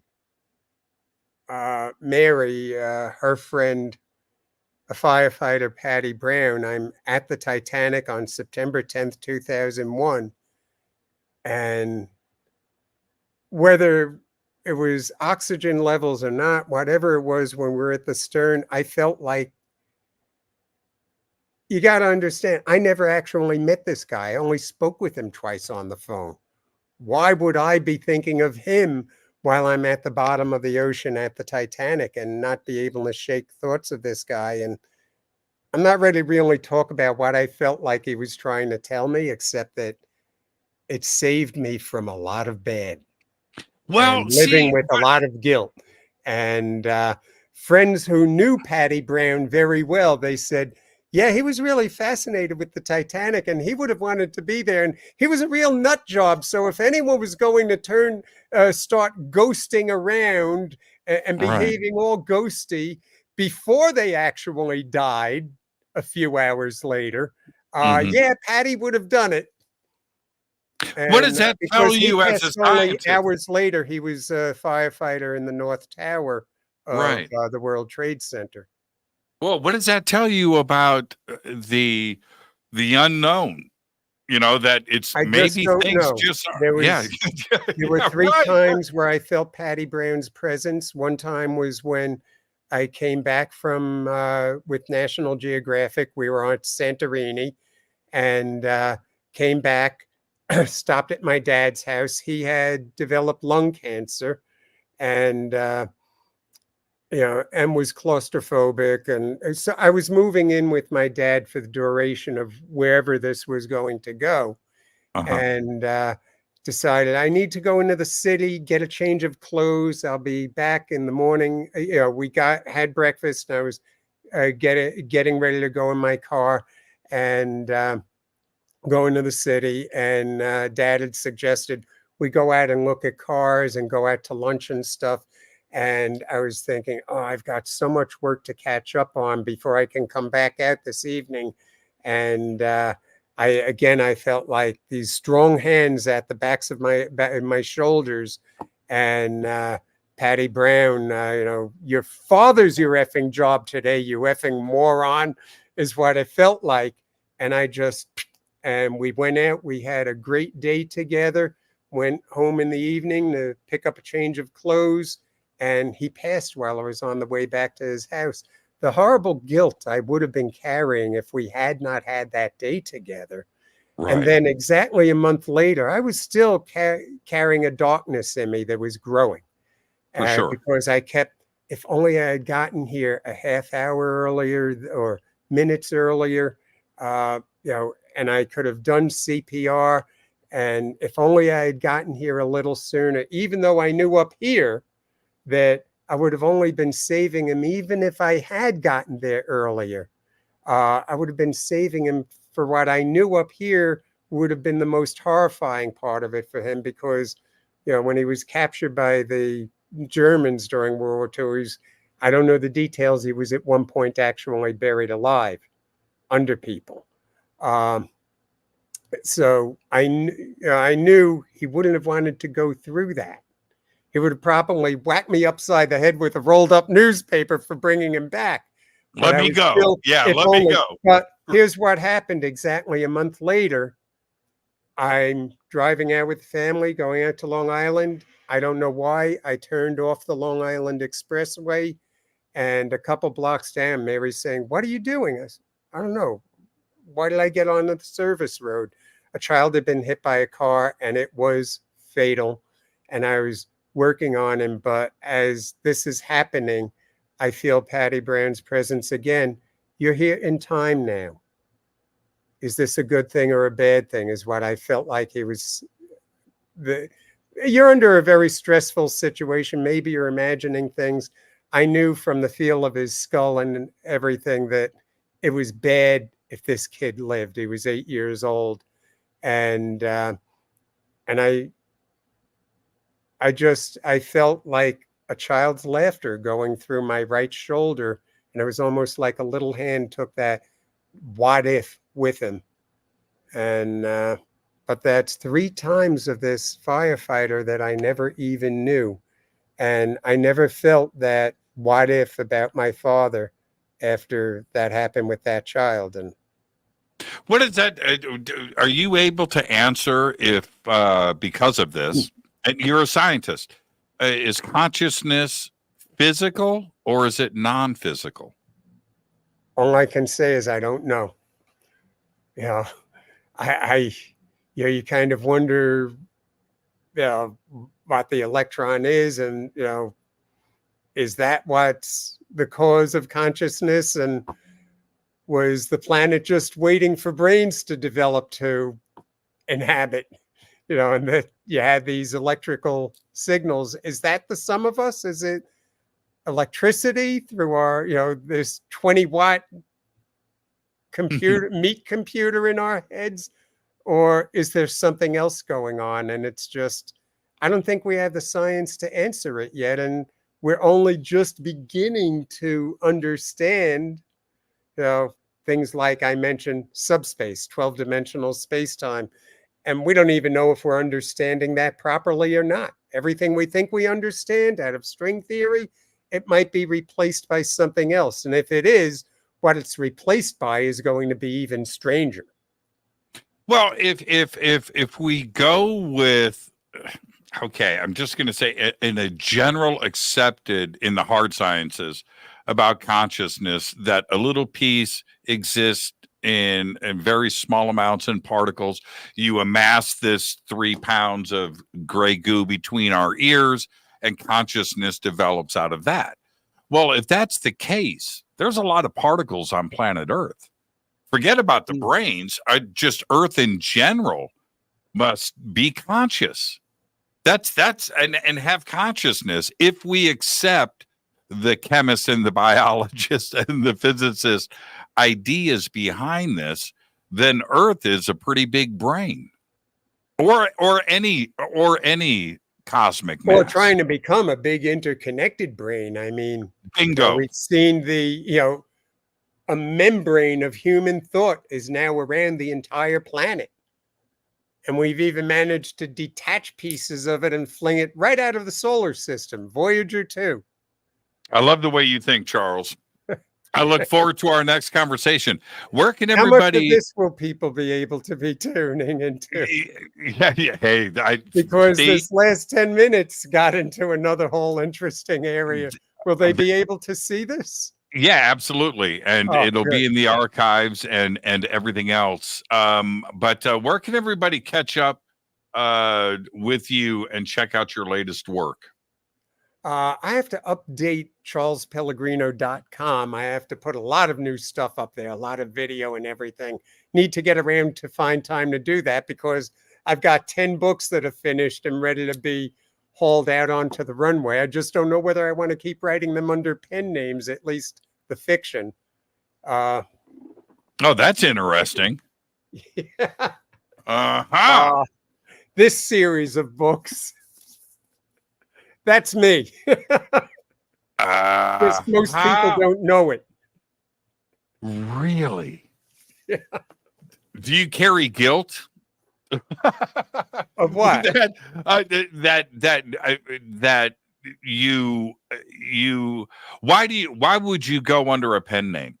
Mary, her friend, a firefighter, Patty Brown. I'm at the Titanic on September 10th, 2001. And whether it was oxygen levels or not, whatever it was when we were at the stern, I felt like, you got to understand, I never actually met this guy. I only spoke with him twice on the phone. Why would I be thinking of him while I'm at the bottom of the ocean at the Titanic and not be able to shake thoughts of this guy? And I'm not ready to really talk about what I felt like he was trying to tell me, except that it saved me from a lot of bad Well, and living see, with a lot of guilt. And friends who knew Patty Brown very well, they said, yeah, he was really fascinated with the Titanic and he would have wanted to be there. And he was a real nut job. So if anyone was going to start ghosting around and right. behaving all ghosty before they actually died a few hours later, yeah, Patty would have done it. What does And that tell because he you as a passed only scientist? hours later, he was a firefighter in the North Tower of Right. the World Trade Center. Well, what does that tell you about the unknown? You know, that it's I maybe just don't things know. just are. There Yeah. were three Right. times where I felt Patty Brown's presence. One time was when I came back from with National Geographic. We were on Santorini and came back, stopped at my dad's house. He had developed lung cancer and and was claustrophobic. And so I was moving in with my dad for the duration of wherever this was going to go. And decided I need to go into the city, get a change of clothes. I'll be back in the morning. We had breakfast and I was getting ready to go in my car and go into the city. And Dad had suggested we go out and look at cars and go out to lunch and stuff. And I was thinking, oh, I've got so much work to catch up on before I can come back out this evening. And I felt like these strong hands at the backs of my shoulders, and Patty Brown, your father's your effing job today, you effing moron, is what it felt like. And and we went out. We had a great day together. Went home in the evening to pick up a change of clothes, and he passed while I was on the way back to his house. The horrible guilt I would have been carrying if we had not had that day together. Right. And then exactly a month later, I was still carrying a darkness in me that was growing. For sure. Because I kept, if only I had gotten here a half hour earlier or minutes earlier, and I could have done CPR. And if only I had gotten here a little sooner, even though I knew up here that I would have only been saving him, even if I had gotten there earlier. I would have been saving him for what I knew up here would have been the most horrifying part of it for him, because, when he was captured by the Germans during World War II, I don't know the details. He was at one point actually buried alive under people. So I knew he wouldn't have wanted to go through that. He would have probably whacked me upside the head with a rolled up newspaper for bringing him back. Let me go. Me go. But here's what happened exactly a month later. I'm driving out with the family, going out to Long Island. I don't know why. I turned off the Long Island Expressway, and a couple blocks down, Mary's saying, "What are you doing?" I said, "I don't know. Why did I get on the service road?" A child had been hit by a car, and it was fatal. And I was working on him. But as this is happening, I feel Patty Brown's presence again. You're here in time now. Is this a good thing or a bad thing? Is what I felt like he was. You're under a very stressful situation. Maybe you're imagining things. I knew from the feel of his skull and everything that it was bad if this kid lived. He was 8 years old. And I felt like a child's laughter going through my right shoulder. And it was almost like a little hand took that what if with him. And, but that's 3 times of this firefighter that I never even knew. And I never felt that what if about my father after that happened with that child. And what is that? Are you able to answer if, because of this, and you're a scientist, is consciousness physical or is it non-physical? All I can say is I don't know. You know, I you kind of wonder, what the electron is, and is that what's the cause of consciousness? And was the planet just waiting for brains to develop to inhabit? And that you had these electrical signals. Is that the sum of us? Is it electricity through our, this 20-watt meat computer in our heads? Or is there something else going on? And it's just, I don't think we have the science to answer it yet. And we're only just beginning to understand, things like I mentioned, subspace, 12-dimensional space-time. And we don't even know if we're understanding that properly or not. Everything we think we understand out of string theory, it might be replaced by something else. And if it is, what it's replaced by is going to be even stranger. Well, if we go with, okay, I'm just going to say in a general accepted in the hard sciences about consciousness that a little piece exists in very small amounts in particles. You amass this 3 pounds of gray goo between our ears and consciousness develops out of that. Well, if that's the case, there's a lot of particles on planet Earth. Forget about the brains. Just Earth in general must be conscious. That's and have consciousness. If we accept the chemist and the biologist and the physicist ideas behind this, then Earth is a pretty big brain, or any cosmic mass. Or trying to become a big interconnected brain. I mean, bingo. We've seen a membrane of human thought is now around the entire planet. And we've even managed to detach pieces of it and fling it right out of the solar system. Voyager 2. I love the way you think, Charles. I look forward to our next conversation. Where can How much of everybody? this will people be able to be tuning into? Yeah. Hey, Because this last 10 minutes got into another whole interesting area. Will they be able to see this? Yeah, absolutely. And it'll good. be in the archives and everything else. But where can everybody catch up with you and check out your latest work? I have to update charlespellegrino.com. I have to put a lot of new stuff up there, a lot of video and everything. Need to get around to find time to do that because I've got 10 books that are finished and ready to be hauled out onto the runway. I just don't know whether I want to keep writing them under pen names, at least the fiction. Oh, that's interesting. Yeah. This series of books, that's me. Most people don't know it. Really? Yeah. Do you carry guilt? Of what? that you why would you go under a pen name?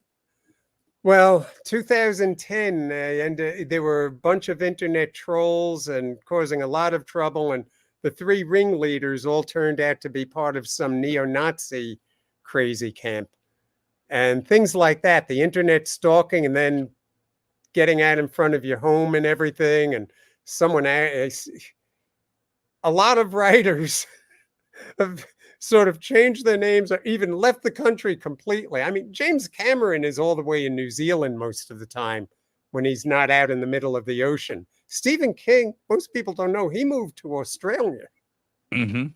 Well, 2010, and there were a bunch of internet trolls and causing a lot of trouble, and the 3 ringleaders all turned out to be part of some neo-Nazi crazy camp and things like that. The internet stalking and then getting out in front of your home and everything. And a lot of writers have sort of changed their names or even left the country completely. I mean, James Cameron is all the way in New Zealand most of the time when he's not out in the middle of the ocean. Stephen King, most people don't know, he moved to Australia. Mm-hmm.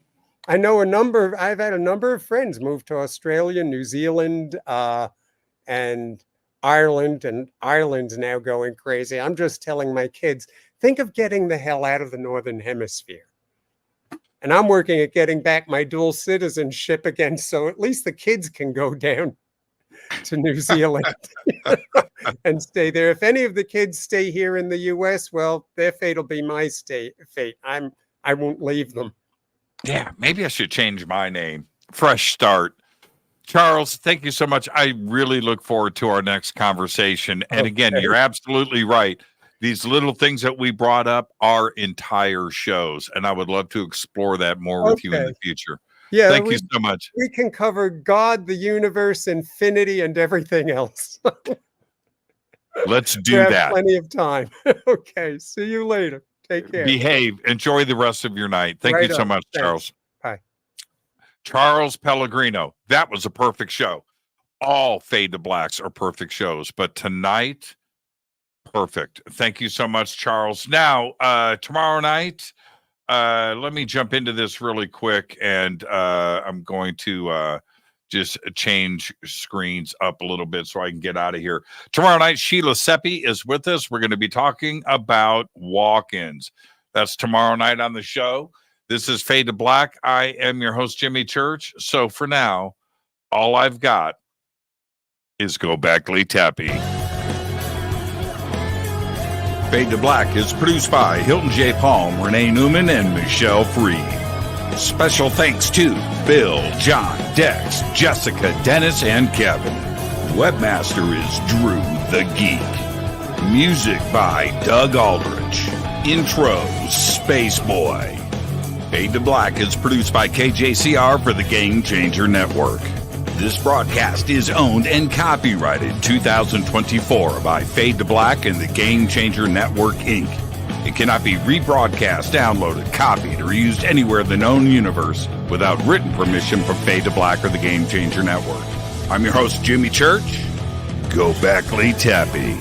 I've had a number of friends move to Australia, New Zealand, and Ireland, and Ireland's now going crazy. I'm just telling my kids, think of getting the hell out of the Northern Hemisphere. And I'm working at getting back my dual citizenship again, so at least the kids can go down to New Zealand and stay there. If any of the kids stay here in the U.S., well, their fate will be my fate. I won't leave them. Yeah, maybe I should change my name. Fresh start. Charles, thank you so much. I really look forward to our next conversation. And again, you're absolutely right. these little things that we brought up are entire shows, and I would love to explore that more with you in the future. Yeah, thank you so much. We can cover God, the universe, infinity, and everything else. Let's do that. Plenty of time. Okay, see you later. Take care. Behave. Enjoy the rest of your night. Thank you so much, Charles. Bye. Charles Pellegrino. That was a perfect show. All Fade to Blacks are perfect shows, but tonight, perfect. Thank you so much, Charles. Now, tomorrow night, let me jump into this really quick, and I'm going to just change screens up a little bit so I can get out of here. Tomorrow night, Sheila Seppi is with us. We're going to be talking about walk-ins. That's tomorrow night on the show. This is Fade to Black. I am your host, Jimmy Church. So for now, all I've got is Go Backley Tappy. Fade to Black is produced by Hilton J. Palm, Renee Newman, and Michelle Freed. Special thanks to Bill, John, Dex, Jessica, Dennis, and Kevin. Webmaster is Drew the Geek. Music by Doug Aldrich. Intro, Space Boy. Fade to Black is produced by KJCR for the Game Changer Network. This broadcast is owned and copyrighted 2024 by Fade to Black and the Game Changer Network, Inc. It cannot be rebroadcast, downloaded, copied, or used anywhere in the known universe without written permission from Fade to Black or the Game Changer Network. I'm your host, Jimmy Church. Go Backley Tappy.